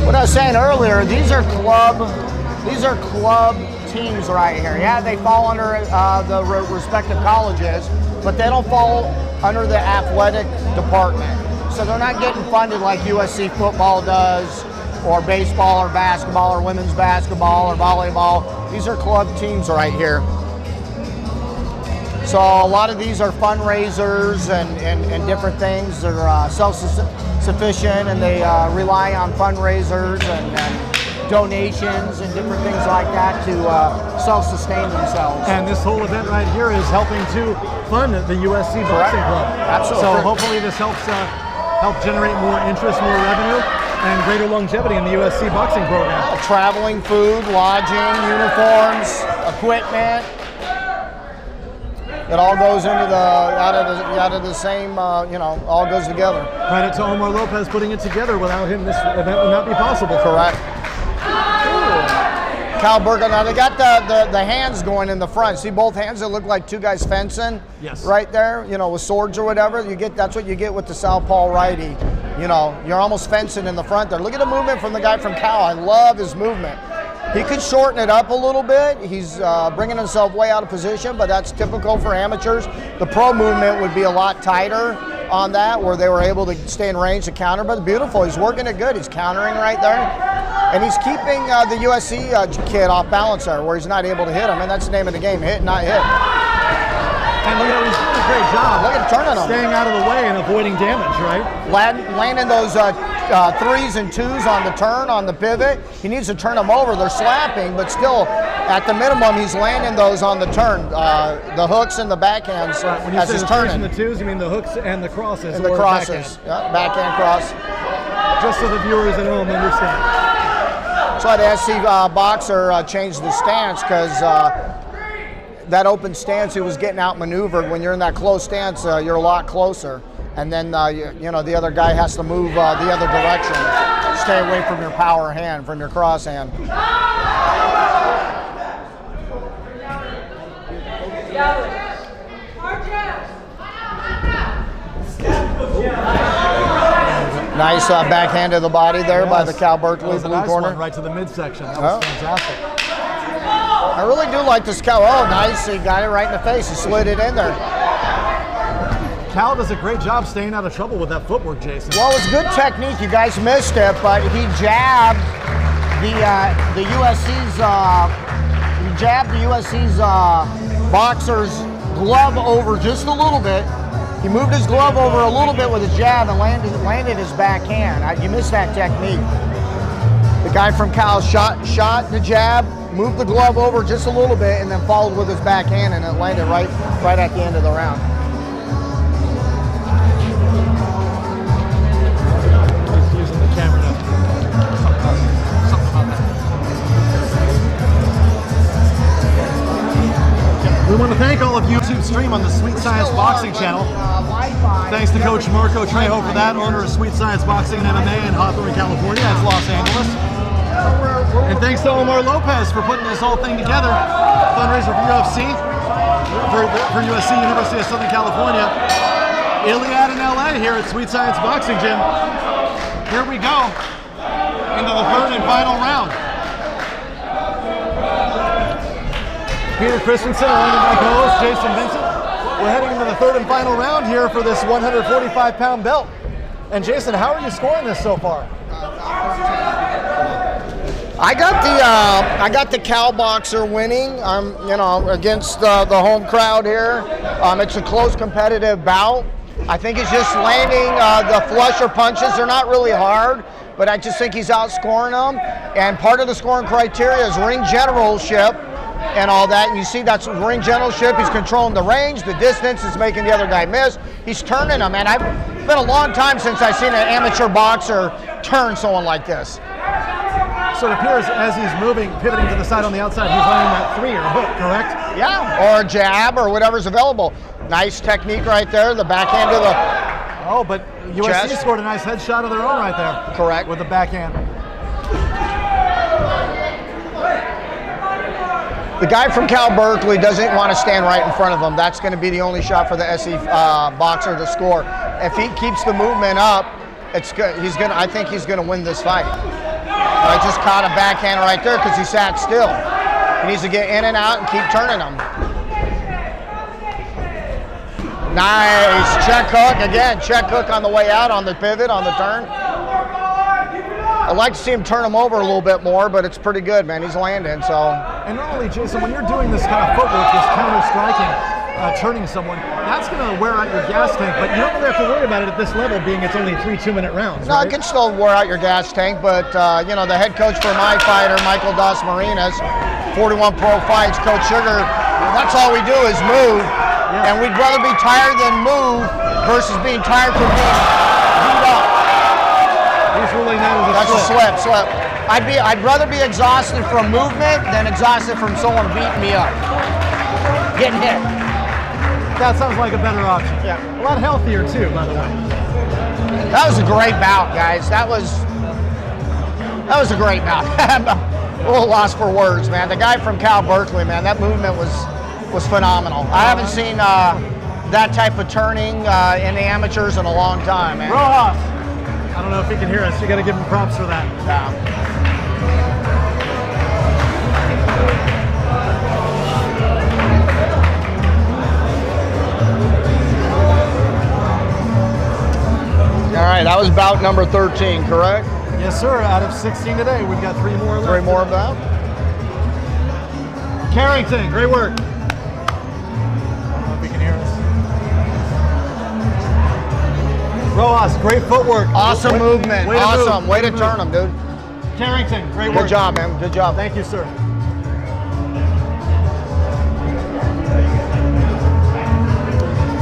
What I was saying earlier, these are club teams right here. Yeah, they fall under the respective colleges, but they don't fall under the athletic department. so they're not getting funded like USC football does, or baseball, or basketball, or women's basketball, or volleyball. These are club teams right here. So a lot of these are fundraisers and different things. They're self-sufficient, and they rely on fundraisers and donations and different things like that to self-sustain themselves. And this whole event right here is helping to fund the USC Boxing Club. Absolutely. So hopefully this helps help generate more interest, more revenue, and greater longevity in the USC boxing program. Traveling, food, lodging, uniforms, equipment. It all goes into out of the same, all goes together. Credit to Omar Lopez putting it together. Without him, this event would not be possible. Correct. Cal Burkle, now they got the hands going in the front. See both hands that look like two guys fencing? Yes. Right there, with swords or whatever. That's what you get with the southpaw righty. You're almost fencing in the front there. Look at the movement from the guy from Cal. I love his movement. He could shorten it up a little bit. He's bringing himself way out of position, but that's typical for amateurs. The pro movement would be a lot tighter on that, where they were able to stay in range to counter, but beautiful. He's working it good. He's countering right there. And he's keeping the USC kid off balance there, where he's not able to hit him, and that's the name of the game, hit, not hit. And look at he's doing a great job. Look at turning him. Staying out of the way and avoiding damage, right? Landing those 3s and 2s on the turn, on the pivot. He needs to turn them over. They're slapping, but still, at the minimum, he's landing those on the turn. The hooks and the backhands When you as say he's the 3s turning. and the 2s, you mean the hooks and the crosses? And the or crosses. backhand? Yeah, backhand cross. Just so the viewers at home understand. That's why the SC boxer changed the stance, because that open stance, he was getting outmaneuvered. When you're in that close stance, you're a lot closer. And then, the other guy has to move the other direction. Stay away from your power hand, from your cross hand. Nice backhand to the body there by the Cal Berkeley blue nice corner. One right to the midsection. That was fantastic. I really do like this Cal. Oh, nice. He got it right in the face. He slid it in there. Cal does a great job staying out of trouble with that footwork, Jason. Well, it's good technique. You guys missed it, but he jabbed the USC's boxer's glove over just a little bit. He moved his glove over a little bit with his jab and landed his backhand. You missed that technique. The guy from Cal shot the jab, moved the glove over just a little bit, and then followed with his backhand, and it landed right at the end of the round. He's using the camera now. Something about that. We want to thank all of YouTube stream on the Sweet Science Boxing channel. Thanks to Coach Marco Trejo for that, owner of Sweet Science Boxing and MMA in Hawthorne, California. That's Los Angeles. And thanks to Omar Lopez for putting this whole thing together. Fundraiser for UFC, for USC, University of Southern California. Iliad in LA here at Sweet Science Boxing Gym. Here we go into the third and final round. Peter Christensen along with my co-host Jason Vincent. We're heading into the third and final round here for this 145-pound belt. And Jason, how are you scoring this so far? I got the Cal boxer winning. Against the home crowd here. It's a close, competitive bout. I think he's just landing the flusher punches. They're not really hard, but I just think he's outscoring them. And part of the scoring criteria is ring generalship and all that. And you see that's ring generalship. He's controlling the range, the distance is making the other guy miss. He's turning them, and it's been a long time since I've seen an amateur boxer turn someone like this. So it appears as he's moving, pivoting to the side on the outside, he's landing that 3 or hook, correct? Yeah, or a jab or whatever's available. Nice technique right there, the backhand to the but USC chest. scored a nice headshot of their own right there. Correct. With the backhand. The guy from Cal Berkeley doesn't want to stand right in front of him. That's going to be the only shot for the SC boxer to score. If he keeps the movement up, it's good. I think he's going to win this fight. I just caught a backhand right there because he sat still. He needs to get in and out and keep turning them. Nice, check hook, again, check hook on the way out, on the pivot, on the turn. I'd like to see him turn him over a little bit more, but it's pretty good, man, he's landing, so. And normally, Jason, when you're doing this kind of footwork, this counter-striking, turning someone, that's going to wear out your gas tank, but you don't really have to worry about it at this level, being it's only 3 2-minute rounds, No, right? it can still wear out your gas tank, but, you know, the head coach for my fighter, Michael Das Marinas, 41 Pro Fights, Coach Sugar, that's all we do is move. Yeah. And we'd rather be tired than move versus being tired from being beat up. He's ruling that as a That's slip. a slip. I'd rather be exhausted from movement than exhausted from someone beating me up. Getting hit. That sounds like a better option. Yeah. A lot healthier too, by the way. That was a great bout, guys. That was a great bout. I'm a little lost for words, man. The guy from Cal Berkeley, man, that movement was phenomenal. I haven't seen that type of turning in the amateurs in a long time, man. Rojas. I don't know if he can hear us. You got to give him props for that. Yeah. All right, that was bout number 13, correct? Yes, sir. Out of 16 today, we've got 3 more left. 3 more of that. Carrington, great work. If he can hear us. Rojas, great footwork. Awesome movement. Way to Awesome. move. Way to turn him, dude. Carrington, great work. Good job, man. Good job. Thank you, sir.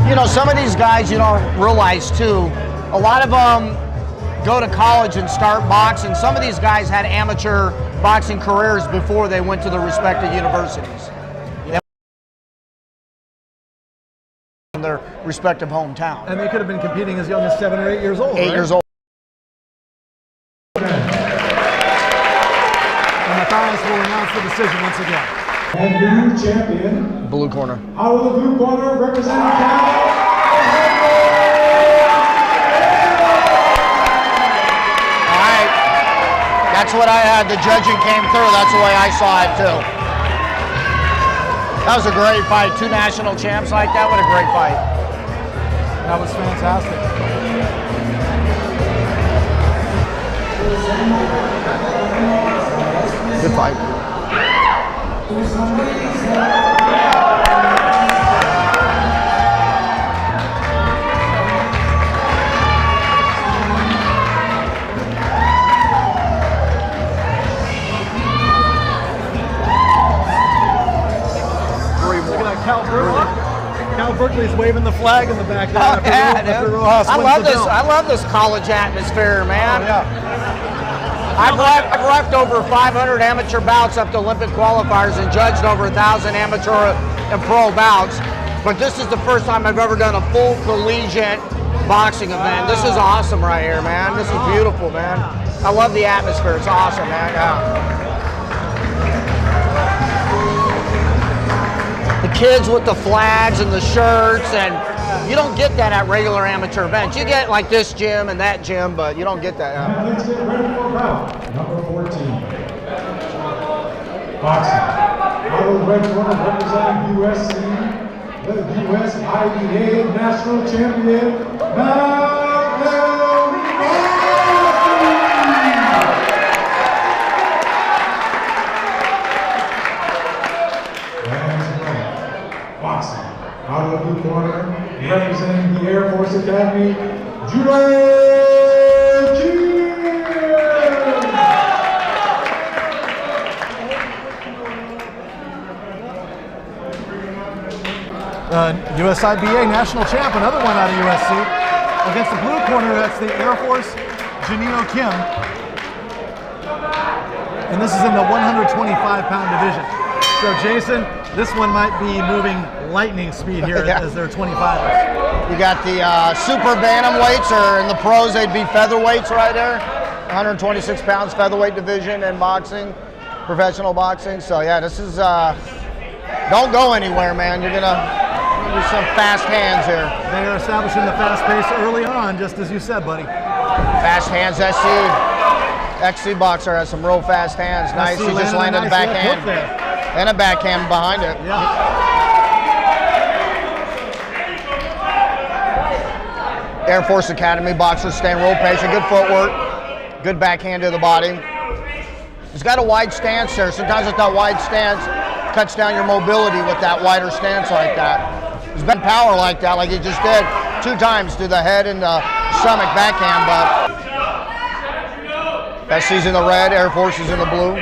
You know, some of these guys you don't realize too, a lot of them go to college and start boxing. Some of these guys had amateur boxing careers before they went to the respective universities. In their respective hometown. And they could have been competing as young as 7 or 8 years old. 8 right? years old. And Matthias will announce the decision once again. And new champion, Blue corner. out of the blue corner, representing Cal. All right. That's what I had. The judging came through. That's the way I saw it too. That was a great fight. 2 national champs like that. What a great fight. That was fantastic. Good fight. Cal Berkeley's waving the flag in the back there. Oh, yeah, after dude. Rojas I wins love the this. belt. I love this college atmosphere, man. Oh, yeah. I've reffed over 500 amateur bouts up to Olympic qualifiers and judged over 1,000 amateur and pro bouts. But this is the first time I've ever done a full collegiate boxing event. This is awesome right here, man. This is beautiful, man. I love the atmosphere. It's awesome, man. Yeah. The kids with the flags and the shirts, and you don't get that at regular amateur events. You get like this gym and that gym, but you don't get that. And let's get ready for bout number 14. Boxing. Out of the red corner, representing USC, the US IBA national champion, Boxing. Out of the blue corner, representing the Air Force Academy, USIBA national champ, another one out of USC. Against the blue corner, that's the Air Force, Janino Kim. And this is in the 125-pound division. So Jason, this one might be moving lightning speed here Yeah. as they're 25ers. You got the super bantamweights, or in the pros they'd be featherweights right there. 126 pounds featherweight division in boxing, professional boxing. So yeah, this is don't go anywhere, man. You're gonna do some fast hands here. They are establishing the fast pace early on, just as you said, buddy. Fast hands, XC boxer has some real fast hands. Nice, he just landed a nice backhand. left hook there. And a backhand behind it. Yeah. Air Force Academy boxer, staying real patient, good footwork, good backhand to the body. He's got a wide stance there. Sometimes with that wide stance, cuts down your mobility with that wider stance like that. He's been power like that, like he just did 2 times to the head and the stomach backhand, but SC's in the red, Air Force is in the blue.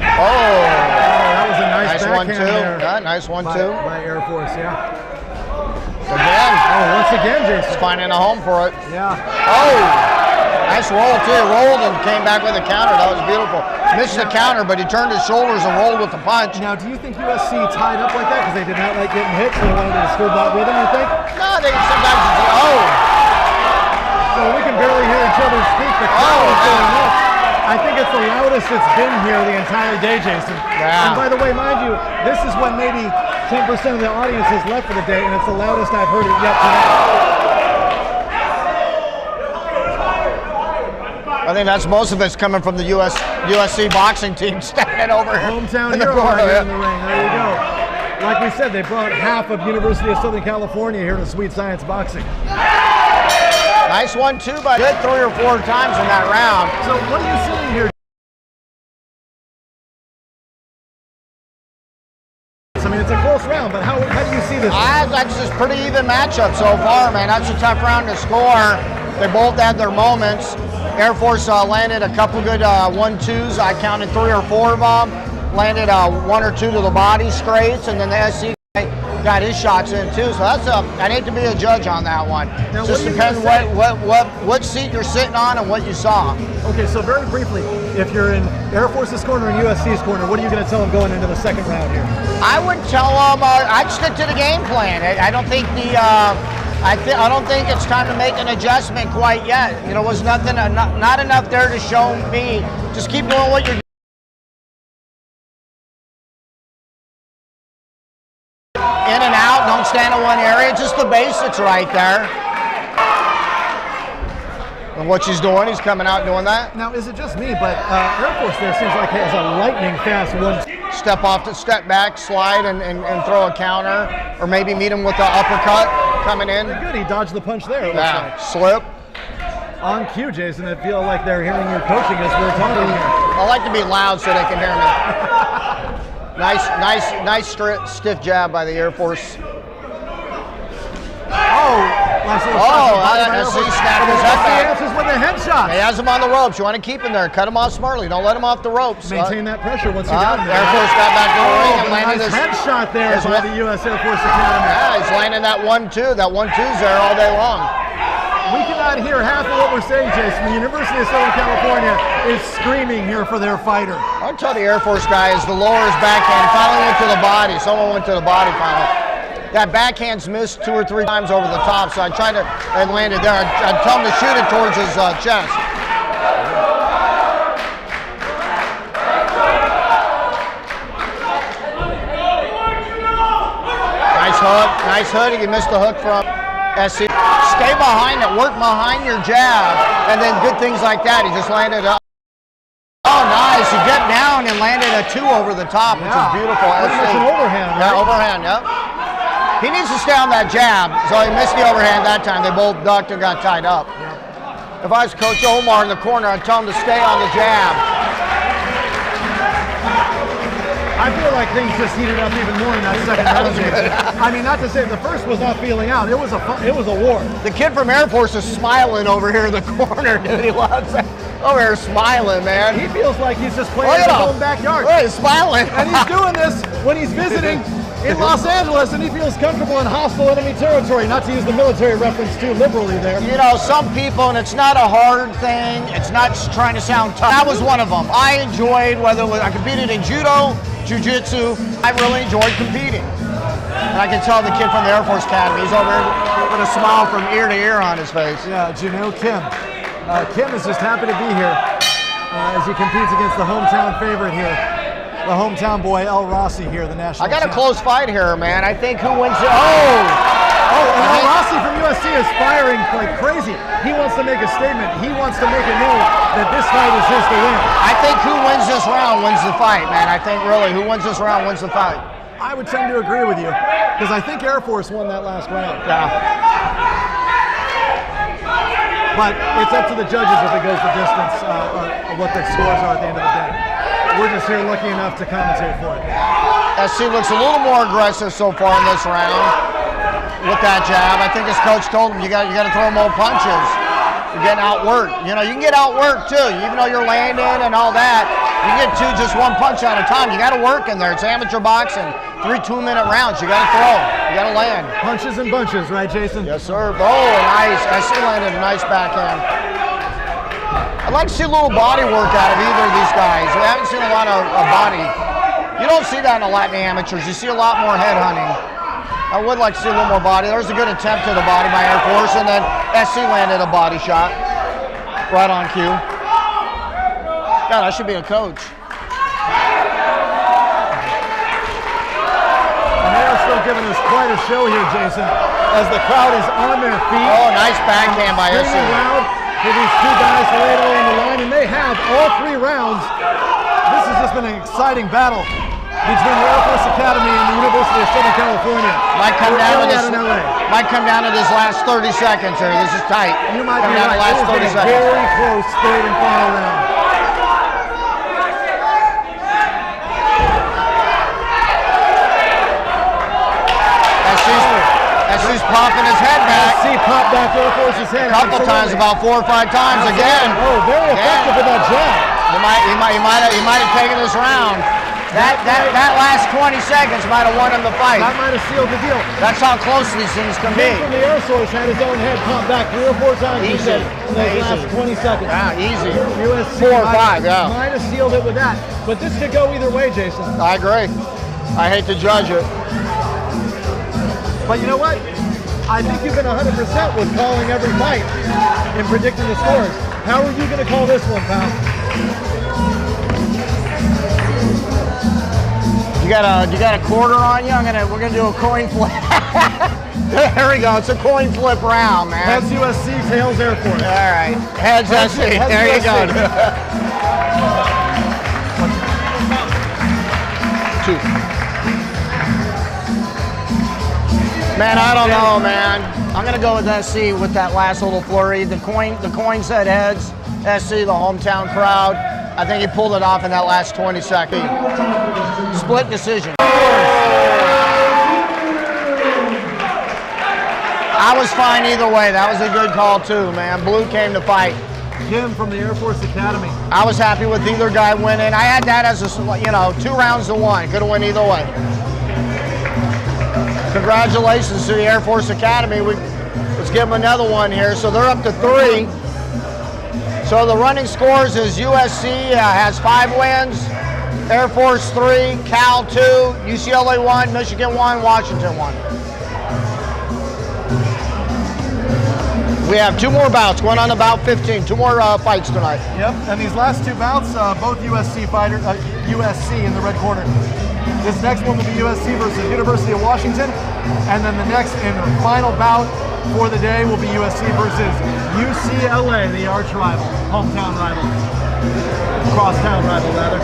That was a nice one too. there. Yeah, nice one too. By Air Force, yeah. Again. Once again, Jason. He's finding a home for it. Yeah. Nice roll too. Rolled and came back with a counter. That was beautiful. Missed the counter, but he turned his shoulders and rolled with the punch. Now, do you think USC tied up like that because they did not like getting hit, so they wanted to disturb that rhythm, you think? No, they sometimes So we can barely hear each other speak. The crowd is going nuts. I think it's the loudest it's been here the entire day, Jason. Yeah. And by the way, mind you, this is when maybe 10% of the audience is left for the day, and it's the loudest I've heard it yet today. I think that's most of it's coming from the USC boxing team standing over here. Hometown in the hero corner. here in the ring. There you go. Like we said, they brought half of University of Southern California here to Sweet Science Boxing. Nice one too, but good 3 or 4 times in that round. So what are you seeing here? I mean, it's a close round, but how do you see this? That's just pretty even matchup so far, man. That's a tough round to score. They both had their moments. Air Force landed a couple good 1-2s. I counted 3 or 4 of them. Landed 1 or 2 to the body straights, and then the SC guy got his shots in too. So that's I'd hate to be a judge on that one. Now, just depends what seat you're sitting on and what you saw. Okay, so very briefly, if you're in Air Force's corner and USC's corner, what are you going to tell them going into the second round here? I would tell them I'd stick to the game plan. I don't think I don't think it's time to make an adjustment quite yet. You know, was nothing, not enough there to show me. Just keep doing what you're doing. In and out, don't stand in one area. Just the basics right there. And what she's doing, he's coming out doing that. Now, is it just me, but Air Force there seems like has a lightning fast one. Step back, slide, and throw a counter, or maybe meet him with the uppercut coming in. Good, he dodged the punch there. Yeah, slip. On cue, Jason, I feel like they're hearing your coaching as we're talking here. I like to be loud so they can hear me. Nice stiff jab by the Air Force. Nice little shot. I see snapped his head back. He answers with a headshot. He has him on the ropes. You want to keep him there. Cut him off smartly. Don't let him off the ropes. Maintain that pressure once you got him there. Air Force got back to the ring and landed nice his headshot there by the U.S. Air Force Academy. Yeah, he's landing that 1-2. That 1-2's there all day long. We cannot hear half of what we're saying, Jason. The University of Southern California is screaming here for their fighter. I'll tell the Air Force guy is the lower his backhand. Finally went to the body. Someone went to the body finally. That backhand's missed 2 or 3 times over the top, so I tried to and landed there. I'd tell him to shoot it towards his chest. Nice hook. He missed the hook from SC. Stay behind it. Work behind your jab, and then good things like that. He just landed up. Oh, nice. He got down and landed a 2 over the top, which is beautiful. It's an overhand, right? Yeah, overhand, yep. He needs to stay on that jab, so he missed the overhand that time. They both ducked and got tied up. If I was Coach Omar in the corner, I'd tell him to stay on the jab. I feel like things just heated up even more in that second round. I mean, not to say the first was not feeling out. It was a war. The kid from Air Force is smiling over here in the corner, dude. He loves that. Over here smiling, man. He feels like he's just playing in his own backyard. Oh, he's smiling. And he's doing this when he's visiting in Los Angeles, and he feels comfortable in hostile enemy territory, not to use the military reference too liberally there. You know, some people, and it's not a hard thing, it's not trying to sound tough. That was one of them. I enjoyed, whether it was, I competed in judo, jiu-jitsu, I really enjoyed competing. And I can tell the kid from the Air Force Academy, he's over here with a smile from ear to ear on his face. Yeah, Janelle Kim. Kim is just happy to be here as he competes against the hometown favorite here. The hometown boy, El Rossi here, the national I got champ. a close fight here, man. I think who wins it? And El Rossi from USC is firing like crazy. He wants to make a statement. He wants to make it known that this fight is his to win. I think who wins this round wins the fight, man. I think really who wins this round wins the fight. I would tend to agree with you because I think Air Force won that last round. Yeah. But it's up to the judges if it goes the distance or what the scores are at the end of the day. We're just here lucky enough to commentate for it. SC looks a little more aggressive so far in this round with that jab. I think his coach told him you got to throw more punches. You're getting outworked. You know, you can get outworked too. Even though you're landing and all that, you get just one punch at a time. You got to work in there. It's amateur boxing. 3 2-minute rounds. You got to throw. You got to land. Punches and bunches, right, Jason? Yes, sir. Oh, nice. SC landed a nice backhand. I'd like to see a little body work out of either of these guys. We haven't seen a lot of body. You don't see that in a lot in the amateurs. You see a lot more head hunting. I would like to see a little more body. There's a good attempt to the body by Air Force, and then SC landed a body shot. Right on cue. God, I should be a coach. And they are still giving us quite a show here, Jason, as the crowd is on their feet. Oh, nice backhand by SC. Loud for these two guys to lay it all on the line, and they have all 3 rounds. This has just been an exciting battle between the Air Force Academy and the University of Southern California. Might come down to this last 30 seconds here. This is tight. You might be right. Last 30 seconds. Very close third and final round. SC's popping his head back. SC popped back Air Force's head. A couple times, about 4 or 5 times again. Oh, very effective with that jab. He might have taken this round. That last 20 seconds might have won him the fight. That might have sealed the deal. That's how close these things can be. From the Air Force had his own head pumped back 3 or 4 times. Easy. In those last 20 seconds. Yeah, easy. USC 4 or 5, yeah. Might have sealed it with that. But this could go either way, Jason. I agree. I hate to judge it. But you know what? I think you've been 100% with calling every fight and predicting the scores. How are you going to call this one, pal? You got a quarter on you? We're gonna do a coin flip. There we go. It's a coin flip round, man. Heads USC, tails Air Force. All right. Heads SC. There you go. 2. Man, I don't know, man. I'm gonna go with SC with that last little flurry. The coin said heads. SC, the hometown crowd. I think he pulled it off in that last 20 seconds. Split decision. I was fine either way. That was a good call too, man. Blue came to fight. Jim from the Air Force Academy. I was happy with either guy winning. I had that as a, 2 rounds to 1. Could have won either way. Congratulations to the Air Force Academy. Let's give them another one here. So they're up to 3. So the running scores is USC has 5 wins, Air Force 3, Cal 2, UCLA 1, Michigan 1, Washington 1. We have 2 more bouts, going on about 15, 2 more fights tonight. Yep, and these last 2 bouts, both USC fighters, USC in the red corner. This next one will be USC versus University of Washington, and then the next and final bout for the day will be USC versus UCLA, the arch rival, hometown rival, crosstown rival rather.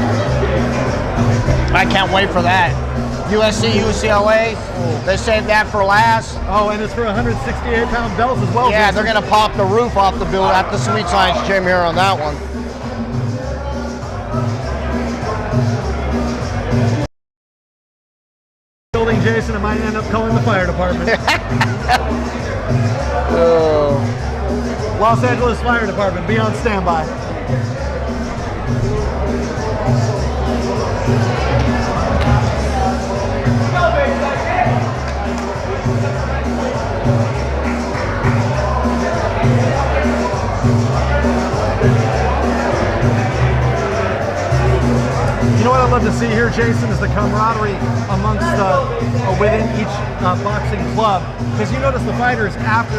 I can't wait for that. USC, UCLA, they saved that for last. Oh, and it's for 168-pound belts as well. Yeah, they're going to pop the roof off the building at the Sweet Science Gym here on that one. Building, Jason, it might end up calling the fire department. Los Angeles Fire Department, be on standby. You know what I'd love to see here, Jason, is the camaraderie amongst within each boxing club. Because you notice the fighters, after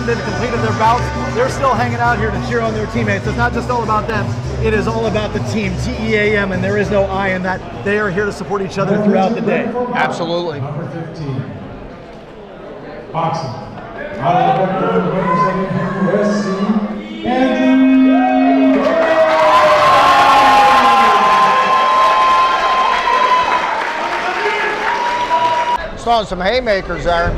they've completed their bouts, they're still hanging out here to cheer on their teammates. It's not just all about them. It is all about the team, T-E-A-M, and there is no I in that. They are here to support each other throughout the day. Absolutely. Number 15, boxing. Out of the record, representing USC, Throwing some haymakers there.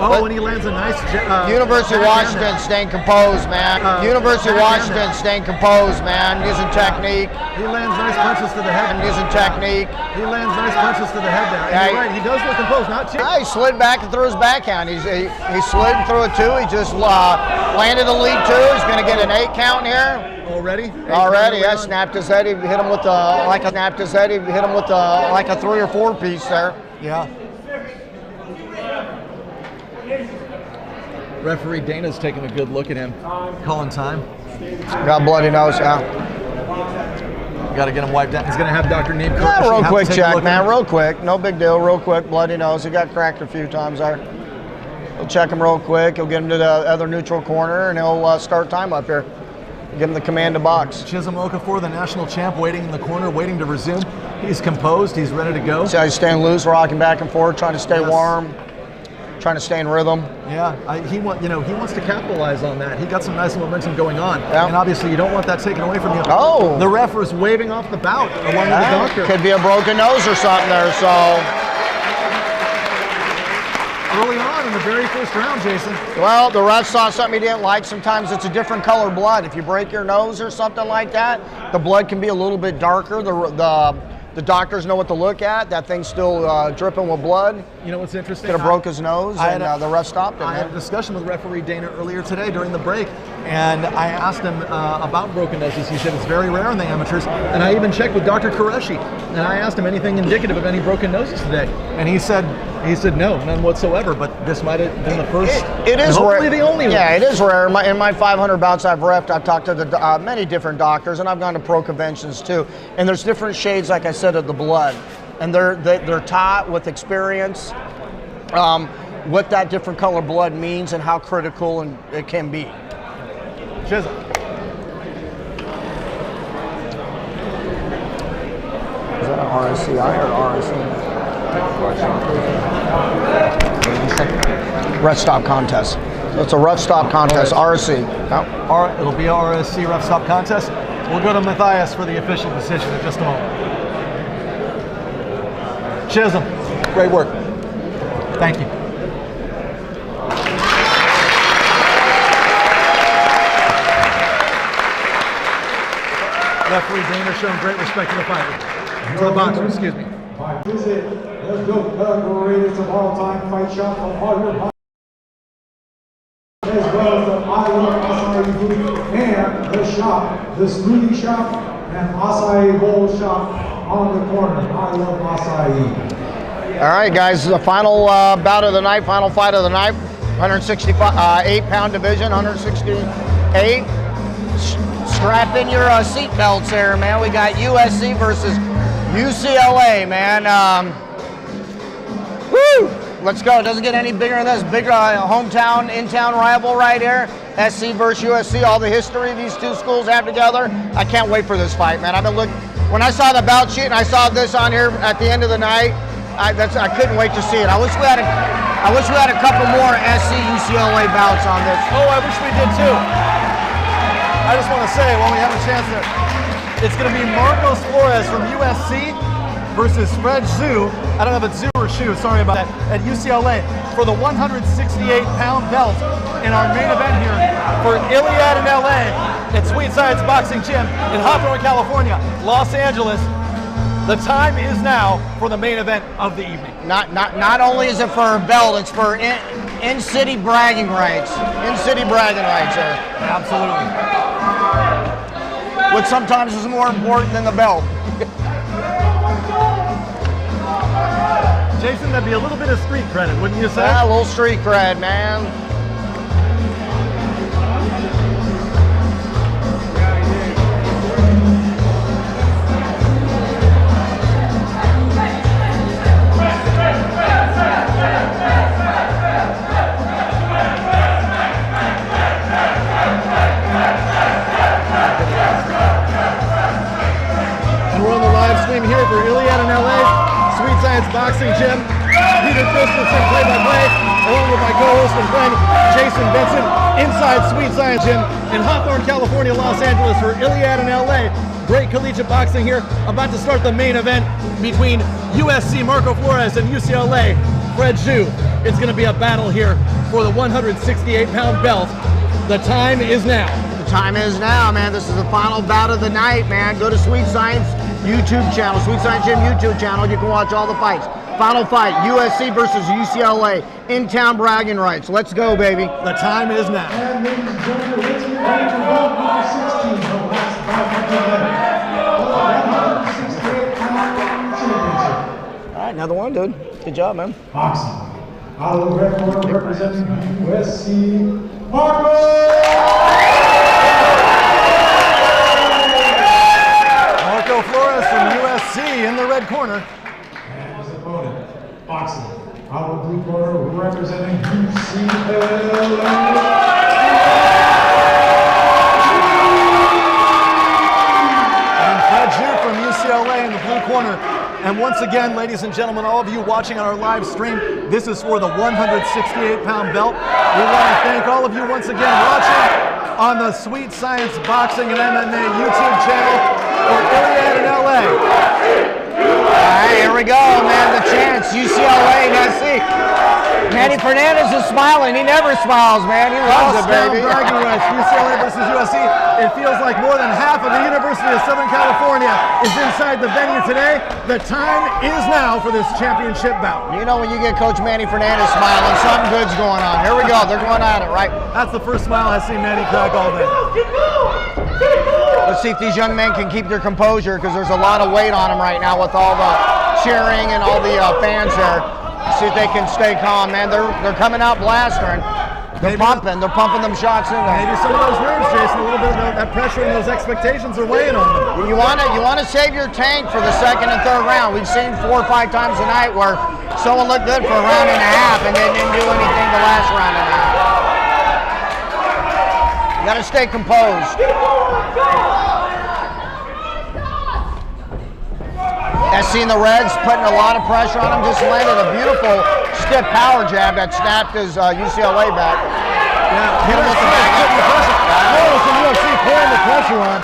Oh, and he lands a nice. University of Washington staying composed, man. University of Washington staying composed, man. Using technique. He lands nice punches to the head. Using technique. He lands nice punches to the head there. Yeah, you're right. He does look composed, not cheap. He slid back and threw his backhand. He slid and threw a 2. He just landed a lead 2. He's going to get an 8 count here. Already? Yeah. Snapped his head. He hit him with like a 3 or 4 piece there. Yeah. Referee Dana's taking a good look at him, calling time. Got bloody nose, yeah. Got to get him wiped out. He's going to have Dr. Nico. Yeah, real quick check, man. Real quick. No big deal. Real quick. Bloody nose. He got cracked a few times there. He'll check him real quick. He'll get him to the other neutral corner, and he'll start time up here. Give him the command to box. Chisholm Okafor, the national champ, waiting in the corner, waiting to resume. He's composed. He's ready to go. See how he's staying loose, rocking back and forth, trying to stay warm, trying to stay in rhythm. Yeah, he wants to capitalize on that. He got some nice momentum going on, and obviously you don't want that taken away from you. Oh, the ref is waving off the bout along with the doctor. Could be a broken nose or something there. So. Early on in the very first round, Jason. Well, the ref saw something he didn't like. Sometimes it's a different color blood. If you break your nose or something like that, the blood can be a little bit darker. The doctors know what to look at. That thing's still dripping with blood. You know what's interesting? Could have broke his nose, and the ref stopped him. I had a discussion with referee Dana earlier today during the break, and I asked him about broken noses. He said it's very rare in the amateurs, and I even checked with Dr. Qureshi, and I asked him anything indicative of any broken noses today, and he said no, none whatsoever. But this might have been the first. It is hopefully rare. The only one. Yeah, it is rare. In my 500 bouts I've refed, I've talked to many different doctors, and I've gone to pro conventions too. And there's different shades, like I said, of the blood, and they're taught with experience what that different color blood means and how critical it can be. Chisholm. Is that an RSCI or RSC? Ref stop contest. So it's a ref stop contest, RSC. Yep. It'll be a RSC ref stop contest. We'll go to Matthias for the official decision in just a moment. Chisholm, great work. Thank you. Referee Dana showing great respect to the fighter. To the boxer, excuse me. Visit the greatest of all time fight shop from all your as well as the I Love Acai booth and the shop, the smoothie shop and acai bowl shop on the corner. I Love Acai. All right, guys, the final bout of the night, final fight of the night, 168-pound division, 168. Strap in your seat belts there, man. We got USC versus UCLA, man. Woo! Let's go. It doesn't get any bigger than this. Big hometown, in-town rival right here. SC versus USC. All the history these two schools have together. I can't wait for this fight, man. I've been looking. When I saw the bout sheet and I saw this on here at the end of the night, I couldn't wait to see it. I wish we had a couple more SC UCLA bouts on this. Oh, I wish we did too. I just want to say, when we have a chance there, it's going to be Marcos Flores from USC versus Fred Zhu. I don't know if it's Zhu or Shu, sorry about that, at UCLA for the 168-pound belt in our main event here for Iliad in LA at Sweet Science Boxing Gym in Hawthorne, California, Los Angeles. The time is now for the main event of the evening. Not only is it for a belt, it's for in-city bragging rights. In-city bragging rights there. Absolutely. Which sometimes is more important than the belt. Jason, that'd be a little bit of street credit, wouldn't you say? Yeah, a little street cred, man. Here for Iliad in LA, Sweet Science Boxing Gym. Peter Christensen, play-by-play, along with my co-host and friend, Jason Vincent, inside Sweet Science Gym in Hawthorne, California, Los Angeles for Iliad in LA. Great collegiate boxing here. About to start the main event between USC Marco Flores and UCLA Fred Zhu. It's going to be a battle here for the 168-pound belt. The time is now. The time is now, man. This is the final bout of the night, man. Go to Sweet Science YouTube channel, Sweet Science Gym YouTube channel. You can watch all the fights. Final fight, USC versus UCLA, in-town bragging rights. Let's go, baby. The time is now. And ladies and gentlemen, the winner of number 16 from the last 500 championship. All right, another one, dude. Good job, man. Boxing. Out of the red corner representing USC, Marco Flores from USC in the red corner. And his opponent, boxing. Out of the blue corner representing UCLA. And Fred Zhu from UCLA in the blue corner. And once again, ladies and gentlemen, all of you watching on our live stream, this is for the 168-pound belt. We want to thank all of you once again watching on the Sweet Science Boxing and MMA YouTube channel for Iliad in LA. All right, here we go, man. The chance, UCLA, USC. Manny Fernandez is smiling. He never smiles, man. He loves it, baby. Bragging rights, UCLA versus USC. It feels like more than half of the University of Southern California is inside the venue today. The time is now for this championship bout. You know when you get Coach Manny Fernandez smiling, something good's going on. Here we go. They're going at it, right? That's the first smile I've seen Manny crack all day. Let's see if these young men can keep their composure, because there's a lot of weight on them right now with all the cheering and all the fans there. See if they can stay calm, man. They're coming out blastering. They're pumping them shots in there. Maybe some of those nerves, Jason, a little bit of that pressure and those expectations are weighing on them. You want to save your tank for the second and third round. We've seen 4 or 5 times a night where someone looked good for a round and a half and they didn't do anything the last round and a half. You got to stay composed. I've seen the Reds putting a lot of pressure on him. Just landed a beautiful stiff power jab that snapped his UCLA back. Yeah, hit him with the back. Flores from UFC pulling the pressure on,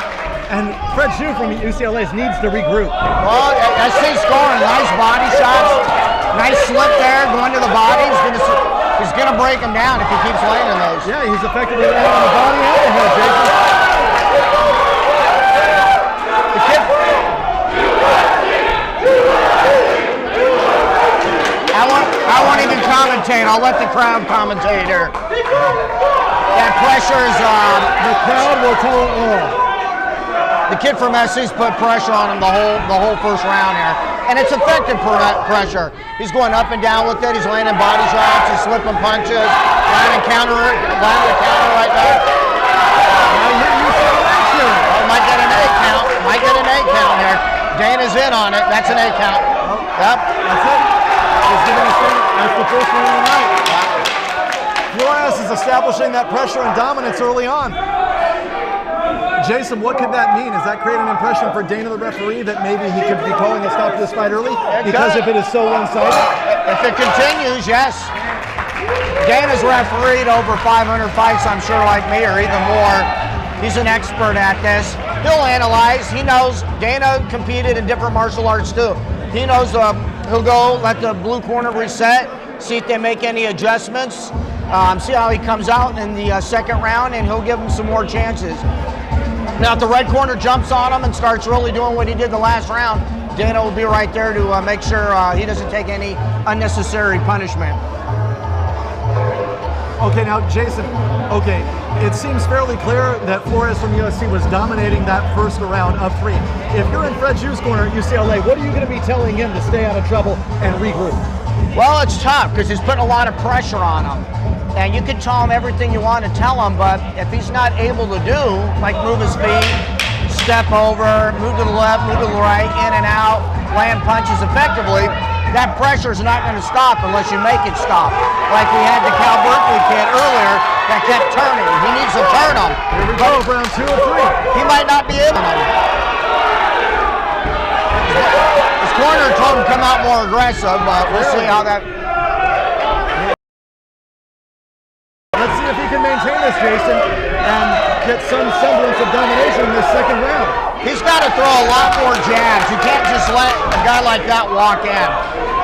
and Fred Zhu from UCLA needs to regroup. Well, SC scoring nice body shots, nice slip there, going to the body. He's gonna break him down if he keeps landing those. Yeah, he's effectively landing on the body and the head, Jason. I won't even commentate. I'll let the crowd commentate here. That pressure is the crowd will tell it all. The kid from SC's put pressure on him the whole first round here, and it's effective pressure. He's going up and down with it. He's landing body shots. He's slipping punches. Landing counter right there. Might get an 8 count. Might get an 8 count here. Dana's in on it. That's an 8 count. Yep. That's it. That's the first one of the night. Flores is establishing that pressure and dominance early on. Jason, what could that mean? Does that create an impression for Dana, the referee, that maybe he could be calling a stop to this fight early? Because if it is so one-sided? If it continues, yes. Dana's refereed over 500 fights, I'm sure, like me, or even more. He's an expert at this. He'll analyze. He knows Dana competed in different martial arts too. He knows he'll go let the blue corner reset, see if they make any adjustments, see how he comes out in the second round, and he'll give him some more chances. Now, if the red corner jumps on him and starts really doing what he did the last round, Dana will be right there to make sure he doesn't take any unnecessary punishment. Okay, now, Jason, it seems fairly clear that Flores from USC was dominating that first round of 3. If you're in Fred Zhu's corner at UCLA, what are you going to be telling him to stay out of trouble and regroup? Well, it's tough because he's putting a lot of pressure on him. And you can tell him everything you want to tell him, but if he's not able to do, like move his feet, step over, move to the left, move to the right, in and out, land punches effectively, that pressure is not going to stop unless you make it stop. Like we had the Cal Berkeley kid earlier that kept turning. He needs to turn him. Here we go, round 2 of 3. He might not be able to. His corner told him to come out more aggressive, but we'll see how that... Let's see if he can maintain this, Jason, and get some semblance of domination in this second round. He's got to throw a lot more jabs. You can't just let a guy like that walk in.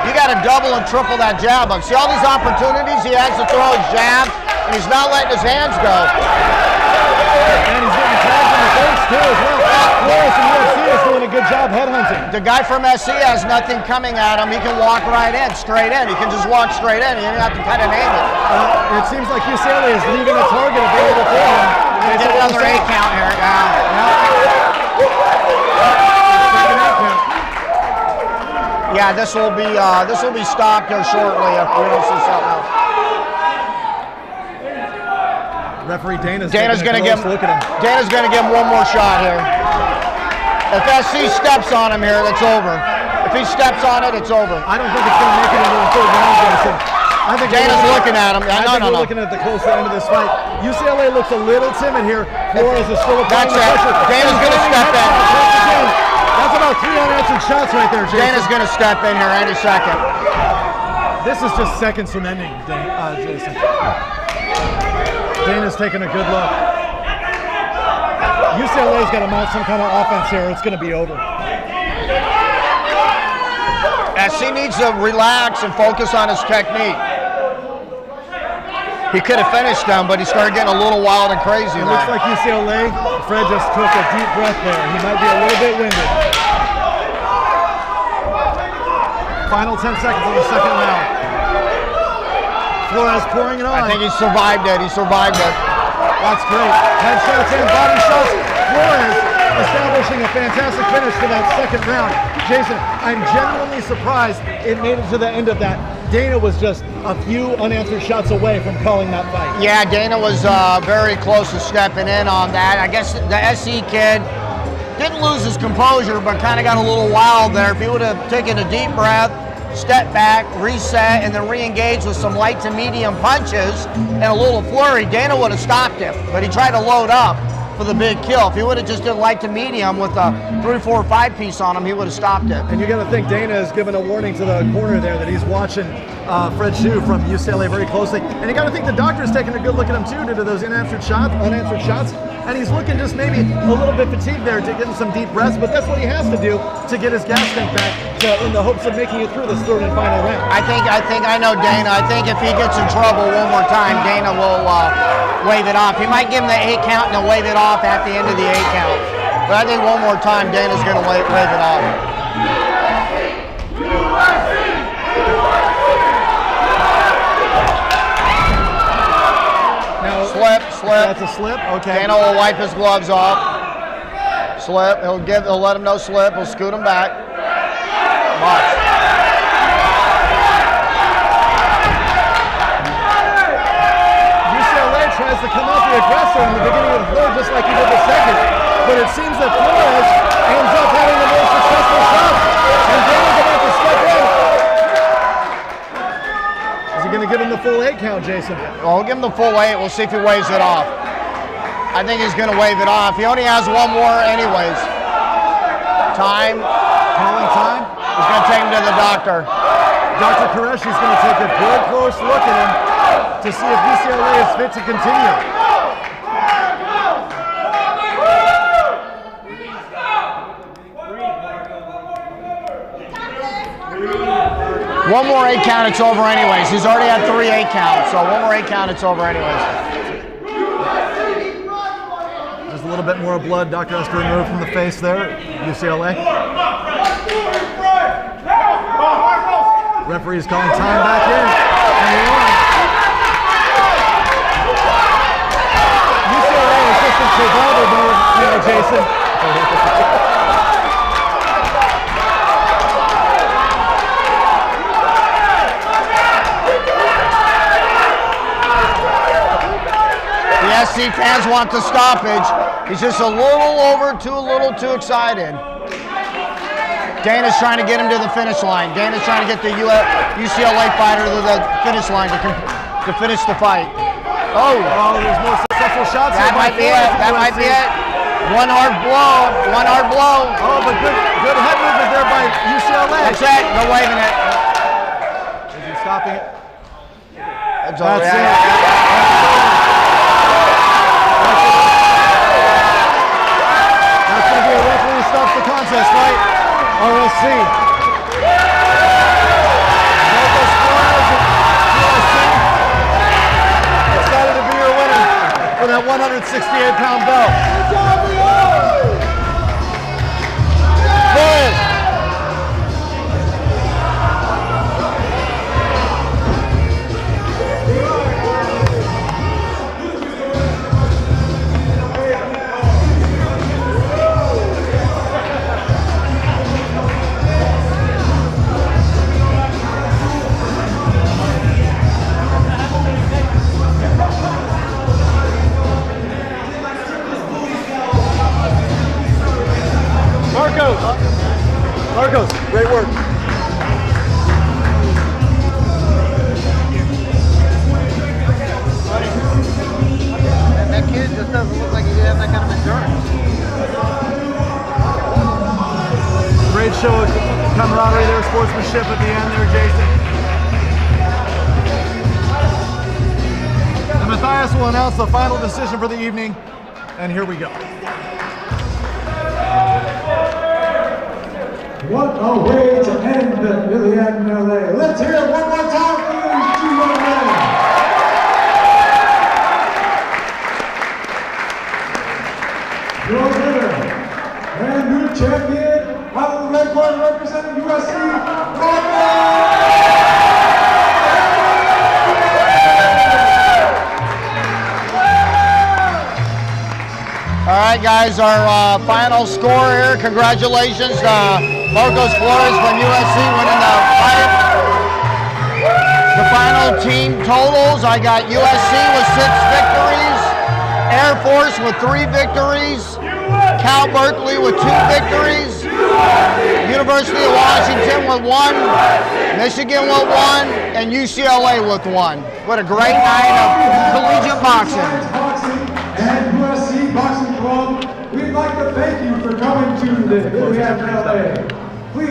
you got to double and triple that jab up. See all these opportunities he has to throw his jab, and he's not letting his hands go. And he's getting tagged in the face too as well. Flores from USC is doing a good job headhunting. The guy from SC has nothing coming at him. He can walk right in, straight in. He can just walk straight in. You don't have to kind of name it. It seems like UCLA is leaving a target available for him. Get another 8 count here. Yeah, this will be stopped here shortly if we don't see something else. Referee Dana's gonna give him one more shot here. If SC steps on him here, that's over. If he steps on it, it's over. I don't think it's going to make it into the third round, Jason. I think Dana's looking at him. We're looking at the closer end of this fight. UCLA looks a little timid here. Flores is still applying the pressure. Dana's going to step in. That's about 3 unanswered shots right there, Jason. Dana's going to step in here any second. This is just seconds from ending, Jason. Dana's taking a good look. UCLA's got to mount some kind of offense here. It's going to be over. SC needs to relax and focus on his technique. He could have finished them, but he started getting a little wild and crazy. It looks like UCLA, Fred just took a deep breath there. He might be a little bit winded. Final 10 seconds of the second round. Flores pouring it on. I think he survived it. That's great. Headshots and body shots. Flores establishing a fantastic finish to that second round. Jason, I'm genuinely surprised it made it to the end of that. Dana was just a few unanswered shots away from calling that fight. Yeah, Dana was very close to stepping in on that. I guess the SC kid didn't lose his composure, but kind of got a little wild there. If he would have taken a deep breath, step back, reset, and then re-engage with some light to medium punches and a little flurry, Dana would have stopped him. But he tried to load up for the big kill. If he would have just done light to medium with a 3, 4, 5 piece on him, he would have stopped it. And you got to think Dana has given a warning to the corner there that he's watching Fred Shue from UCLA very closely. And you got to think the doctor's taking a good look at him too due to those unanswered shots. And he's looking just maybe a little bit fatigued there to getting some deep breaths, but that's what he has to do to get his gas tank back in the hopes of making it through this third and final round. I know Dana. I think if he gets in trouble one more time, Dana will wave it off. He might give him the 8 count and then wave it off at the end of the 8 count. But I think one more time, Dana's going to wave it off. Slip. That's a slip. Okay. Dana will wipe his gloves off. Slip. He'll let him know slip. He'll scoot him back. Watch. UCLA tries to come out the aggressor in the beginning of the third, just like he did the second. But it seems that Flores ends up having the more successful shots, and Dana's about to step in. Is he going to give him the full 8 count, Jason? Well, we'll give him the full 8. We'll see if he waves it off. I think he's going to wave it off. He only has one more anyways. Time. Calling time? He's going to take him to the doctor. Dr. Qureshi's going to take a good close look at him to see if UCLA is fit to continue. One more 8 count, it's over anyways. He's already had 3 8 counts, so one more 8 count, it's over anyways. Just a little bit more blood Dr. has to remove from the face there, UCLA. Referee's calling time back in, and we're on. UCLA is just in survival mode, Jason. The SC fans want the stoppage. He's just a little too excited. Dana's trying to get him to the finish line. Dana's trying to get the UCLA fighter to the finish line to finish the fight. Oh, there's more successful shots. That might be it. One hard blow. Oh, but good head movement there by UCLA. That's it. No waving it. Is he stopping it? That's all. That's it. That's going to be a referee stops the contest, right? RSC. 168-pound belt. Flores. Marcos, great work. That kid just doesn't look like he has that kind of endurance. Great show of camaraderie there, sportsmanship at the end there, Jason. And Matthias will announce the final decision for the evening, and here we go. What a way to end the Iliad in LA. Let's hear it one more time for these two young men. Your winner and new champion out of the red corner representing USC, All right, guys, our final score here. Congratulations, Marcos Flores from USC winning the fight. The final team totals, I got USC with 6 victories, Air Force with 3 victories, Cal Berkeley with 2 victories, University of Washington with 1, Michigan with 1, and UCLA with 1. What a great night of collegiate boxing. and USC Boxing Club. We'd like to thank you for coming to the Iliad in LA. Please.